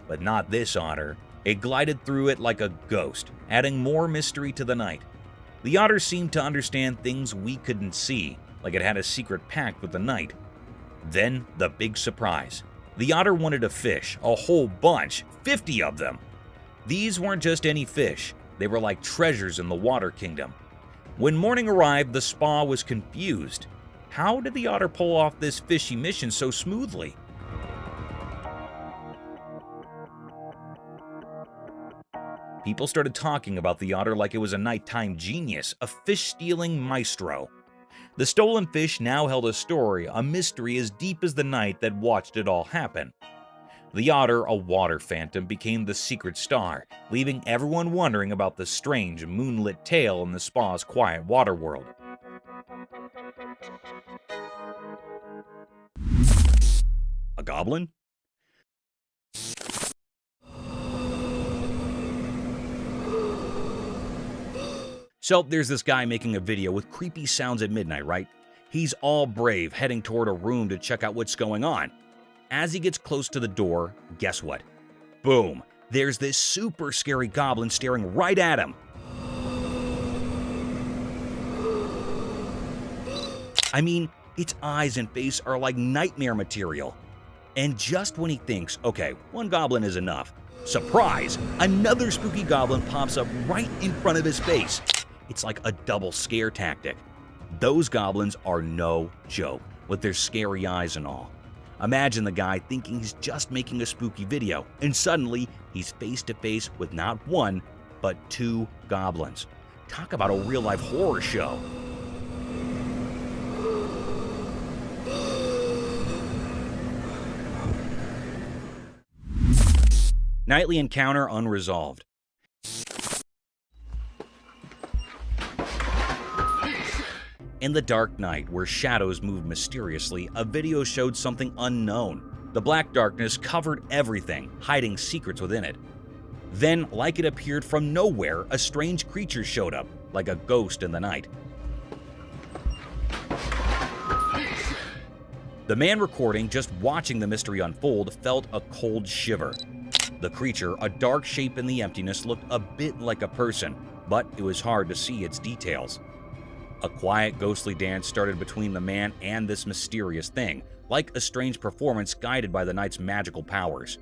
But not this otter. It glided through it like a ghost, adding more mystery to the night. The otter seemed to understand things we couldn't see, like it had a secret pact with the night. Then, the big surprise. The otter wanted a fish, a whole bunch, 50 of them. These weren't just any fish, they were like treasures in the water kingdom. When morning arrived, the spa was confused. How did the otter pull off this fishy mission so smoothly? People started talking about the otter like it was a nighttime genius, a fish-stealing maestro. The stolen fish now held a story, a mystery as deep as the night that watched it all happen. The otter, a water phantom, became the secret star, leaving everyone wondering about the strange, moonlit tale in the spa's quiet water world. A goblin? So there's this guy making a video with creepy sounds at midnight, right? He's all brave, heading toward a room to check out what's going on. As he gets close to the door, guess what? Boom! There's this super scary goblin staring right at him. I mean, its eyes and face are like nightmare material. And just when he thinks, okay, one goblin is enough, surprise! Another spooky goblin pops up right in front of his face. It's like a double scare tactic. Those goblins are no joke, with their scary eyes and all. Imagine the guy thinking he's just making a spooky video, and suddenly he's face to face with not one, but two goblins. Talk about a real-life horror show. Nightly encounter unresolved. In the dark night, where shadows moved mysteriously, a video showed something unknown. The black darkness covered everything, hiding secrets within it. Then, like it appeared from nowhere, a strange creature showed up, like a ghost in the night. The man recording, just watching the mystery unfold, felt a cold shiver. The creature, a dark shape in the emptiness, looked a bit like a person, but it was hard to see its details. A quiet, ghostly dance started between the man and this mysterious thing, like a strange performance guided by the night's magical powers.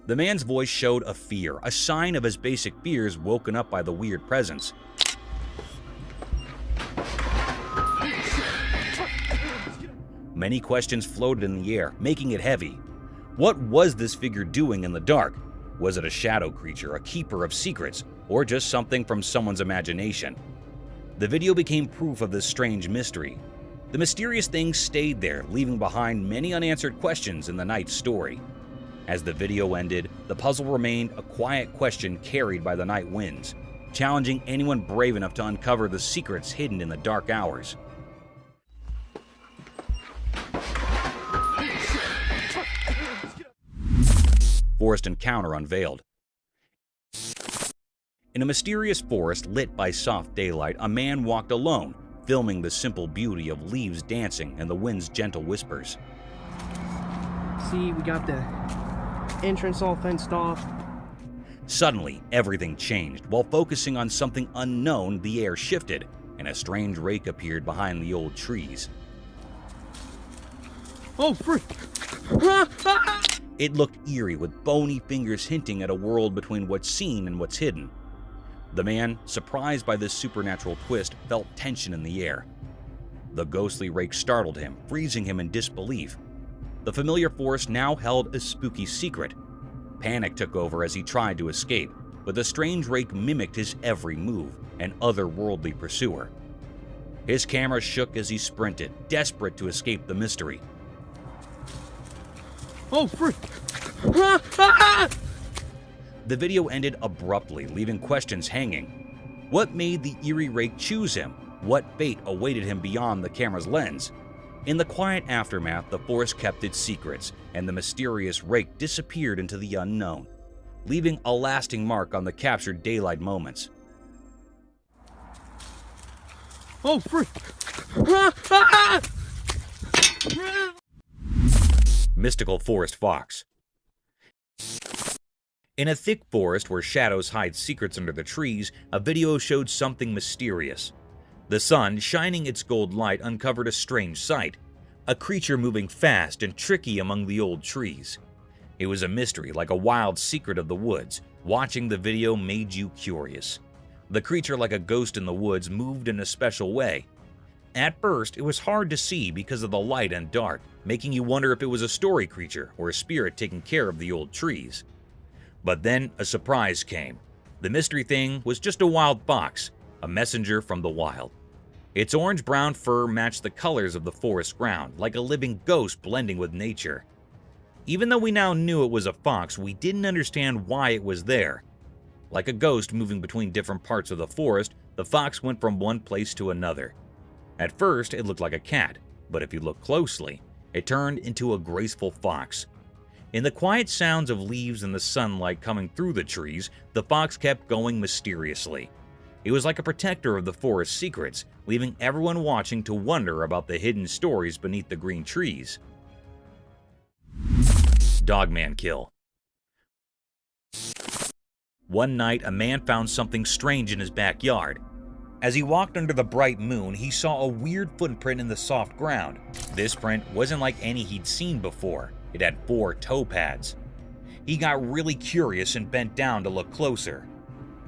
The man's voice showed a fear, a sign of his basic fears woken up by the weird presence. Many questions floated in the air, making it heavy. What was this figure doing in the dark? Was it a shadow creature, a keeper of secrets, or just something from someone's imagination? The video became proof of this strange mystery. The mysterious thing stayed there, leaving behind many unanswered questions in the night's story. As the video ended, the puzzle remained a quiet question carried by the night winds, challenging anyone brave enough to uncover the secrets hidden in the dark hours. Forest encounter unveiled. In a mysterious forest lit by soft daylight, a man walked alone, filming the simple beauty of leaves dancing and the wind's gentle whispers. See, we got the entrance all fenced off. Suddenly, everything changed. While focusing on something unknown, the air shifted, and a strange rake appeared behind the old trees. Oh, frick! It looked eerie, with bony fingers hinting at a world between what's seen and what's hidden. The man, surprised by this supernatural twist, felt tension in the air. The ghostly rake startled him, freezing him in disbelief. The familiar force now held a spooky secret. Panic took over as he tried to escape, but the strange rake mimicked his every move, an otherworldly pursuer. His camera shook as he sprinted, desperate to escape the mystery. Oh, frick! The video ended abruptly, leaving questions hanging. What made the eerie rake choose him? What fate awaited him beyond the camera's lens? In the quiet aftermath, the forest kept its secrets, and the mysterious rake disappeared into the unknown, leaving a lasting mark on the captured daylight moments. Oh, frick! Mystical forest fox. In a thick forest where shadows hide secrets under the trees, a video showed something mysterious. The sun, shining its gold light, uncovered a strange sight. A creature moving fast and tricky among the old trees. It was a mystery, like a wild secret of the woods. Watching the video made you curious. The creature, like a ghost in the woods, moved in a special way. At first, it was hard to see because of the light and dark, making you wonder if it was a story creature or a spirit taking care of the old trees. But then a surprise came. The mystery thing was just a wild fox, a messenger from the wild. Its orange-brown fur matched the colors of the forest ground, like a living ghost blending with nature. Even though we now knew it was a fox, we didn't understand why it was there. Like a ghost moving between different parts of the forest, the fox went from one place to another. At first, it looked like a cat, but if you look closely, it turned into a graceful fox. In the quiet sounds of leaves and the sunlight coming through the trees, the fox kept going mysteriously. It was like a protector of the forest's secrets, leaving everyone watching to wonder about the hidden stories beneath the green trees. Dogman kill. One night, a man found something strange in his backyard. As he walked under the bright moon, he saw a weird footprint in the soft ground. This print wasn't like any he'd seen before. It had 4 toe pads. He got really curious and bent down to look closer.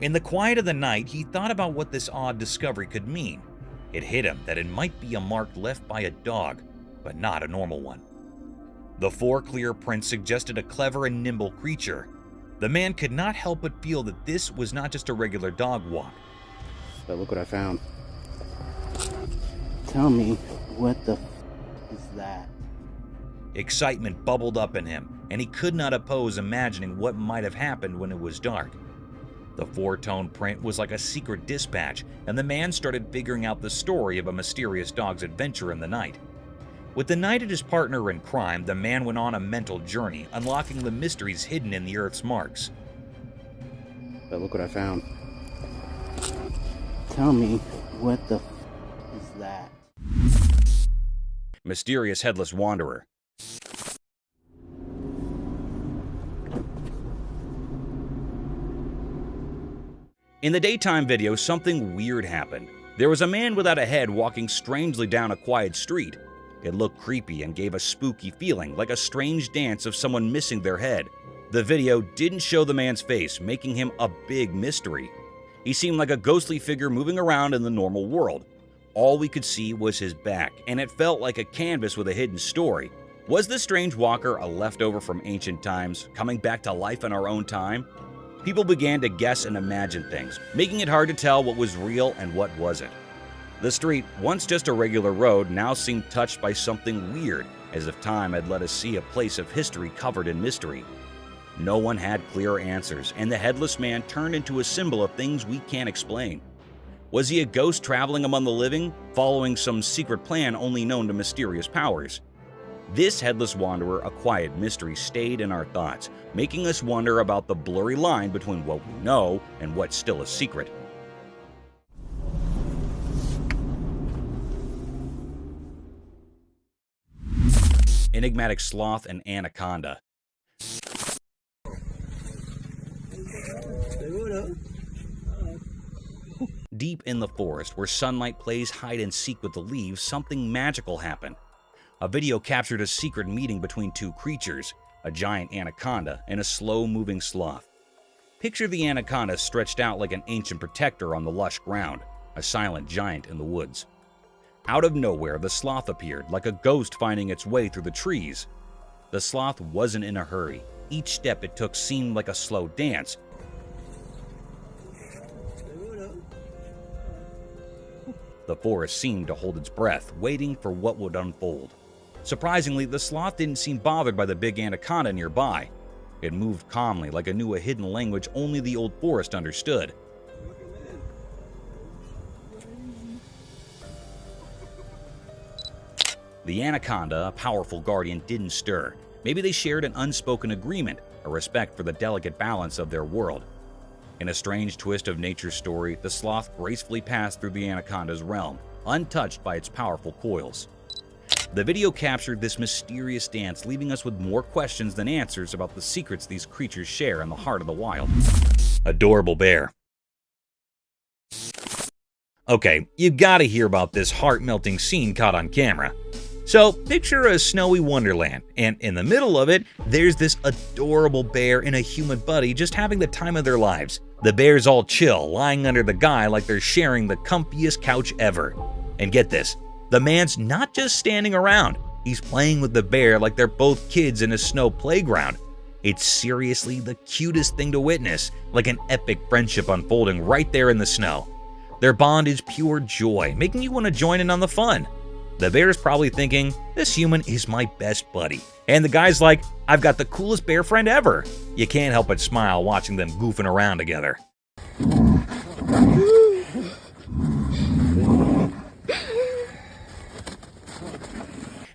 In the quiet of the night, he thought about what this odd discovery could mean. It hit him that it might be a mark left by a dog, but not a normal one. The 4 clear prints suggested a clever and nimble creature. The man could not help but feel that this was not just a regular dog walk. But look what I found. Tell me, what the is that? Excitement bubbled up in him, and he could not oppose imagining what might have happened when it was dark. The 4-tone print was like a secret dispatch, and the man started figuring out the story of a mysterious dog's adventure in the night. With the knight as his partner in crime, the man went on a mental journey, unlocking the mysteries hidden in the Earth's marks. But look what I found. Tell me, what the is that? Mysterious headless wanderer. In the daytime video, something weird happened. There was a man without a head walking strangely down a quiet street. It looked creepy and gave a spooky feeling, like a strange dance of someone missing their head. The video didn't show the man's face, making him a big mystery. He seemed like a ghostly figure moving around in the normal world. All we could see was his back, and it felt like a canvas with a hidden story. Was this strange walker a leftover from ancient times, coming back to life in our own time? People began to guess and imagine things, making it hard to tell what was real and what wasn't. The street, once just a regular road, now seemed touched by something weird, as if time had let us see a place of history covered in mystery. No one had clear answers, and the headless man turned into a symbol of things we can't explain. Was he a ghost traveling among the living, following some secret plan only known to mysterious powers? This headless wanderer, a quiet mystery, stayed in our thoughts, making us wonder about the blurry line between what we know and what's still a secret. enigmatic sloth and anaconda. Deep in the forest, where sunlight plays hide-and-seek with the leaves, something magical happened. A video captured a secret meeting between two creatures, a giant anaconda and a slow-moving sloth. Picture the anaconda stretched out like an ancient protector on the lush ground, a silent giant in the woods. Out of nowhere, the sloth appeared, like a ghost finding its way through the trees. The sloth wasn't in a hurry. Each step it took seemed like a slow dance. The forest seemed to hold its breath, waiting for what would unfold. Surprisingly, the sloth didn't seem bothered by the big anaconda nearby. It moved calmly, like it knew a hidden language only the old forest understood. The anaconda, a powerful guardian, didn't stir. Maybe they shared an unspoken agreement, a respect for the delicate balance of their world. In a strange twist of nature's story, the sloth gracefully passed through the anaconda's realm, untouched by its powerful coils. The video captured this mysterious dance, leaving us with more questions than answers about the secrets these creatures share in the heart of the wild. Adorable bear. Okay, you gotta hear about this heart-melting scene caught on camera. So, picture a snowy wonderland, and in the middle of it, there's this adorable bear and a human buddy just having the time of their lives. The bear's all chill, lying under the guy like they're sharing the comfiest couch ever. And get this, the man's not just standing around, he's playing with the bear like they're both kids in a snow playground. It's seriously the cutest thing to witness, like an epic friendship unfolding right there in the snow. Their bond is pure joy, making you want to join in on the fun. The bear's probably thinking, this human is my best buddy. And the guy's like, I've got the coolest bear friend ever. You can't help but smile watching them goofing around together.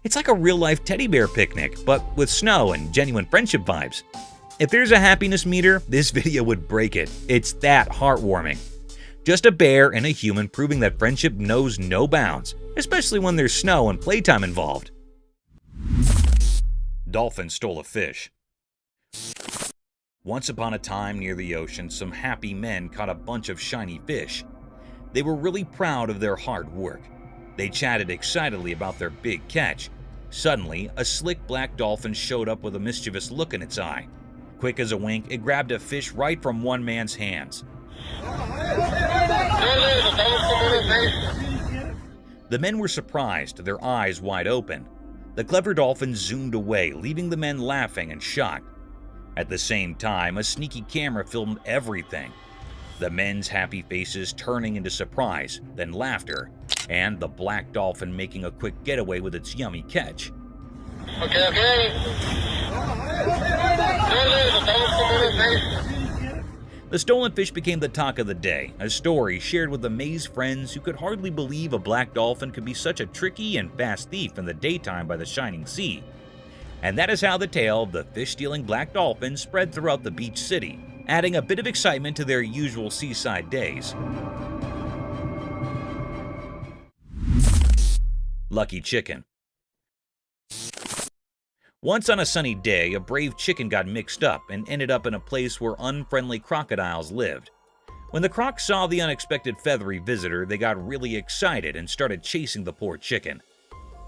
It's like a real-life teddy bear picnic, but with snow and genuine friendship vibes. If there's a happiness meter, this video would break it. It's that heartwarming. Just a bear and a human proving that friendship knows no bounds, especially when there's snow and playtime involved. Dolphin stole a fish. Once upon a time near the ocean, some happy men caught a bunch of shiny fish. They were really proud of their hard work. They chatted excitedly about their big catch. Suddenly, a slick black dolphin showed up with a mischievous look in its eye. Quick as a wink, it grabbed a fish right from one man's hands. The men were surprised, their eyes wide open. The clever dolphin zoomed away, leaving the men laughing and shocked. At the same time, a sneaky camera filmed everything. The men's happy faces turning into surprise, then laughter, and the black dolphin making a quick getaway with its yummy catch. The stolen fish became the talk of the day, a story shared with amazed friends who could hardly believe a black dolphin could be such a tricky and fast thief in the daytime by the shining sea. And that is how the tale of the fish-stealing black dolphin spread throughout the beach city, adding a bit of excitement to their usual seaside days. Lucky chicken. Once on a sunny day, a brave chicken got mixed up and ended up in a place where unfriendly crocodiles lived. When the crocs saw the unexpected feathery visitor, they got really excited and started chasing the poor chicken.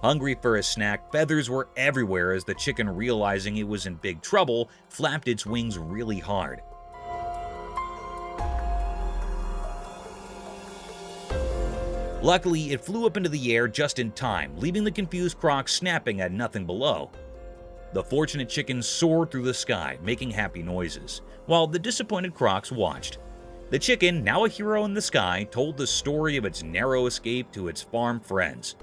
Hungry for a snack, feathers were everywhere as the chicken, realizing it was in big trouble, flapped its wings really hard. Luckily, it flew up into the air just in time, leaving the confused crocs snapping at nothing below. The fortunate chicken soared through the sky, making happy noises, while the disappointed crocs watched. The chicken, now a hero in the sky, told the story of its narrow escape to its farm friends.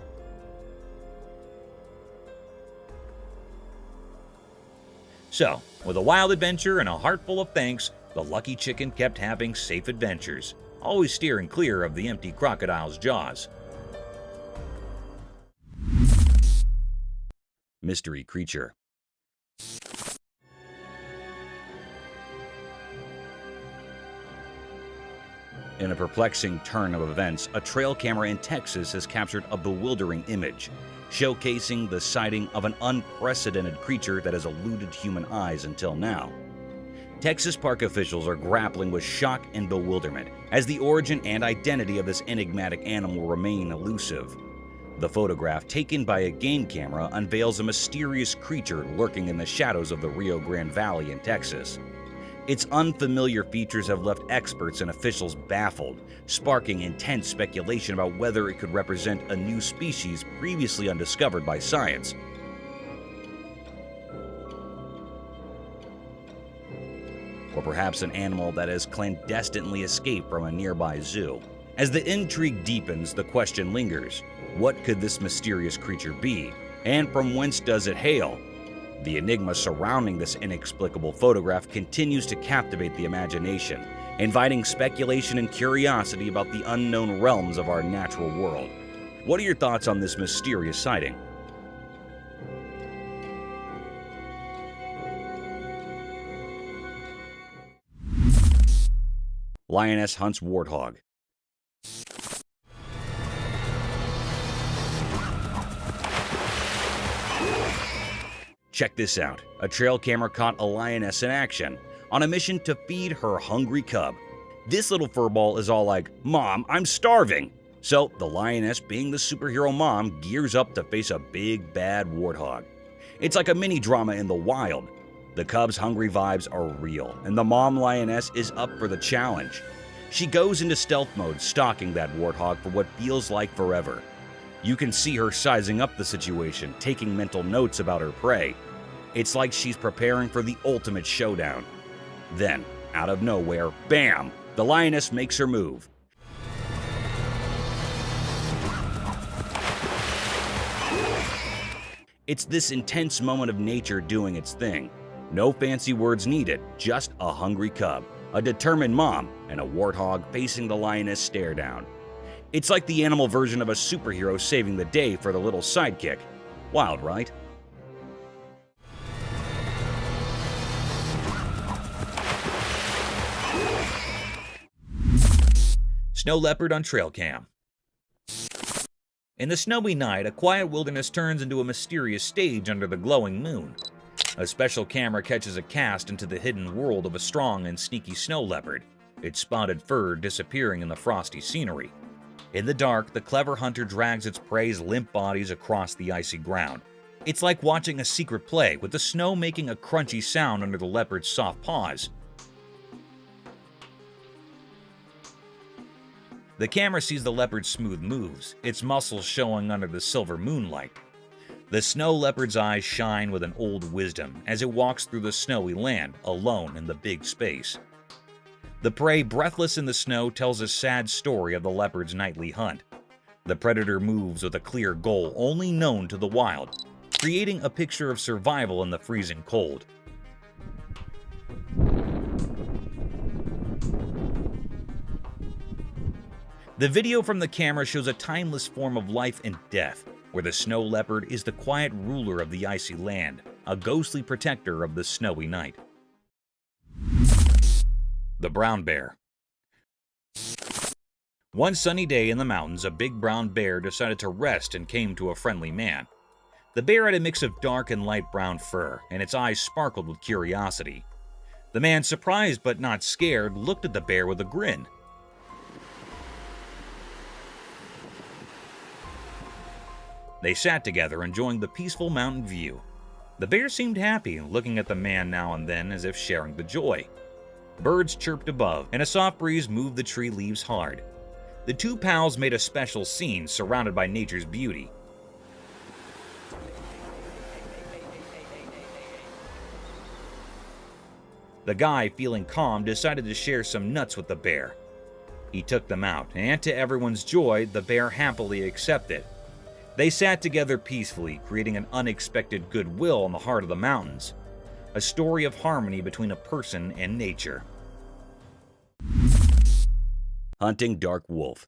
So, with a wild adventure and a heart full of thanks, the lucky chicken kept having safe adventures, always steering clear of the empty crocodile's jaws. Mystery creature. In a perplexing turn of events, a trail camera in Texas has captured a bewildering image, showcasing the sighting of an unprecedented creature that has eluded human eyes until now. Texas park officials are grappling with shock and bewilderment as the origin and identity of this enigmatic animal remain elusive. The photograph, taken by a game camera, unveils a mysterious creature lurking in the shadows of the Rio Grande Valley in Texas. Its unfamiliar features have left experts and officials baffled, sparking intense speculation about whether it could represent a new species previously undiscovered by science. Or perhaps an animal that has clandestinely escaped from a nearby zoo. As the intrigue deepens, the question lingers: what could this mysterious creature be, and from whence does it hail? The enigma surrounding this inexplicable photograph continues to captivate the imagination, inviting speculation and curiosity about the unknown realms of our natural world. What are your thoughts on this mysterious sighting? Lioness hunts warthog. Check this out. A trail camera caught a lioness in action, on a mission to feed her hungry cub. This little furball is all like, "Mom, I'm starving." So the lioness, being the superhero mom, gears up to face a big bad warthog. It's like a mini drama in the wild. The cub's hungry vibes are real, and the mom lioness is up for the challenge. She goes into stealth mode, stalking that warthog for what feels like forever. You can see her sizing up the situation, taking mental notes about her prey. It's like she's preparing for the ultimate showdown. Then, out of nowhere, bam! The lioness makes her move. It's this intense moment of nature doing its thing. No fancy words needed, just a hungry cub, a determined mom, and a warthog facing the lioness stare down. It's like the animal version of a superhero saving the day for the little sidekick. Wild, right? Snow leopard on trail cam. In the snowy night, a quiet wilderness turns into a mysterious stage under the glowing moon. A special camera catches a cast into the hidden world of a strong and sneaky snow leopard, its spotted fur disappearing in the frosty scenery. In the dark, the clever hunter drags its prey's limp bodies across the icy ground. It's like watching a secret play, with the snow making a crunchy sound under the leopard's soft paws. The camera sees the leopard's smooth moves, its muscles showing under the silver moonlight. The snow leopard's eyes shine with an old wisdom as it walks through the snowy land, alone in the big space. The prey, breathless in the snow, tells a sad story of the leopard's nightly hunt. The predator moves with a clear goal only known to the wild, creating a picture of survival in the freezing cold. The video from the camera shows a timeless form of life and death, where the snow leopard is the quiet ruler of the icy land, a ghostly protector of the snowy night. The brown bear. One sunny day in the mountains, a big brown bear decided to rest and came to a friendly man. The bear had a mix of dark and light brown fur, and its eyes sparkled with curiosity. The man, surprised but not scared, looked at the bear with a grin. They sat together, enjoying the peaceful mountain view. The bear seemed happy, looking at the man now and then as if sharing the joy. Birds chirped above, and a soft breeze moved the tree leaves hard. The two pals made a special scene, surrounded by nature's beauty. The guy, feeling calm, decided to share some nuts with the bear. He took them out, and to everyone's joy, the bear happily accepted. They sat together peacefully, creating an unexpected goodwill in the heart of the mountains. A story of harmony between a person and nature. Hunting dark wolf.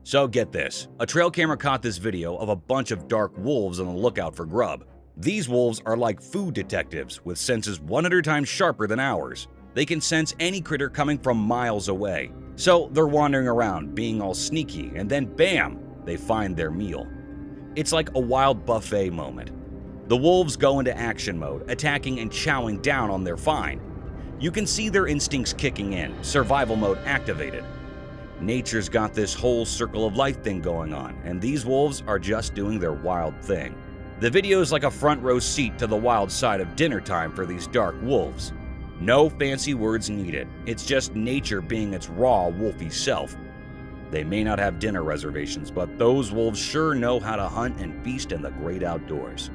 So get this, a trail camera caught this video of a bunch of dark wolves on the lookout for grub. These wolves are like food detectives with senses 100 times sharper than ours. They can sense any critter coming from miles away. So they're wandering around, being all sneaky, and then bam, they find their meal. It's like a wild buffet moment. The wolves go into action mode, attacking and chowing down on their find. You can see their instincts kicking in, survival mode activated. Nature's got this whole circle of life thing going on, and these wolves are just doing their wild thing. The video is like a front row seat to the wild side of dinner time for these dark wolves. No fancy words needed, it's just nature being its raw, wolfy self. They may not have dinner reservations, but those wolves sure know how to hunt and feast in the great outdoors.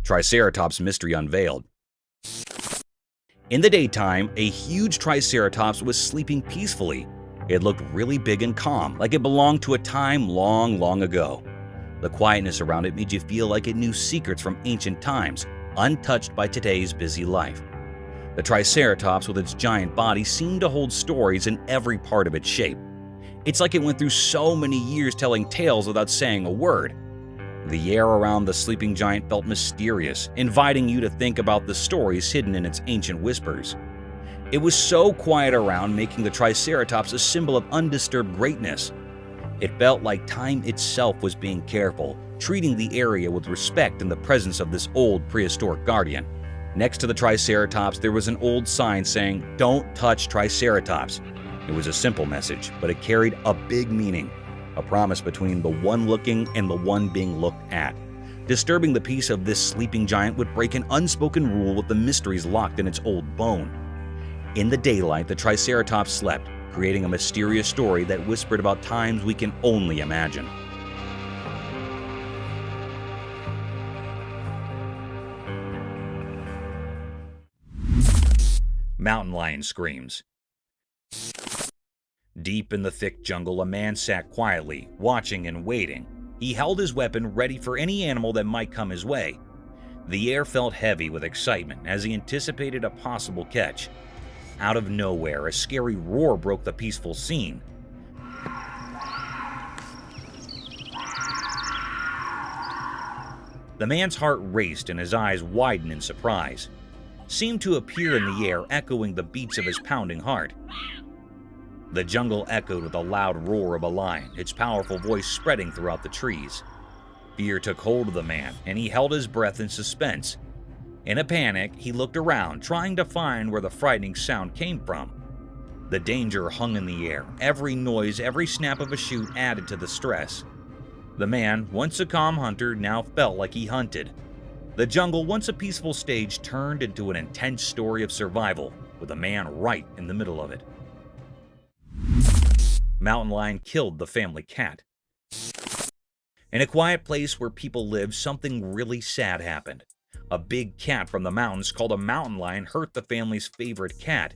Triceratops mystery unveiled. In the daytime, a huge Triceratops was sleeping peacefully. It looked really big and calm, like it belonged to a time long, long ago. The quietness around it made you feel like it knew secrets from ancient times, untouched by today's busy life. The Triceratops with its giant body seemed to hold stories in every part of its shape. It's like it went through so many years telling tales without saying a word. The air around the sleeping giant felt mysterious, inviting you to think about the stories hidden in its ancient whispers. It was so quiet around, making the Triceratops a symbol of undisturbed greatness. It felt like time itself was being careful, treating the area with respect in the presence of this old prehistoric guardian. Next to the Triceratops, there was an old sign saying, "Don't touch Triceratops." It was a simple message, but it carried a big meaning. A promise between the one looking and the one being looked at. Disturbing the peace of this sleeping giant would break an unspoken rule with the mysteries locked in its old bone. In the daylight, the Triceratops slept, creating a mysterious story that whispered about times we can only imagine. Mountain lion screams. Deep in the thick jungle, a man sat quietly, watching and waiting. He held his weapon ready for any animal that might come his way. The air felt heavy with excitement as he anticipated a possible catch. Out of nowhere, a scary roar broke the peaceful scene. The man's heart raced and his eyes widened in surprise. Seemed to appear in the air, echoing the beats of his pounding heart. The jungle echoed with a loud roar of a lion, its powerful voice spreading throughout the trees. Fear took hold of the man, and he held his breath in suspense. In a panic, he looked around, trying to find where the frightening sound came from. The danger hung in the air. Every noise, every snap of a shoot added to the stress. The man, once a calm hunter, now felt like he hunted. The jungle, once a peaceful stage, turned into an intense story of survival, with a man right in the middle of it. Mountain lion killed the family cat. In a quiet place where people live, something really sad happened. A big cat from the mountains called a mountain lion hurt the family's favorite cat.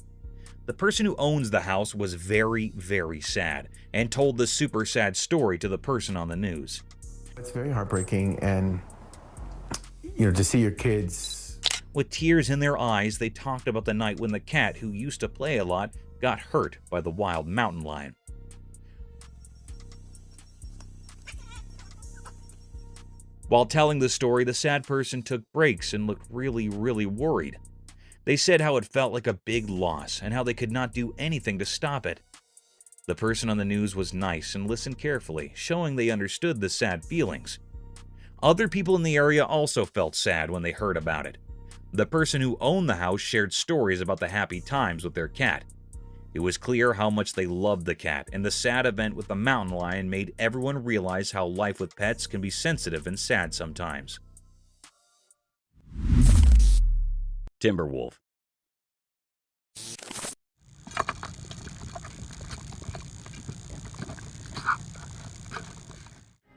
The person who owns the house was very, very sad and told the super sad story to the person on the news. It's very heartbreaking, and to see your kids. With tears in their eyes, they talked about the night when the cat, who used to play a lot, got hurt by the wild mountain lion. While telling the story, the sad person took breaks and looked really, really worried. They said how it felt like a big loss and how they could not do anything to stop it. The person on the news was nice and listened carefully, showing they understood the sad feelings. Other people in the area also felt sad when they heard about it. The person who owned the house shared stories about the happy times with their cat. It was clear how much they loved the cat, and the sad event with the mountain lion made everyone realize how life with pets can be sensitive and sad sometimes. Timberwolf.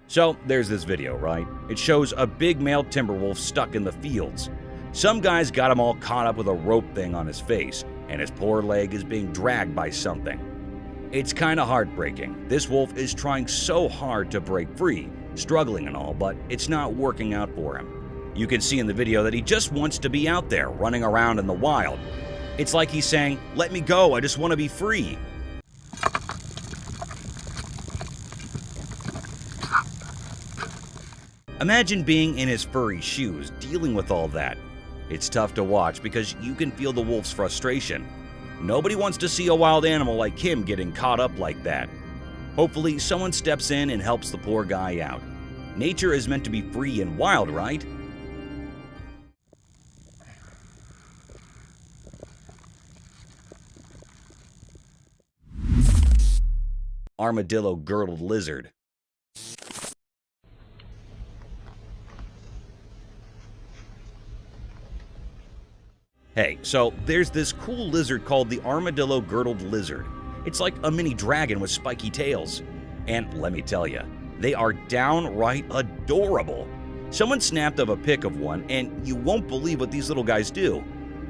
So, there's this video, right? It shows a big male timberwolf stuck in the fields. Some guy's got him all caught up with a rope thing on his face, and his poor leg is being dragged by something. It's kinda heartbreaking. This wolf is trying so hard to break free, struggling and all, but it's not working out for him. You can see in the video that he just wants to be out there, running around in the wild. It's like he's saying, "Let me go, I just want to be free." Imagine being in his furry shoes, dealing with all that. It's tough to watch because you can feel the wolf's frustration. Nobody wants to see a wild animal like him getting caught up like that. Hopefully, someone steps in and helps the poor guy out. Nature is meant to be free and wild, right? Armadillo girdled lizard. Hey, so there's this cool lizard called the armadillo girdled lizard. It's like a mini dragon with spiky tails. And let me tell you, they are downright adorable. Someone snapped up a pic of one, and you won't believe what these little guys do.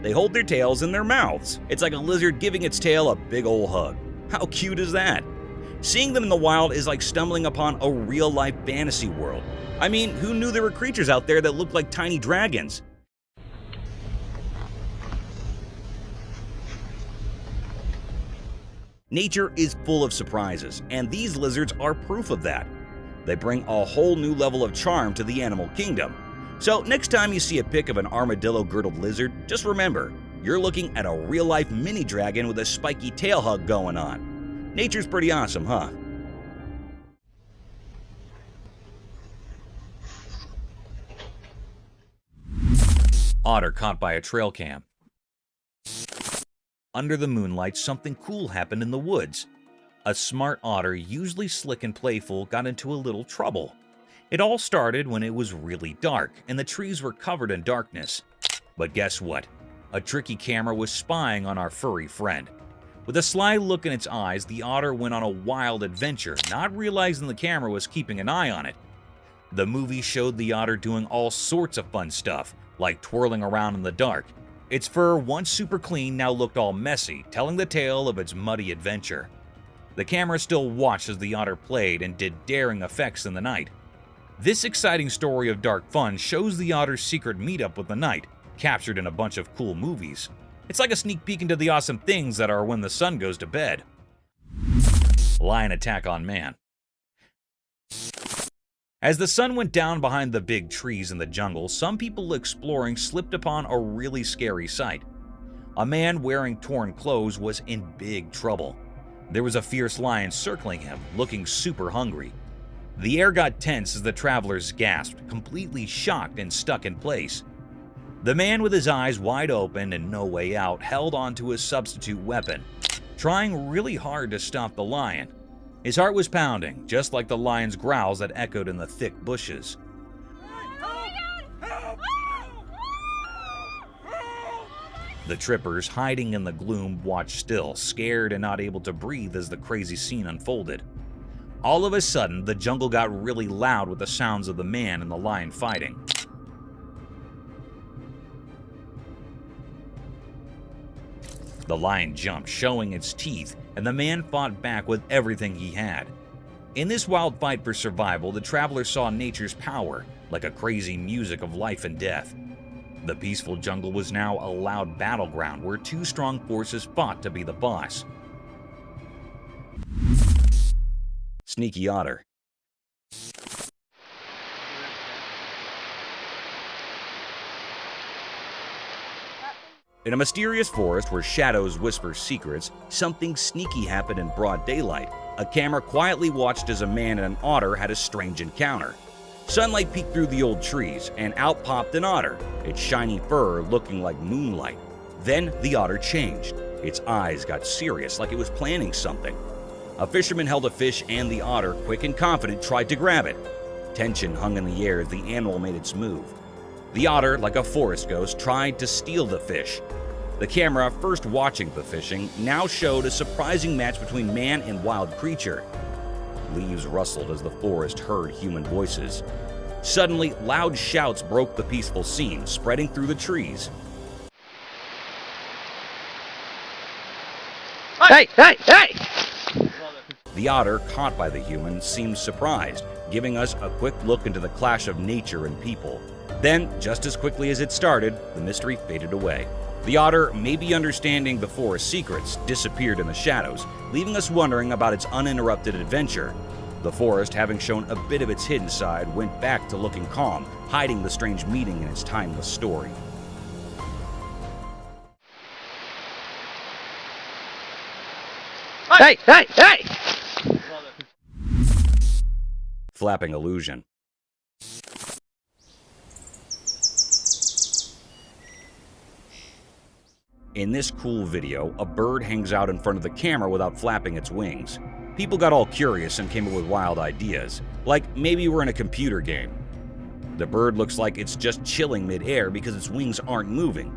They hold their tails in their mouths. It's like a lizard giving its tail a big ol' hug. How cute is that? Seeing them in the wild is like stumbling upon a real-life fantasy world. I mean, who knew there were creatures out there that looked like tiny dragons? Nature is full of surprises, and these lizards are proof of that. They bring a whole new level of charm to the animal kingdom. So next time you see a pic of an armadillo girdled lizard, just remember, you're looking at a real-life mini dragon with a spiky tail hug going on. Nature's pretty awesome, huh? Otter caught by a trail cam. Under the moonlight, something cool happened in the woods. A smart otter, usually slick and playful, got into a little trouble. It all started when it was really dark and the trees were covered in darkness. But guess what? A tricky camera was spying on our furry friend. With a sly look in its eyes, the otter went on a wild adventure, not realizing the camera was keeping an eye on it. The movie showed the otter doing all sorts of fun stuff, like twirling around in the dark. Its fur, once super clean, now looked all messy, telling the tale of its muddy adventure. The camera still watched as the otter played and did daring effects in the night. This exciting story of dark fun shows the otter's secret meetup with the night, captured in a bunch of cool movies. It's like a sneak peek into the awesome things that are when the sun goes to bed. Lion attack on man. As the sun went down behind the big trees in the jungle, some people exploring slipped upon a really scary sight. A man wearing torn clothes was in big trouble. There was a fierce lion circling him, looking super hungry. The air got tense as the travelers gasped, completely shocked and stuck in place. The man with his eyes wide open and no way out held onto his substitute weapon, trying really hard to stop the lion. His heart was pounding, just like the lion's growls that echoed in the thick bushes. The trippers, hiding in the gloom, watched still, scared and not able to breathe as the crazy scene unfolded. All of a sudden, the jungle got really loud with the sounds of the man and the lion fighting. The lion jumped, showing its teeth, and the man fought back with everything he had. In this wild fight for survival, the traveler saw nature's power, like a crazy music of life and death. The peaceful jungle was now a loud battleground where two strong forces fought to be the boss. Sneaky otter. In a mysterious forest where shadows whisper secrets, something sneaky happened in broad daylight. A camera quietly watched as a man and an otter had a strange encounter. Sunlight peeked through the old trees, and out popped an otter, its shiny fur looking like moonlight. Then the otter changed. Its eyes got serious, like it was planning something. A fisherman held a fish, and the otter, quick and confident, tried to grab it. Tension hung in the air as the animal made its move. The otter, like a forest ghost, tried to steal the fish. The camera, first watching the fishing, now showed a surprising match between man and wild creature. Leaves rustled as the forest heard human voices. Suddenly, loud shouts broke the peaceful scene, spreading through the trees. Hey! Hey! Hey! The otter, caught by the human, seemed surprised, giving us a quick look into the clash of nature and people. Then, just as quickly as it started, the mystery faded away. The otter, maybe understanding the forest's secrets, disappeared in the shadows, leaving us wondering about its uninterrupted adventure. The forest, having shown a bit of its hidden side, went back to looking calm, hiding the strange meeting in its timeless story. Hey! Hey! Hey! Flapping illusion. In this cool video, a bird hangs out in front of the camera without flapping its wings. People got all curious and came up with wild ideas, like maybe we're in a computer game. The bird looks like it's just chilling mid-air because its wings aren't moving.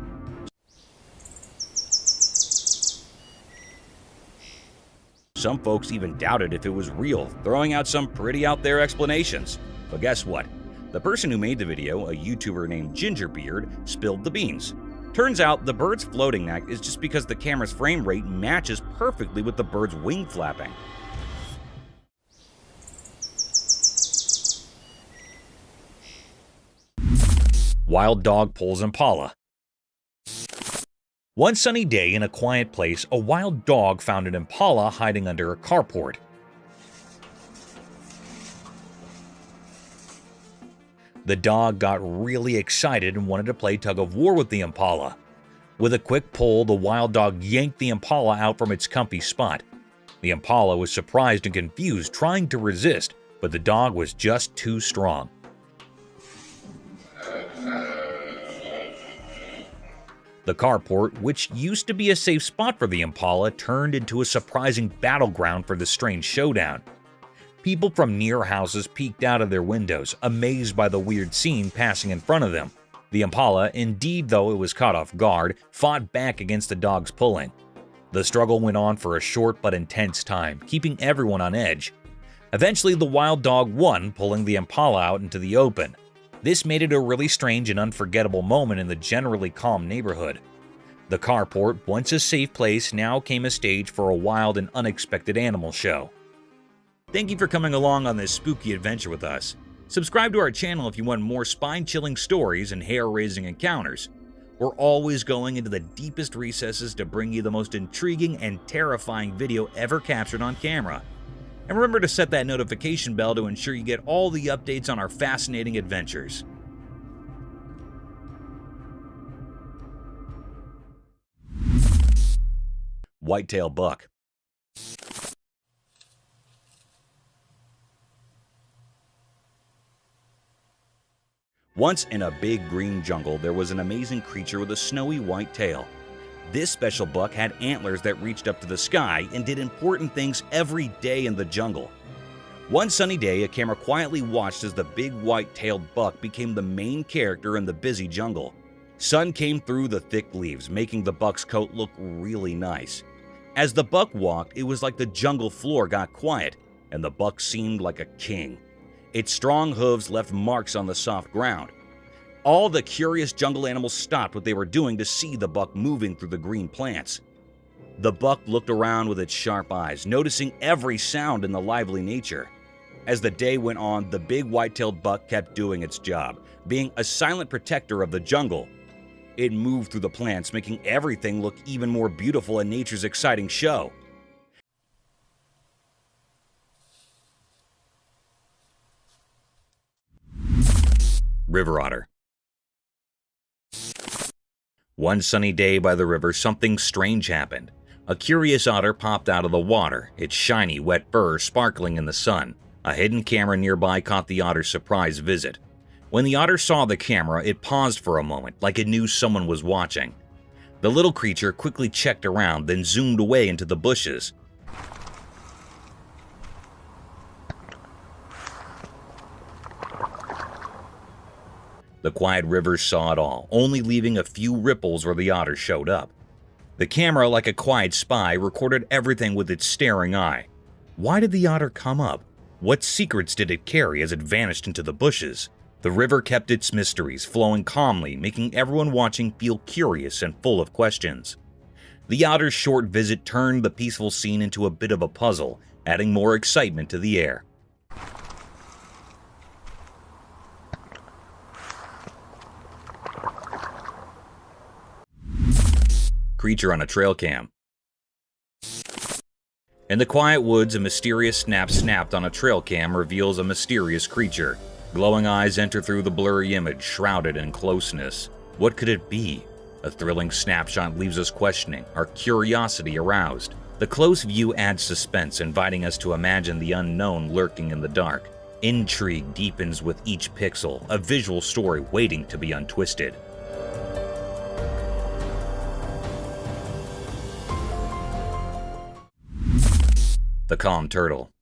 Some folks even doubted if it was real, throwing out some pretty out there explanations. But guess what? The person who made the video, a YouTuber named Gingerbeard, spilled the beans. Turns out the bird's floating act is just because the camera's frame rate matches perfectly with the bird's wing flapping. Wild dog pulls impala. One sunny day in a quiet place, a wild dog found an impala hiding under a carport. The dog got really excited and wanted to play tug-of-war with the impala. With a quick pull, the wild dog yanked the impala out from its comfy spot. The impala was surprised and confused, trying to resist, but the dog was just too strong. The carport, which used to be a safe spot for the impala, turned into a surprising battleground for the strange showdown. People from near houses peeked out of their windows, amazed by the weird scene passing in front of them. The impala, indeed though it was caught off guard, fought back against the dog's pulling. The struggle went on for a short but intense time, keeping everyone on edge. Eventually, the wild dog won, pulling the impala out into the open. This made it a really strange and unforgettable moment in the generally calm neighborhood. The carport, once a safe place, now came a stage for a wild and unexpected animal show. Thank you for coming along on this spooky adventure with us. Subscribe to our channel if you want more spine-chilling stories and hair-raising encounters. We're always going into the deepest recesses to bring you the most intriguing and terrifying video ever captured on camera. And remember to set that notification bell to ensure you get all the updates on our fascinating adventures. Whitetail buck. Once in a big green jungle, there was an amazing creature with a snowy white tail. This special buck had antlers that reached up to the sky and did important things every day in the jungle. One sunny day, a camera quietly watched as the big white-tailed buck became the main character in the busy jungle. Sun came through the thick leaves, making the buck's coat look really nice. As the buck walked, it was like the jungle floor got quiet, and the buck seemed like a king. Its strong hooves left marks on the soft ground. All the curious jungle animals stopped what they were doing to see the buck moving through the green plants. The buck looked around with its sharp eyes, noticing every sound in the lively nature. As the day went on, the big white-tailed buck kept doing its job, being a silent protector of the jungle. It moved through the plants, making everything look even more beautiful in nature's exciting show. River otter. One sunny day by the river, something strange happened. A curious otter popped out of the water, its shiny, wet fur sparkling in the sun. A hidden camera nearby caught the otter's surprise visit. When the otter saw the camera, it paused for a moment, like it knew someone was watching. The little creature quickly checked around, then zoomed away into the bushes. The quiet river saw it all, only leaving a few ripples where the otter showed up. The camera, like a quiet spy, recorded everything with its staring eye. Why did the otter come up? What secrets did it carry as it vanished into the bushes? The river kept its mysteries, flowing calmly, making everyone watching feel curious and full of questions. The otter's short visit turned the peaceful scene into a bit of a puzzle, adding more excitement to the air. Creature on a trail cam. In the quiet woods, a mysterious snap snapped on a trail cam reveals a mysterious creature. Glowing eyes enter through the blurry image, shrouded in closeness. What could it be? A thrilling snapshot leaves us questioning, our curiosity aroused. The close view adds suspense, inviting us to imagine the unknown lurking in the dark. Intrigue deepens with each pixel, a visual story waiting to be untwisted. The calm turtle.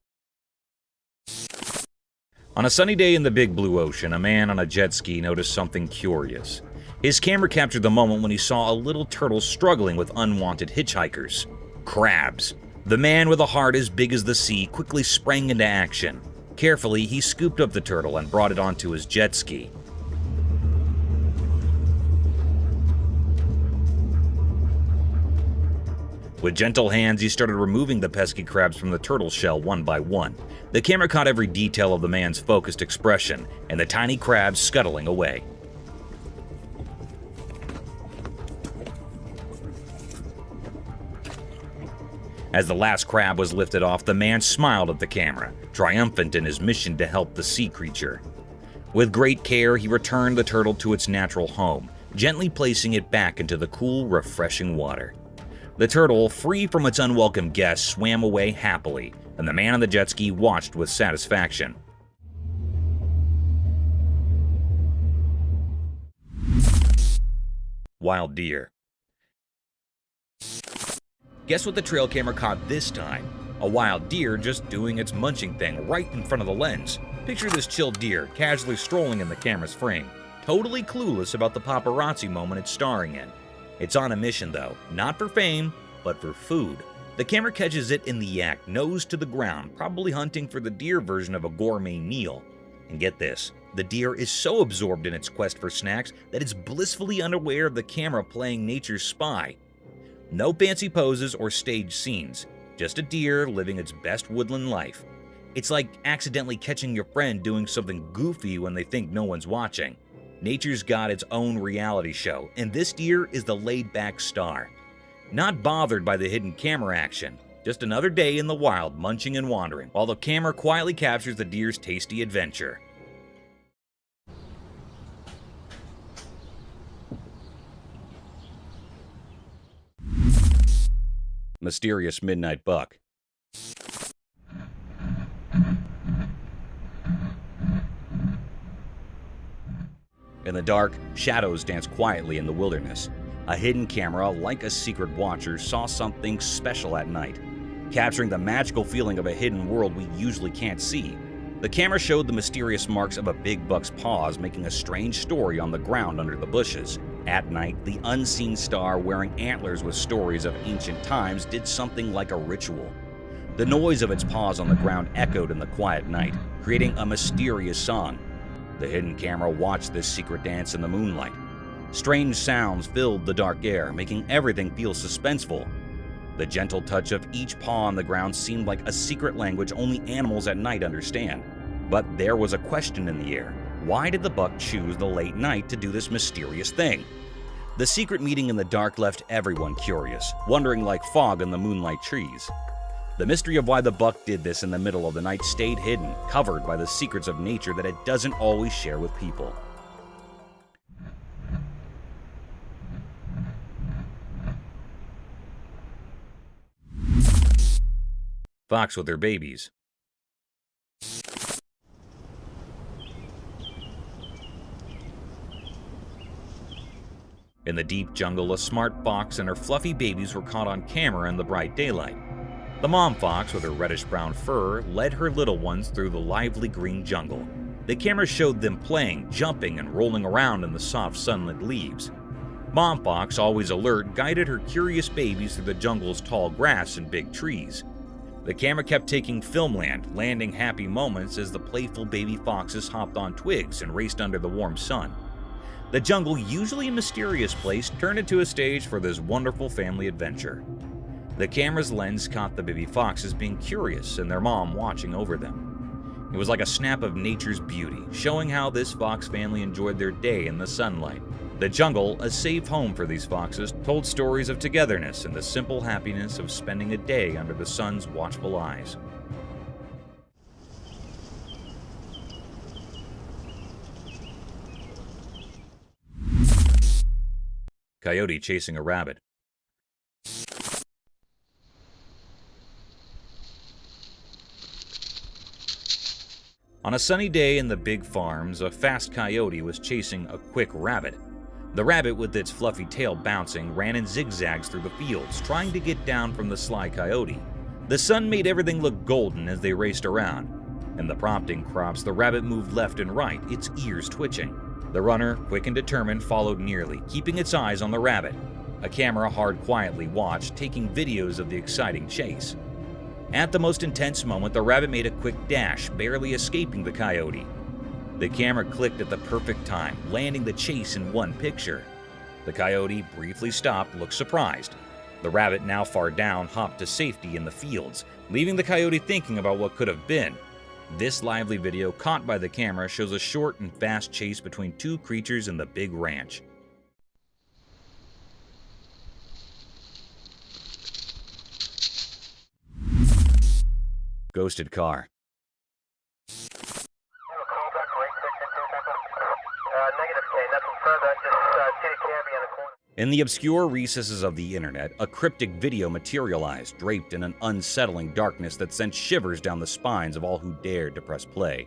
On a sunny day in the big blue ocean, a man on a jet ski noticed something curious. His camera captured the moment when he saw a little turtle struggling with unwanted hitchhikers. Crabs. The man with a heart as big as the sea quickly sprang into action. Carefully, he scooped up the turtle and brought it onto his jet ski. With gentle hands, he started removing the pesky crabs from the turtle shell one by one. The camera caught every detail of the man's focused expression, and the tiny crabs scuttling away. As the last crab was lifted off, the man smiled at the camera, triumphant in his mission to help the sea creature. With great care, he returned the turtle to its natural home, gently placing it back into the cool, refreshing water. The turtle, free from its unwelcome guests, swam away happily, and the man on the jet ski watched with satisfaction. Wild deer. Guess what the trail camera caught this time? A wild deer just doing its munching thing right in front of the lens. Picture this chilled deer casually strolling in the camera's frame, totally clueless about the paparazzi moment it's starring in. It's on a mission though, not for fame, but for food. The camera catches it in the act, nose to the ground, probably hunting for the deer version of a gourmet meal. And get this, the deer is so absorbed in its quest for snacks that it's blissfully unaware of the camera playing nature's spy. No fancy poses or staged scenes, just a deer living its best woodland life. It's like accidentally catching your friend doing something goofy when they think no one's watching. Nature's got its own reality show, and this deer is the laid-back star. Not bothered by the hidden camera action, just another day in the wild munching and wandering, while the camera quietly captures the deer's tasty adventure. Mysterious midnight buck. In the dark, shadows dance quietly in the wilderness. A hidden camera, like a secret watcher, saw something special at night, capturing the magical feeling of a hidden world we usually can't see. The camera showed the mysterious marks of a big buck's paws making a strange story on the ground under the bushes. At night, the unseen star wearing antlers with stories of ancient times did something like a ritual. The noise of its paws on the ground echoed in the quiet night, creating a mysterious song. The hidden camera watched this secret dance in the moonlight. Strange sounds filled the dark air, making everything feel suspenseful. The gentle touch of each paw on the ground seemed like a secret language only animals at night understand. But there was a question in the air. Why did the buck choose the late night to do this mysterious thing? The secret meeting in the dark left everyone curious, wondering like fog in the moonlight trees. The mystery of why the buck did this in the middle of the night stayed hidden, covered by the secrets of nature that it doesn't always share with people. Fox with their babies. In the deep jungle, a smart fox and her fluffy babies were caught on camera in the bright daylight. The mom fox, with her reddish-brown fur, led her little ones through the lively green jungle. The camera showed them playing, jumping, and rolling around in the soft sunlit leaves. Mom fox, always alert, guided her curious babies through the jungle's tall grass and big trees. The camera kept taking filmland, landing happy moments as the playful baby foxes hopped on twigs and raced under the warm sun. The jungle, usually a mysterious place, turned into a stage for this wonderful family adventure. The camera's lens caught the baby foxes being curious and their mom watching over them. It was like a snap of nature's beauty, showing how this fox family enjoyed their day in the sunlight. The jungle, a safe home for these foxes, told stories of togetherness and the simple happiness of spending a day under the sun's watchful eyes. Coyote chasing a rabbit. On a sunny day in the big farms, a fast coyote was chasing a quick rabbit. The rabbit, with its fluffy tail bouncing, ran in zigzags through the fields, trying to get down from the sly coyote. The sun made everything look golden as they raced around. In the prompting crops, the rabbit moved left and right, its ears twitching. The runner, quick and determined, followed nearly, keeping its eyes on the rabbit. A camera hard quietly watched, taking videos of the exciting chase. At the most intense moment, the rabbit made a quick dash, barely escaping the coyote. The camera clicked at the perfect time, landing the chase in one picture. The coyote briefly stopped, looked surprised. The rabbit, now far down, hopped to safety in the fields, leaving the coyote thinking about what could have been. This lively video, caught by the camera, shows a short and fast chase between two creatures in the big ranch. Ghosted car. In the obscure recesses of the internet, a cryptic video materialized, draped in an unsettling darkness that sent shivers down the spines of all who dared to press play.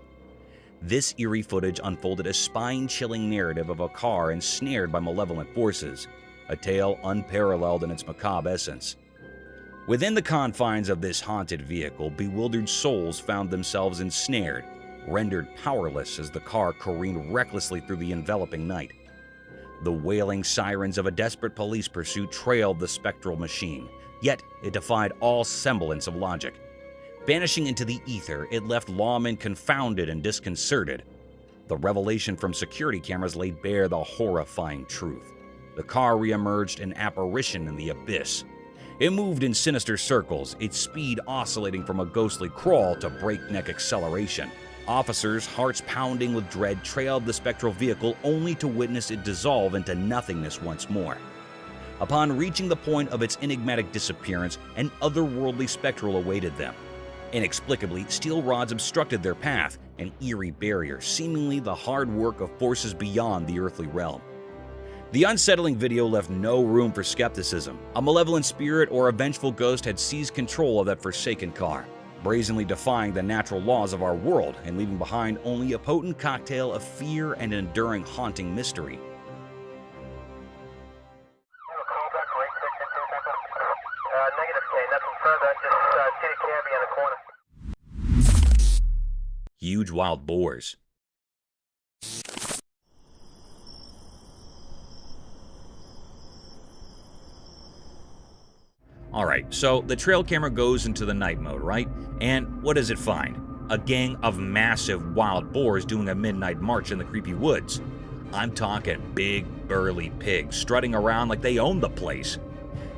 This eerie footage unfolded a spine-chilling narrative of a car ensnared by malevolent forces, a tale unparalleled in its macabre essence. Within the confines of this haunted vehicle, bewildered souls found themselves ensnared, rendered powerless as the car careened recklessly through the enveloping night. The wailing sirens of a desperate police pursuit trailed the spectral machine, yet it defied all semblance of logic. Vanishing into the ether, it left lawmen confounded and disconcerted. The revelation from security cameras laid bare the horrifying truth. The car reemerged an apparition in the abyss. It moved in sinister circles, its speed oscillating from a ghostly crawl to breakneck acceleration. Officers, hearts pounding with dread, trailed the spectral vehicle only to witness it dissolve into nothingness once more. Upon reaching the point of its enigmatic disappearance, an otherworldly spectral awaited them. Inexplicably, steel rods obstructed their path, an eerie barrier, seemingly the hard work of forces beyond the earthly realm. The unsettling video left no room for skepticism. A malevolent spirit or a vengeful ghost had seized control of that forsaken car, brazenly defying the natural laws of our world and leaving behind only a potent cocktail of fear and an enduring haunting mystery. Huge wild boars. Alright, so the trail camera goes into the night mode, right? And what does it find? A gang of massive wild boars doing a midnight march in the creepy woods. I'm talking big, burly pigs strutting around like they own the place.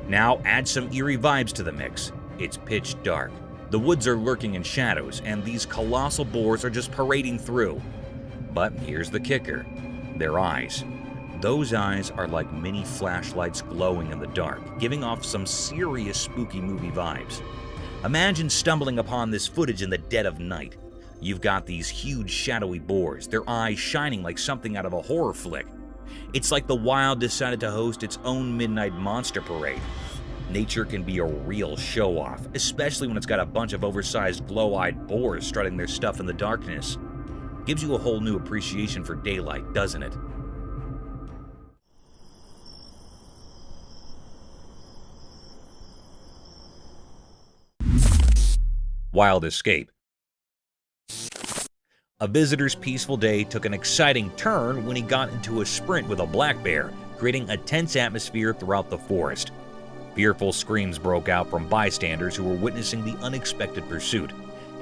Now add some eerie vibes to the mix. It's pitch dark. The woods are lurking in shadows, and these colossal boars are just parading through. But here's the kicker. Their eyes. Those eyes are like mini flashlights glowing in the dark, giving off some serious spooky movie vibes. Imagine stumbling upon this footage in the dead of night. You've got these huge shadowy boars, their eyes shining like something out of a horror flick. It's like the wild decided to host its own midnight monster parade. Nature can be a real show-off, especially when it's got a bunch of oversized glow-eyed boars strutting their stuff in the darkness. Gives you a whole new appreciation for daylight, doesn't it? Wild escape. A visitor's peaceful day took an exciting turn when he got into a sprint with a black bear, creating a tense atmosphere throughout the forest. Fearful screams broke out from bystanders who were witnessing the unexpected pursuit,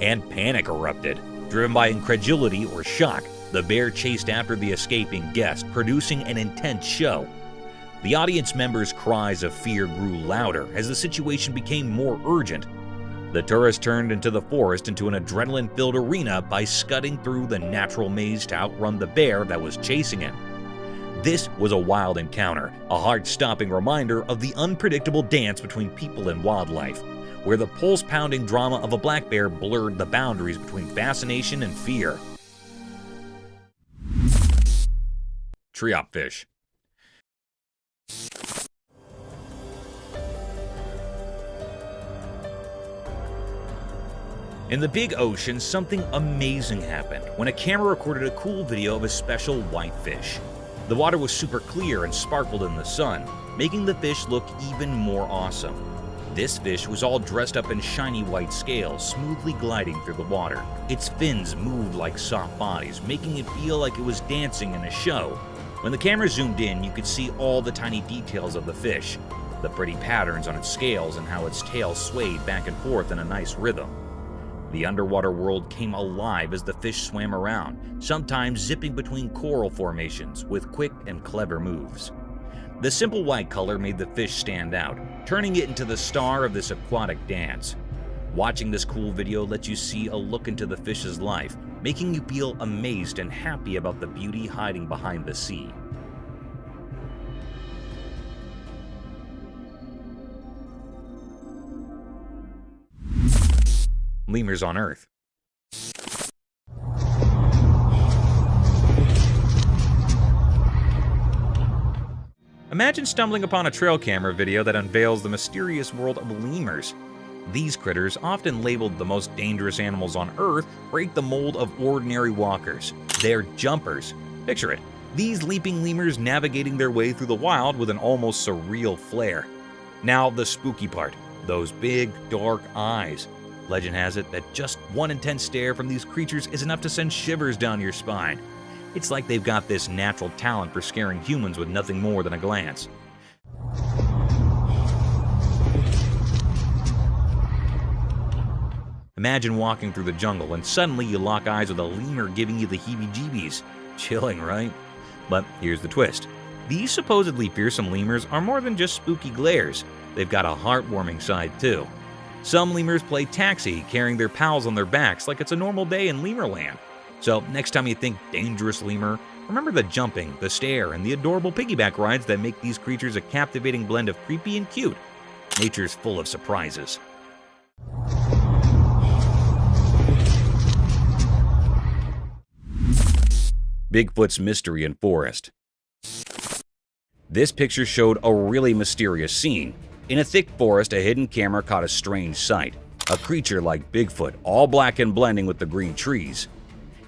and panic erupted. Driven by incredulity or shock, the bear chased after the escaping guest, producing an intense show. The audience members' cries of fear grew louder as the situation became more urgent. The tourist turned into the forest into an adrenaline-filled arena by scudding through the natural maze to outrun the bear that was chasing him. This was a wild encounter, a heart-stopping reminder of the unpredictable dance between people and wildlife, where the pulse-pounding drama of a black bear blurred the boundaries between fascination and fear. Treopfish. In the big ocean, something amazing happened when a camera recorded a cool video of a special whitefish. The water was super clear and sparkled in the sun, making the fish look even more awesome. This fish was all dressed up in shiny white scales, smoothly gliding through the water. Its fins moved like soft bodies, making it feel like it was dancing in a show. When the camera zoomed in, you could see all the tiny details of the fish, the pretty patterns on its scales and how its tail swayed back and forth in a nice rhythm. The underwater world came alive as the fish swam around, sometimes zipping between coral formations with quick and clever moves. The simple white color made the fish stand out, turning it into the star of this aquatic dance. Watching this cool video lets you see a look into the fish's life, making you feel amazed and happy about the beauty hiding behind the sea. Lemurs on Earth. Imagine stumbling upon a trail camera video that unveils the mysterious world of lemurs. These critters, often labeled the most dangerous animals on Earth, break the mold of ordinary walkers. They're jumpers. Picture it, these leaping lemurs navigating their way through the wild with an almost surreal flair. Now the spooky part, those big, dark eyes. Legend has it that just one intense stare from these creatures is enough to send shivers down your spine. It's like they've got this natural talent for scaring humans with nothing more than a glance. Imagine walking through the jungle and suddenly you lock eyes with a lemur giving you the heebie-jeebies. Chilling, right? But here's the twist. These supposedly fearsome lemurs are more than just spooky glares. They've got a heartwarming side too. Some lemurs play taxi, carrying their pals on their backs like it's a normal day in Lemurland. So next time you think dangerous lemur, remember the jumping, the stare, and the adorable piggyback rides that make these creatures a captivating blend of creepy and cute. Nature's full of surprises. Bigfoot's mystery in forest. This picture showed a really mysterious scene. In a thick forest, a hidden camera caught a strange sight. A creature like Bigfoot, all black and blending with the green trees.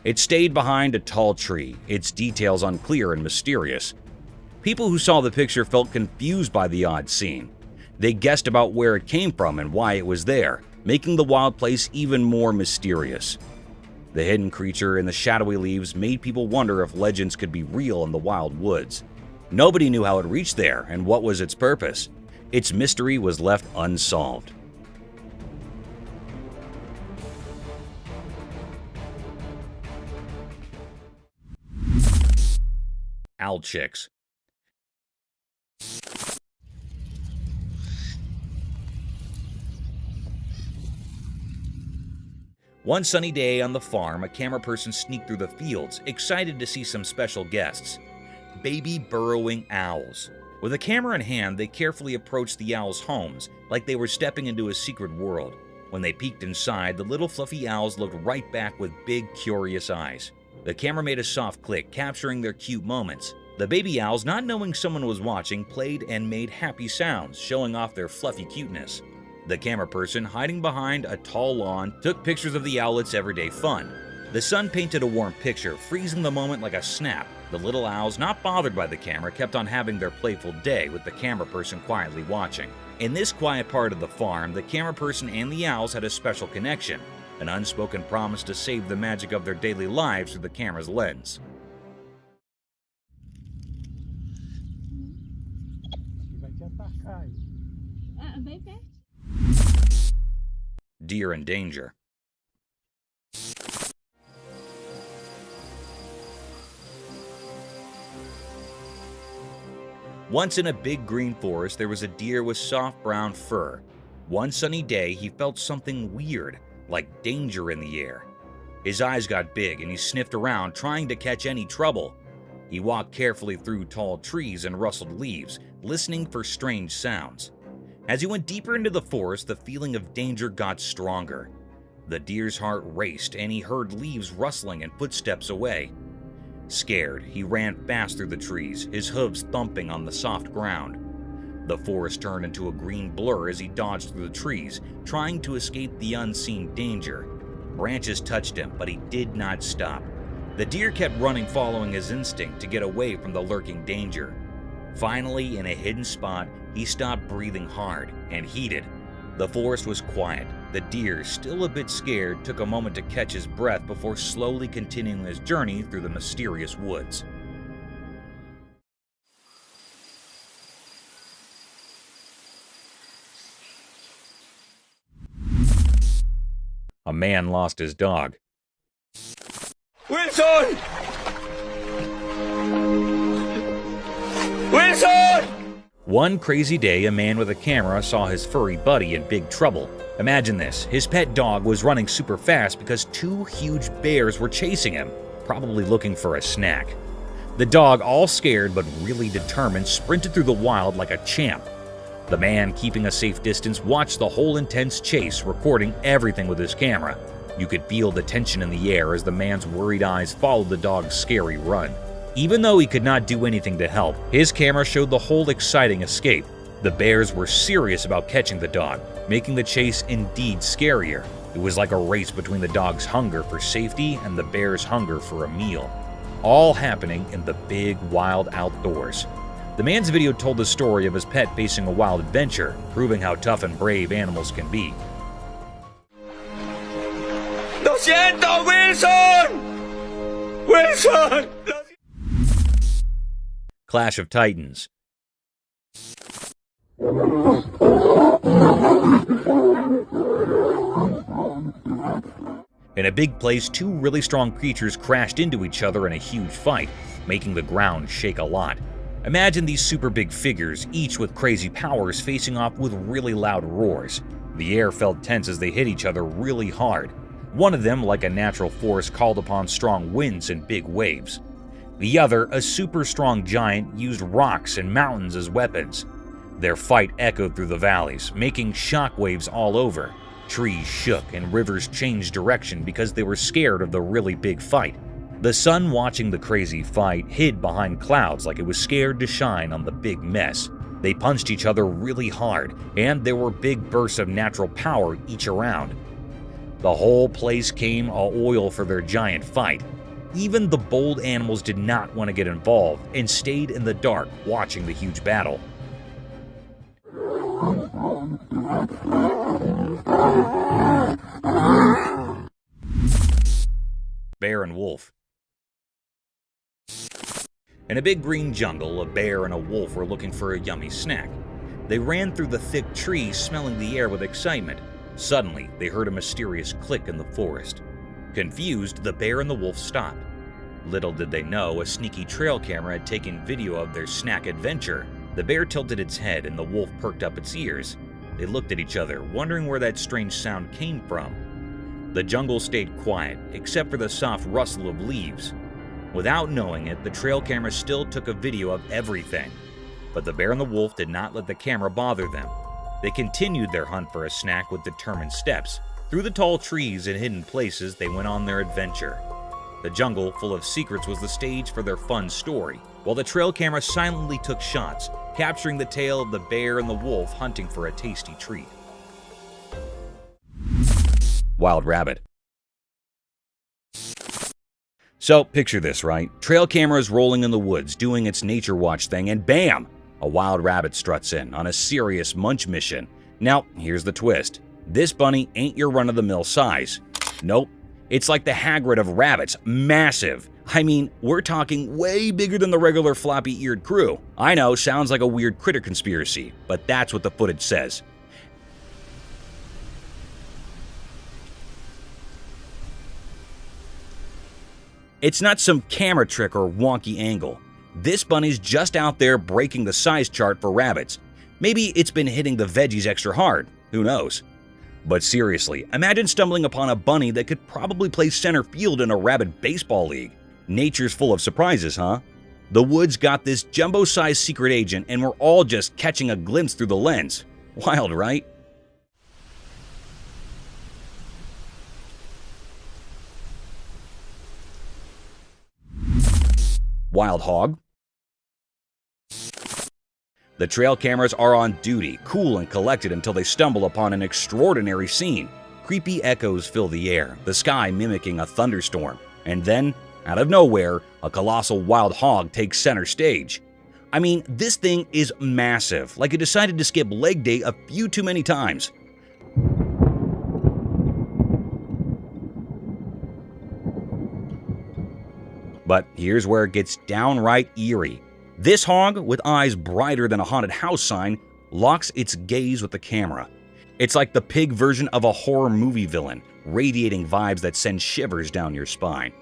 It stayed behind a tall tree, its details unclear and mysterious. People who saw the picture felt confused by the odd scene. They guessed about where it came from and why it was there, making the wild place even more mysterious. The hidden creature in the shadowy leaves made people wonder if legends could be real in the wild woods. Nobody knew how it reached there and what was its purpose. Its mystery was left unsolved. Owl chicks. One sunny day on the farm, a camera person sneaked through the fields, excited to see some special guests. Baby burrowing owls. With a camera in hand, they carefully approached the owls' homes, like they were stepping into a secret world. When they peeked inside, the little fluffy owls looked right back with big, curious eyes. The camera made a soft click, capturing their cute moments. The baby owls, not knowing someone was watching, played and made happy sounds, showing off their fluffy cuteness. The camera person, hiding behind a tall lawn, took pictures of the owlets' everyday fun. The sun painted a warm picture, freezing the moment like a snap. The little owls, not bothered by the camera, kept on having their playful day with the camera person quietly watching. In this quiet part of the farm, the camera person and the owls had a special connection, an unspoken promise to save the magic of their daily lives through the camera's lens. Deer in danger. Once in a big green forest, there was a deer with soft brown fur. One sunny day, he felt something weird, like danger in the air. His eyes got big and he sniffed around, trying to catch any trouble. He walked carefully through tall trees and rustled leaves, listening for strange sounds. As he went deeper into the forest, the feeling of danger got stronger. The deer's heart raced, and he heard leaves rustling and footsteps away. Scared, he ran fast through the trees, his hooves thumping on the soft ground. The forest turned into a green blur as he dodged through the trees, trying to escape the unseen danger. Branches touched him, but he did not stop. The deer kept running, following his instinct to get away from the lurking danger. Finally, in a hidden spot, he stopped breathing hard and heated. The forest was quiet. The deer, still a bit scared, took a moment to catch his breath before slowly continuing his journey through the mysterious woods. A man lost his dog. Wilson! Wilson! One crazy day, a man with a camera saw his furry buddy in big trouble. Imagine this, his pet dog was running super fast because two huge bears were chasing him, probably looking for a snack. The dog, all scared but really determined, sprinted through the wild like a champ. The man, keeping a safe distance, watched the whole intense chase, recording everything with his camera. You could feel the tension in the air as the man's worried eyes followed the dog's scary run. Even though he could not do anything to help, his camera showed the whole exciting escape. The bears were serious about catching the dog, making the chase indeed scarier. It was like a race between the dog's hunger for safety and the bear's hunger for a meal. All happening in the big, wild outdoors. The man's video told the story of his pet facing a wild adventure, proving how tough and brave animals can be. ¡Lo siento, Wilson! ¡Wilson! Clash of Titans. In a big place, two really strong creatures crashed into each other in a huge fight, making the ground shake a lot. Imagine these super big figures, each with crazy powers, facing off with really loud roars. The air felt tense as they hit each other really hard. One of them, like a natural force, called upon strong winds and big waves. The other, a super strong giant, used rocks and mountains as weapons. Their fight echoed through the valleys, making shockwaves all over. Trees shook and rivers changed direction because they were scared of the really big fight. The sun, watching the crazy fight, hid behind clouds like it was scared to shine on the big mess. They punched each other really hard, and there were big bursts of natural power each around. The whole place came a-oil for their giant fight. Even the bold animals did not want to get involved and stayed in the dark watching the huge battle. Bear and wolf. In a big green jungle, a bear and a wolf were looking for a yummy snack. They ran through the thick trees, smelling the air with excitement. Suddenly, they heard a mysterious click in the forest. Confused, the bear and the wolf stopped. Little did they know, a sneaky trail camera had taken video of their snack adventure. The bear tilted its head and the wolf perked up its ears. They looked at each other, wondering where that strange sound came from. The jungle stayed quiet, except for the soft rustle of leaves. Without knowing it, the trail camera still took a video of everything. But the bear and the wolf did not let the camera bother them. They continued their hunt for a snack with determined steps. Through the tall trees and hidden places, they went on their adventure. The jungle, full of secrets, was the stage for their fun story, while the trail camera silently took shots, capturing the tale of the bear and the wolf hunting for a tasty treat. Wild rabbit. So, picture this, right? Trail camera is rolling in the woods, doing its nature watch thing, and bam! A wild rabbit struts in on a serious munch mission. Now, here's the twist. This bunny ain't your run-of-the-mill size. Nope. It's like the Hagrid of rabbits, massive. I mean, we're talking way bigger than the regular floppy-eared crew. I know, sounds like a weird critter conspiracy, but that's what the footage says. It's not some camera trick or wonky angle. This bunny's just out there breaking the size chart for rabbits. Maybe it's been hitting the veggies extra hard, who knows? But seriously, imagine stumbling upon a bunny that could probably play center field in a rabbit baseball league. Nature's full of surprises, huh? The woods got this jumbo-sized secret agent and we're all just catching a glimpse through the lens. Wild, right? Wild hog. The trail cameras are on duty, cool and collected until they stumble upon an extraordinary scene. Creepy echoes fill the air, the sky mimicking a thunderstorm. And then, out of nowhere, a colossal wild hog takes center stage. I mean, this thing is massive, like it decided to skip leg day a few too many times. But here's where it gets downright eerie. This hog, with eyes brighter than a haunted house sign, locks its gaze with the camera. It's like the pig version of a horror movie villain, radiating vibes that send shivers down your spine.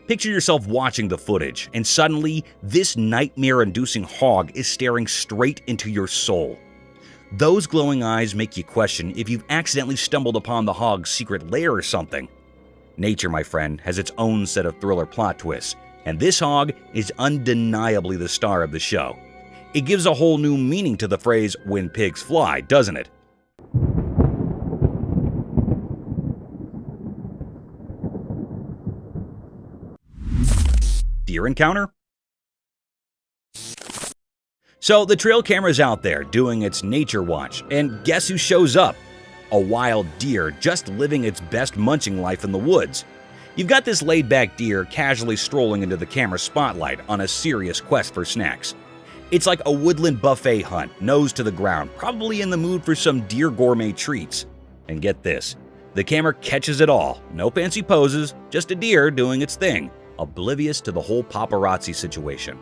Picture yourself watching the footage, and suddenly, this nightmare-inducing hog is staring straight into your soul. Those glowing eyes make you question if you've accidentally stumbled upon the hog's secret lair or something. Nature, my friend, has its own set of thriller plot twists, and this hog is undeniably the star of the show. It gives a whole new meaning to the phrase, "when pigs fly," doesn't it? Deer encounter? So the trail camera's out there doing its nature watch, and guess who shows up? A wild deer just living its best munching life in the woods. You've got this laid-back deer casually strolling into the camera spotlight on a serious quest for snacks. It's like a woodland buffet hunt, nose to the ground, probably in the mood for some deer gourmet treats. And get this, the camera catches it all. No fancy poses, just a deer doing its thing, oblivious to the whole paparazzi situation.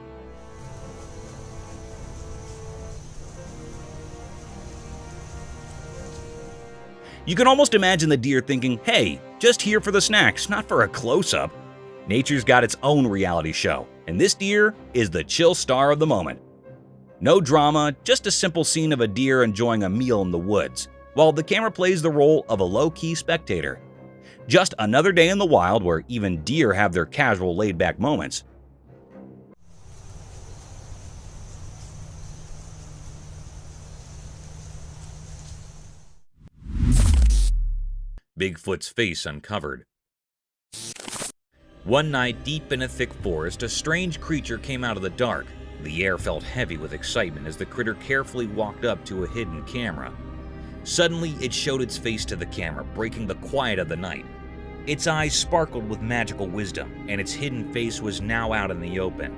You can almost imagine the deer thinking, hey, just here for the snacks, not for a close-up. Nature's got its own reality show, and this deer is the chill star of the moment. No drama, just a simple scene of a deer enjoying a meal in the woods, while the camera plays the role of a low-key spectator. Just another day in the wild where even deer have their casual laid-back moments. Bigfoot's face uncovered. One night, deep in a thick forest, a strange creature came out of the dark. The air felt heavy with excitement as the critter carefully walked up to a hidden camera. Suddenly, it showed its face to the camera, breaking the quiet of the night. Its eyes sparkled with magical wisdom, and its hidden face was now out in the open.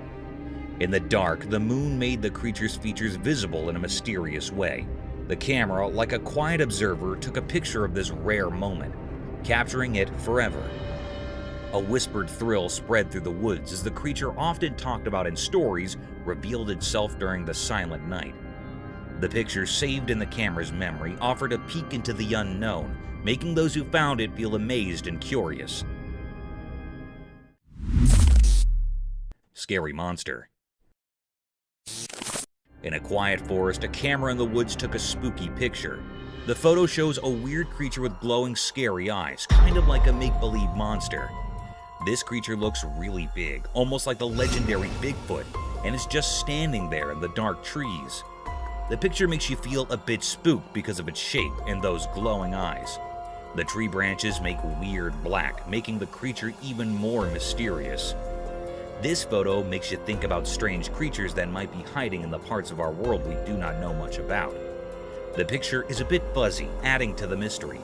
In the dark, the moon made the creature's features visible in a mysterious way. The camera, like a quiet observer, took a picture of this rare moment, capturing it forever. A whispered thrill spread through the woods as the creature often talked about in stories revealed itself during the silent night. The picture saved in the camera's memory offered a peek into the unknown, making those who found it feel amazed and curious. Scary monster. In a quiet forest, a camera in the woods took a spooky picture. The photo shows a weird creature with glowing, scary eyes, kind of like a make-believe monster. This creature looks really big, almost like the legendary Bigfoot, and is just standing there in the dark trees. The picture makes you feel a bit spooked because of its shape and those glowing eyes. The tree branches make weird black, making the creature even more mysterious. This photo makes you think about strange creatures that might be hiding in the parts of our world we do not know much about. The picture is a bit fuzzy, adding to the mystery.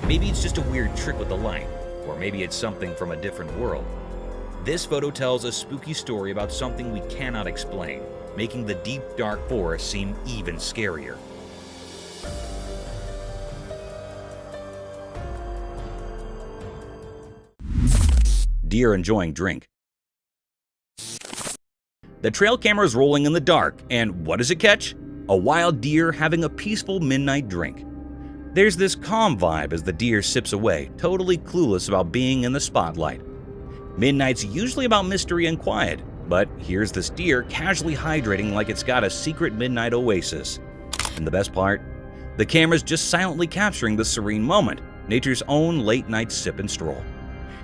Maybe it's just a weird trick with the light, or maybe it's something from a different world. This photo tells a spooky story about something we cannot explain, making the deep, dark forest seem even scarier. Deer enjoying drink. The trail camera's rolling in the dark, and what does it catch? A wild deer having a peaceful midnight drink. There's this calm vibe as the deer sips away, totally clueless about being in the spotlight. Midnight's usually about mystery and quiet, but here's this deer casually hydrating like it's got a secret midnight oasis. And the best part? The camera's just silently capturing the serene moment, nature's own late-night sip and stroll.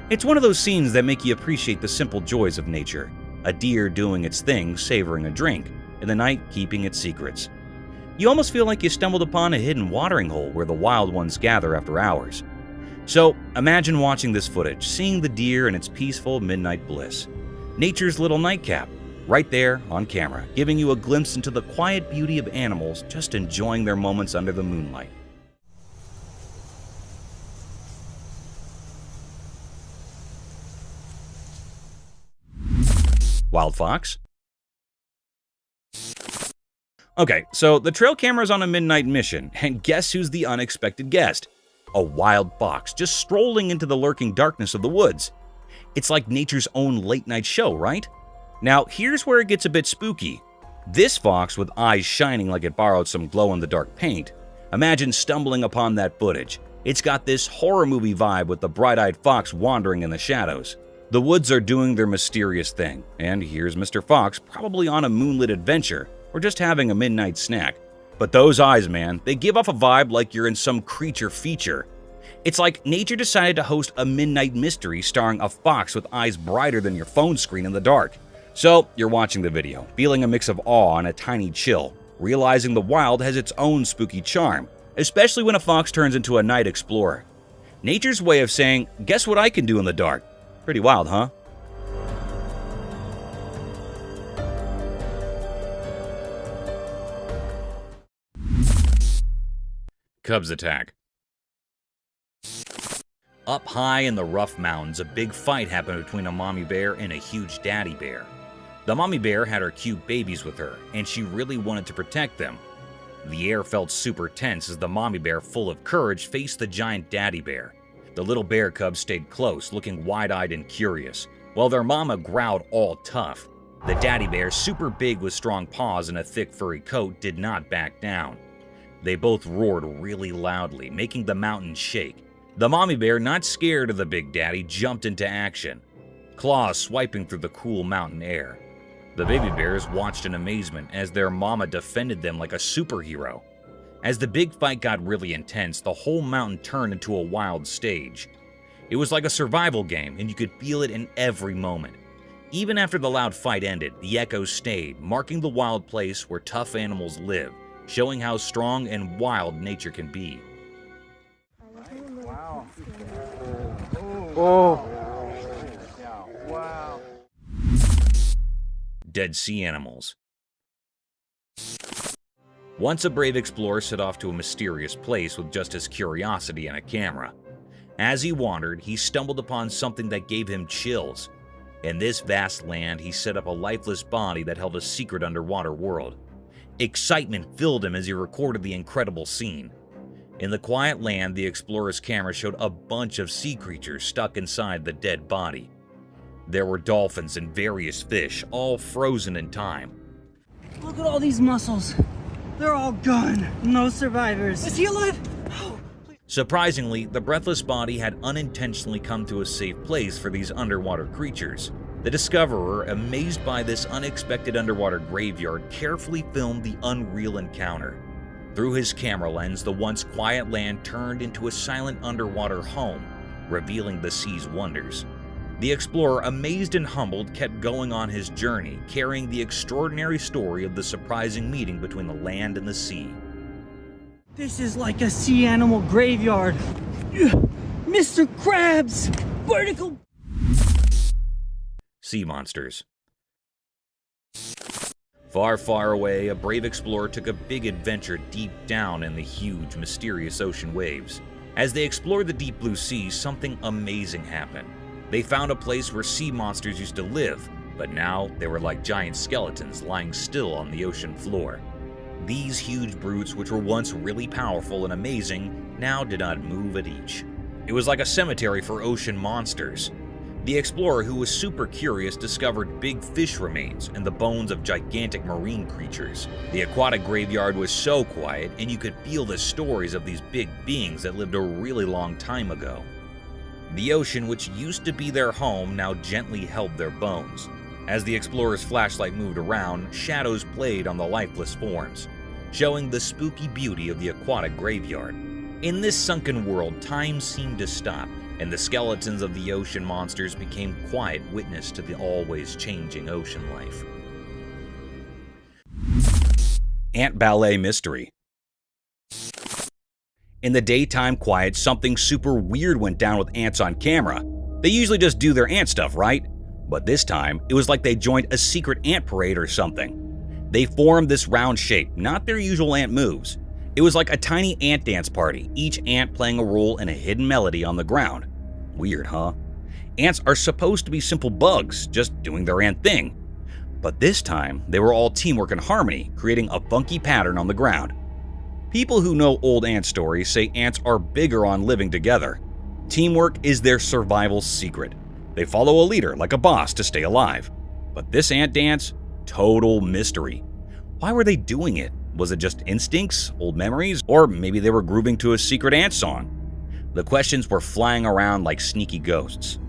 It's one of those scenes that make you appreciate the simple joys of nature. a deer doing its thing, savoring a drink, in the night keeping its secrets. You almost feel like you stumbled upon a hidden watering hole where the wild ones gather after hours. So imagine watching this footage, seeing the deer in its peaceful midnight bliss. Nature's little nightcap, right there on camera, giving you a glimpse into the quiet beauty of animals just enjoying their moments under the moonlight. Wild fox? Okay, so the trail camera's on a midnight mission, and guess who's the unexpected guest? A wild fox just strolling into the lurking darkness of the woods. It's like nature's own late-night show, right? Now, here's where it gets a bit spooky. This fox, with eyes shining like it borrowed some glow-in-the-dark paint, imagine stumbling upon that footage. It's got this horror movie vibe with the bright-eyed fox wandering in the shadows. The woods are doing their mysterious thing, and here's Mr. Fox probably on a moonlit adventure or just having a midnight snack. But those eyes, man, they give off a vibe like you're in some creature feature. It's like nature decided to host a midnight mystery starring a fox with eyes brighter than your phone screen in the dark. So you're watching the video, feeling a mix of awe and a tiny chill, realizing the wild has its own spooky charm, especially when a fox turns into a night explorer. Nature's way of saying, guess what I can do in the dark? Pretty wild, huh? Cubs attack. Up high in the rough mountains, a big fight happened between a mommy bear and a huge daddy bear. The mommy bear had her cute babies with her, and she really wanted to protect them. The air felt super tense as the mommy bear, full of courage, faced the giant daddy bear. The little bear cubs stayed close, looking wide-eyed and curious, while their mama growled all tough. The daddy bear, super big with strong paws and a thick furry coat, did not back down. They both roared really loudly, making the mountains shake. The mommy bear, not scared of the big daddy, jumped into action, claws swiping through the cool mountain air. The baby bears watched in amazement as their mama defended them like a superhero. As the big fight got really intense, the whole mountain turned into a wild stage. It was like a survival game, and you could feel it in every moment. Even after the loud fight ended, the echoes stayed, marking the wild place where tough animals live, showing how strong and wild nature can be. Wow. Oh. Wow. Dead sea animals. Once a brave explorer set off to a mysterious place with just his curiosity and a camera. As he wandered, he stumbled upon something that gave him chills. In this vast land, he set up a lifeless body that held a secret underwater world. Excitement filled him as he recorded the incredible scene. In the quiet land, the explorer's camera showed a bunch of sea creatures stuck inside the dead body. There were dolphins and various fish, all frozen in time. Look at all these mussels. They're all gone. No survivors. Is he alive? Oh, Surprisingly, the breathless body had unintentionally come to a safe place for these underwater creatures. The discoverer, amazed by this unexpected underwater graveyard, carefully filmed the unreal encounter. Through his camera lens, the once quiet land turned into a silent underwater home, revealing the sea's wonders. The explorer, amazed and humbled, kept going on his journey, carrying the extraordinary story of the surprising meeting between the land and the sea. this is like a sea animal graveyard. Mr. Krabs! Vertical... Sea monsters. Far, far away, a brave explorer took a big adventure deep down in the huge, mysterious ocean waves. As they explored the deep blue sea, something amazing happened. They found a place where sea monsters used to live, but now they were like giant skeletons lying still on the ocean floor. These huge brutes, which were once really powerful and amazing, now did not move an inch. It was like a cemetery for ocean monsters. The explorer, who was super curious, discovered big fish remains and the bones of gigantic marine creatures. The aquatic graveyard was so quiet, and you could feel the stories of these big beings that lived a really long time ago. The ocean, which used to be their home, now gently held their bones. As the explorer's flashlight moved around, shadows played on the lifeless forms, showing the spooky beauty of the aquatic graveyard. In this sunken world, time seemed to stop, and the skeletons of the ocean monsters became quiet witness to the always changing ocean life. Ant Ballet Mystery. In the daytime quiet, something super weird went down with ants on camera. They usually just do their ant stuff, right? But this time, it was like they joined a secret ant parade or something. They formed this round shape, not their usual ant moves. It was like a tiny ant dance party, each ant playing a role in a hidden melody on the ground. Weird, huh? Ants are supposed to be simple bugs, just doing their ant thing. But this time, they were all teamwork and harmony, creating a funky pattern on the ground. People who know old ant stories say ants are bigger on living together. Teamwork is their survival secret. They follow a leader like a boss to stay alive. But this ant dance? Total mystery. Why were they doing it? Was it just instincts, old memories, or maybe they were grooving to a secret ant song? The questions were flying around like sneaky ghosts.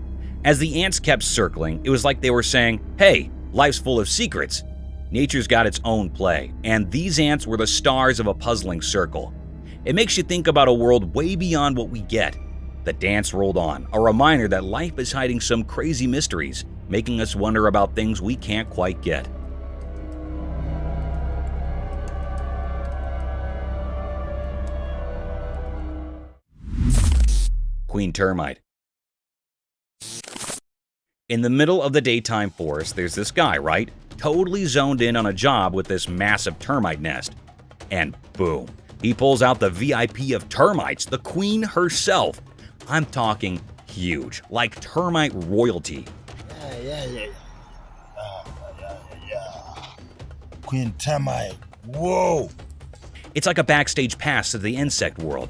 As the ants kept circling, it was like they were saying, hey, life's full of secrets. Nature's got its own play, and these ants were the stars of a puzzling circle. It makes you think about a world way beyond what we get. The dance rolled on, a reminder that life is hiding some crazy mysteries, making us wonder about things we can't quite get. Queen Termite. In the middle of the daytime forest, there's this guy, right? Totally zoned in on a job with this massive termite nest. And boom, he pulls out the VIP of termites, the queen herself. I'm talking huge, like termite royalty. Yeah. Queen Termite. Whoa! It's like a backstage pass to the insect world.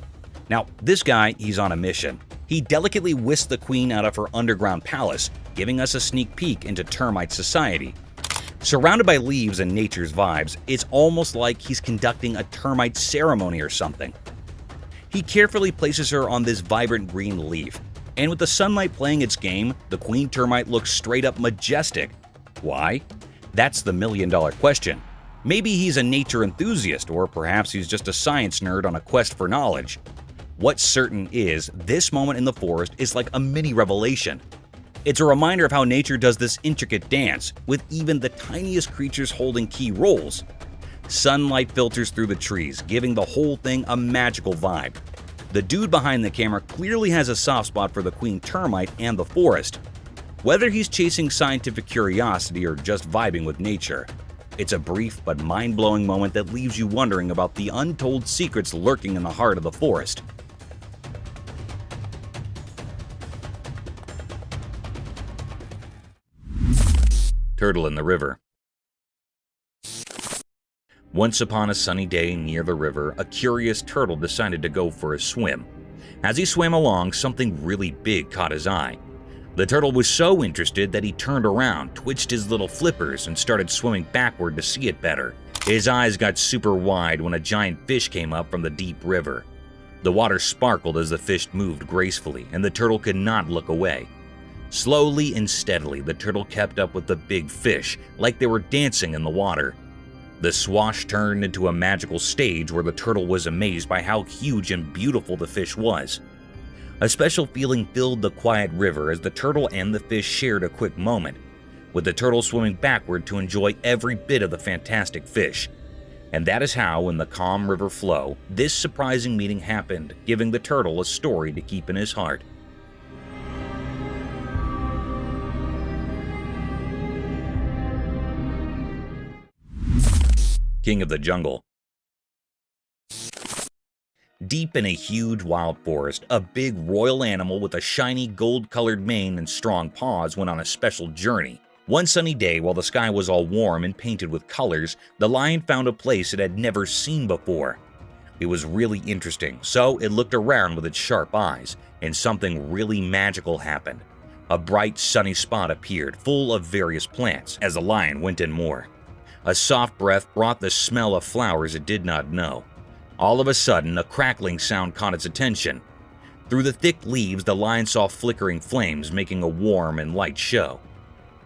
Now, this guy, he's on a mission. He delicately whisked the queen out of her underground palace, giving us a sneak peek into termite society. Surrounded by leaves and nature's vibes, it's almost like he's conducting a termite ceremony or something. He carefully places her on this vibrant green leaf, and with the sunlight playing its game, the queen termite looks straight up majestic. Why? That's the million-dollar question. Maybe he's a nature enthusiast, or perhaps he's just a science nerd on a quest for knowledge. What's certain is, this moment in the forest is like a mini revelation. It's a reminder of how nature does this intricate dance, with even the tiniest creatures holding key roles. Sunlight filters through the trees, giving the whole thing a magical vibe. The dude behind the camera clearly has a soft spot for the queen termite and the forest. Whether he's chasing scientific curiosity or just vibing with nature, it's a brief but mind-blowing moment that leaves you wondering about the untold secrets lurking in the heart of the forest. Turtle in the river. Once upon a sunny day near the river, a curious turtle decided to go for a swim. As he swam along, something really big caught his eye. The turtle was so interested that he turned around, twitched his little flippers, and started swimming backward to see it better. His eyes got super wide when a giant fish came up from the deep river. The water sparkled as the fish moved gracefully, and the turtle could not look away. Slowly and steadily, the turtle kept up with the big fish, like they were dancing in the water. The swash turned into a magical stage where the turtle was amazed by how huge and beautiful the fish was. A special feeling filled the quiet river as the turtle and the fish shared a quick moment, with the turtle swimming backward to enjoy every bit of the fantastic fish. And that is how, in the calm river flow, this surprising meeting happened, giving the turtle a story to keep in his heart. King of the Jungle. Deep in a huge wild forest, a big royal animal with a shiny gold-colored mane and strong paws went on a special journey. One sunny day, while the sky was all warm and painted with colors, the lion found a place it had never seen before. It was really interesting, so it looked around with its sharp eyes, and something really magical happened. A bright, sunny spot appeared, full of various plants, as the lion went in more. A soft breath brought the smell of flowers it did not know. All of a sudden, a crackling sound caught its attention. Through the thick leaves, the lion saw flickering flames, making a warm and light show.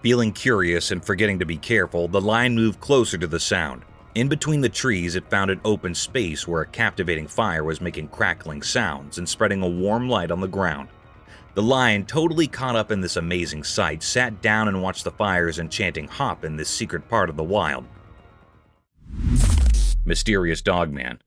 Feeling curious and forgetting to be careful, the lion moved closer to the sound. In between the trees, it found an open space where a captivating fire was making crackling sounds and spreading a warm light on the ground. The lion, totally caught up in this amazing sight, sat down and watched the fires enchanting hop in this secret part of the wild. Mysterious Dogman.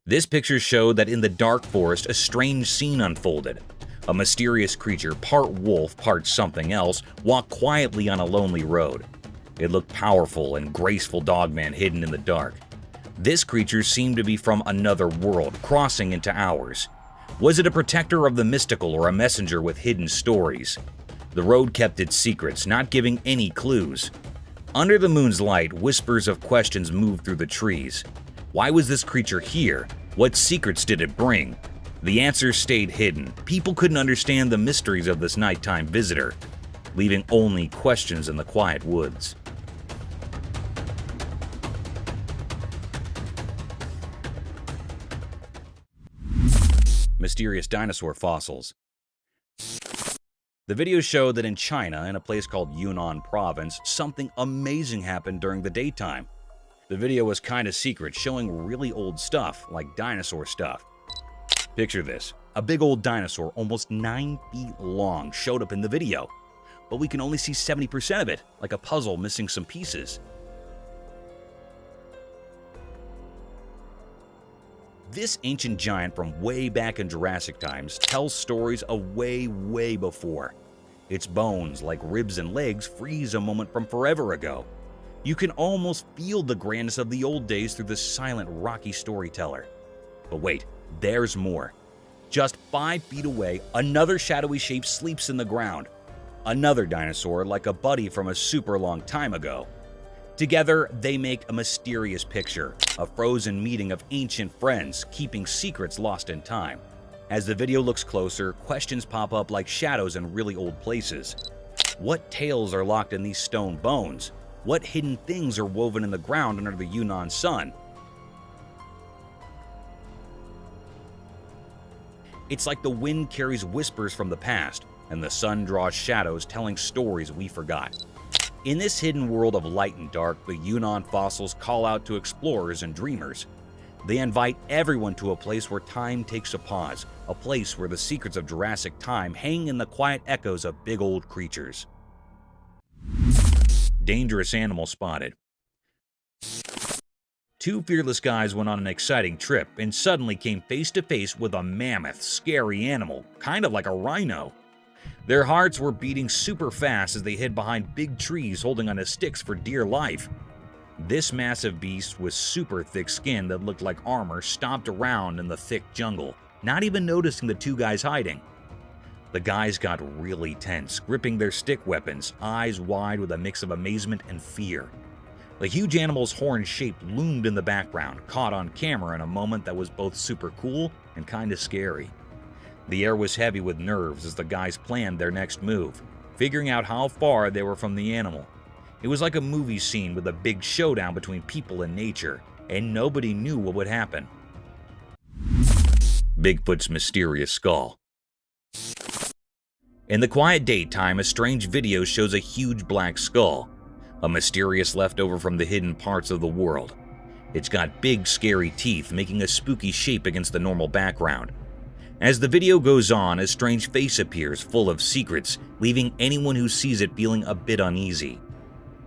This picture showed that in the dark forest, a strange scene unfolded. A mysterious creature, part wolf, part something else, walked quietly on a lonely road. It looked powerful and graceful dogman hidden in the dark. This creature seemed to be from another world, crossing into ours. Was it a protector of the mystical or a messenger with hidden stories? The road kept its secrets, not giving any clues. Under the moon's light, whispers of questions moved through the trees. Why was this creature here? What secrets did it bring? The answers stayed hidden. People couldn't understand the mysteries of this nighttime visitor, leaving only questions in the quiet woods. Mysterious dinosaur fossils. The video showed that in China, in a place called Yunnan Province, something amazing happened during the daytime. The video was kinda secret, showing really old stuff, like dinosaur stuff. Picture this. A big old dinosaur, almost 9 feet long, showed up in the video. But we can only see 70% of it, like a puzzle missing some pieces. This ancient giant from way back in Jurassic times tells stories of way before. Its bones, like ribs and legs, freeze a moment from forever ago. You can almost feel the grandness of the old days through this silent, rocky storyteller. But wait, there's more. Just 5 feet away, another shadowy shape sleeps in the ground. Another dinosaur, like a buddy from a super long time ago. Together, they make a mysterious picture, a frozen meeting of ancient friends, keeping secrets lost in time. As the video looks closer, questions pop up like shadows in really old places. What tales are locked in these stone bones? What hidden things are woven in the ground under the Yunnan sun? It's like the wind carries whispers from the past, and the sun draws shadows telling stories we forgot. In this hidden world of light and dark, the Yunnan fossils call out to explorers and dreamers. They invite everyone to a place where time takes a pause, a place where the secrets of Jurassic time hang in the quiet echoes of big old creatures. Dangerous animal spotted. 2 fearless guys went on an exciting trip and suddenly came face to face with a mammoth, scary animal, kind of like a rhino. Their hearts were beating super fast as they hid behind big trees holding onto sticks for dear life. This massive beast with super thick skin that looked like armor stomped around in the thick jungle, not even noticing the 2 guys hiding. The guys got really tense, gripping their stick weapons, eyes wide with a mix of amazement and fear. The huge animal's horn shape loomed in the background, caught on camera in a moment that was both super cool and kinda scary. The air was heavy with nerves as the guys planned their next move, figuring out how far they were from the animal. It was like a movie scene with a big showdown between people and nature, and nobody knew what would happen. Bigfoot's mysterious skull. In the quiet daytime, a strange video shows a huge black skull, a mysterious leftover from the hidden parts of the world. It's got big, scary teeth, making a spooky shape against the normal background. As the video goes on, a strange face appears, full of secrets, leaving anyone who sees it feeling a bit uneasy.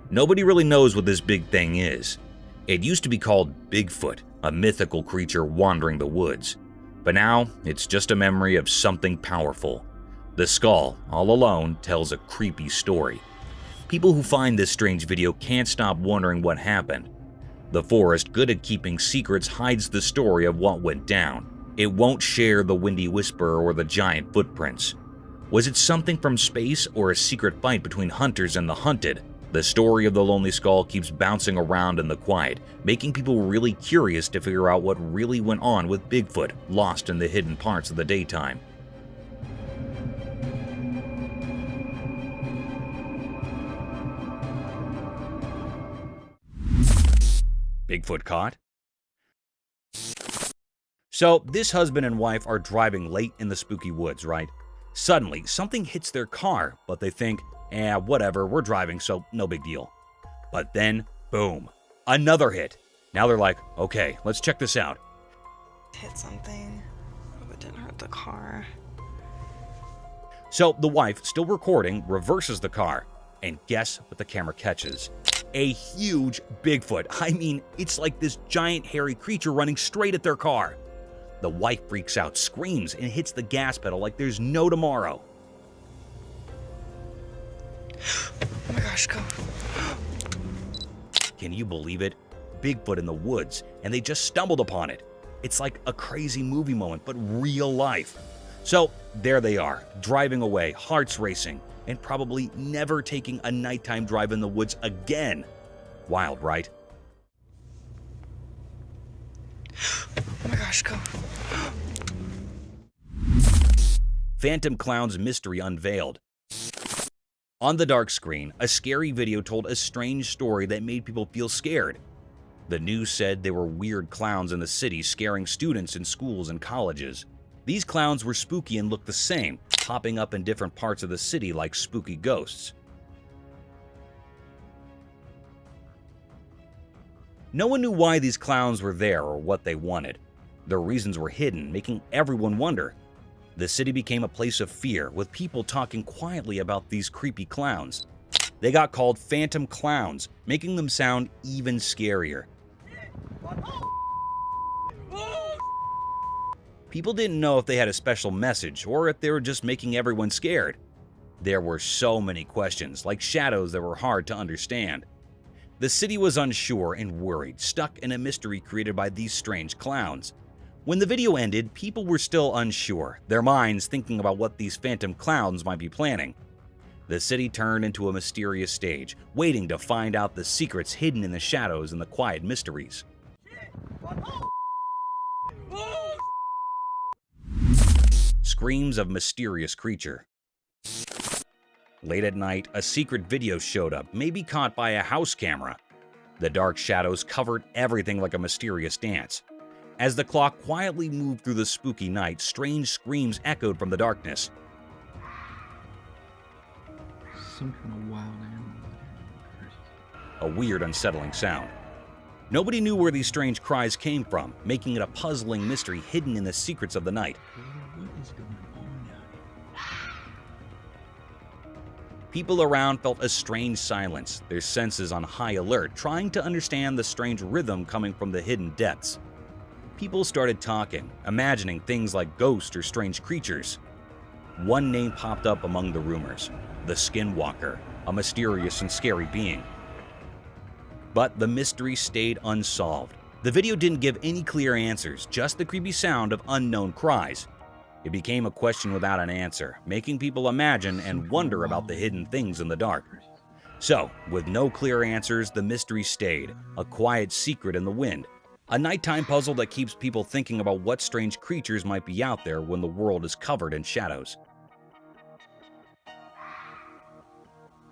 Nobody really knows what this big thing is. It used to be called Bigfoot, a mythical creature wandering the woods. But now, it's just a memory of something powerful. The skull, all alone, tells a creepy story. People who find this strange video can't stop wondering what happened. The forest, good at keeping secrets, hides the story of what went down. It won't share the windy whisper or the giant footprints. Was it something from space or a secret fight between hunters and the hunted? The story of the lonely skull keeps bouncing around in the quiet, making people really curious to figure out what really went on with Bigfoot, lost in the hidden parts of the daytime. Bigfoot caught? So, this husband and wife are driving late in the spooky woods, right? Suddenly, something hits their car, but they think, whatever, we're driving, so no big deal. But then, boom, another hit. Now they're like, okay, let's check this out. Hit something. didn't hurt the car. So the wife, still recording, reverses the car. And guess what the camera catches? A huge Bigfoot. I mean, it's like this giant hairy creature running straight at their car. The wife freaks out, screams, and hits the gas pedal like there's no tomorrow. Oh my gosh, go. Can you believe it? Bigfoot in the woods, and they just stumbled upon it. It's like a crazy movie moment, but real life. So there they are, driving away, hearts racing, and probably never taking a nighttime drive in the woods again. Wild, right? Oh my gosh, go. Phantom Clown's mystery unveiled. On the dark screen, a scary video told a strange story that made people feel scared. The news said there were weird clowns in the city scaring students in schools and colleges. These clowns were spooky and looked the same, popping up in different parts of the city like spooky ghosts. No one knew why these clowns were there or what they wanted. Their reasons were hidden, making everyone wonder. The city became a place of fear, with people talking quietly about these creepy clowns. They got called Phantom Clowns, making them sound even scarier. People didn't know if they had a special message or if they were just making everyone scared. There were so many questions, like shadows that were hard to understand. The city was unsure and worried, stuck in a mystery created by these strange clowns. When the video ended, people were still unsure, their minds thinking about what these phantom clowns might be planning. The city turned into a mysterious stage, waiting to find out the secrets hidden in the shadows and the quiet mysteries. Screams of mysterious creature. Late at night, a secret video showed up, maybe caught by a house camera. The dark shadows covered everything like a mysterious dance. As the clock quietly moved through the spooky night, strange screams echoed from the darkness. Some kind of wild animal. A weird, unsettling sound. Nobody knew where these strange cries came from, making it a puzzling mystery hidden in the secrets of the night. What is going on now? People around felt a strange silence, their senses on high alert, trying to understand the strange rhythm coming from the hidden depths. People started talking, imagining things like ghosts or strange creatures. One name popped up among the rumors: the Skinwalker, a mysterious and scary being. But the mystery stayed unsolved. The video didn't give any clear answers, just the creepy sound of unknown cries. It became a question without an answer, making people imagine and wonder about the hidden things in the dark. So, with no clear answers, the mystery stayed, a quiet secret in the wind. A nighttime puzzle that keeps people thinking about what strange creatures might be out there when the world is covered in shadows.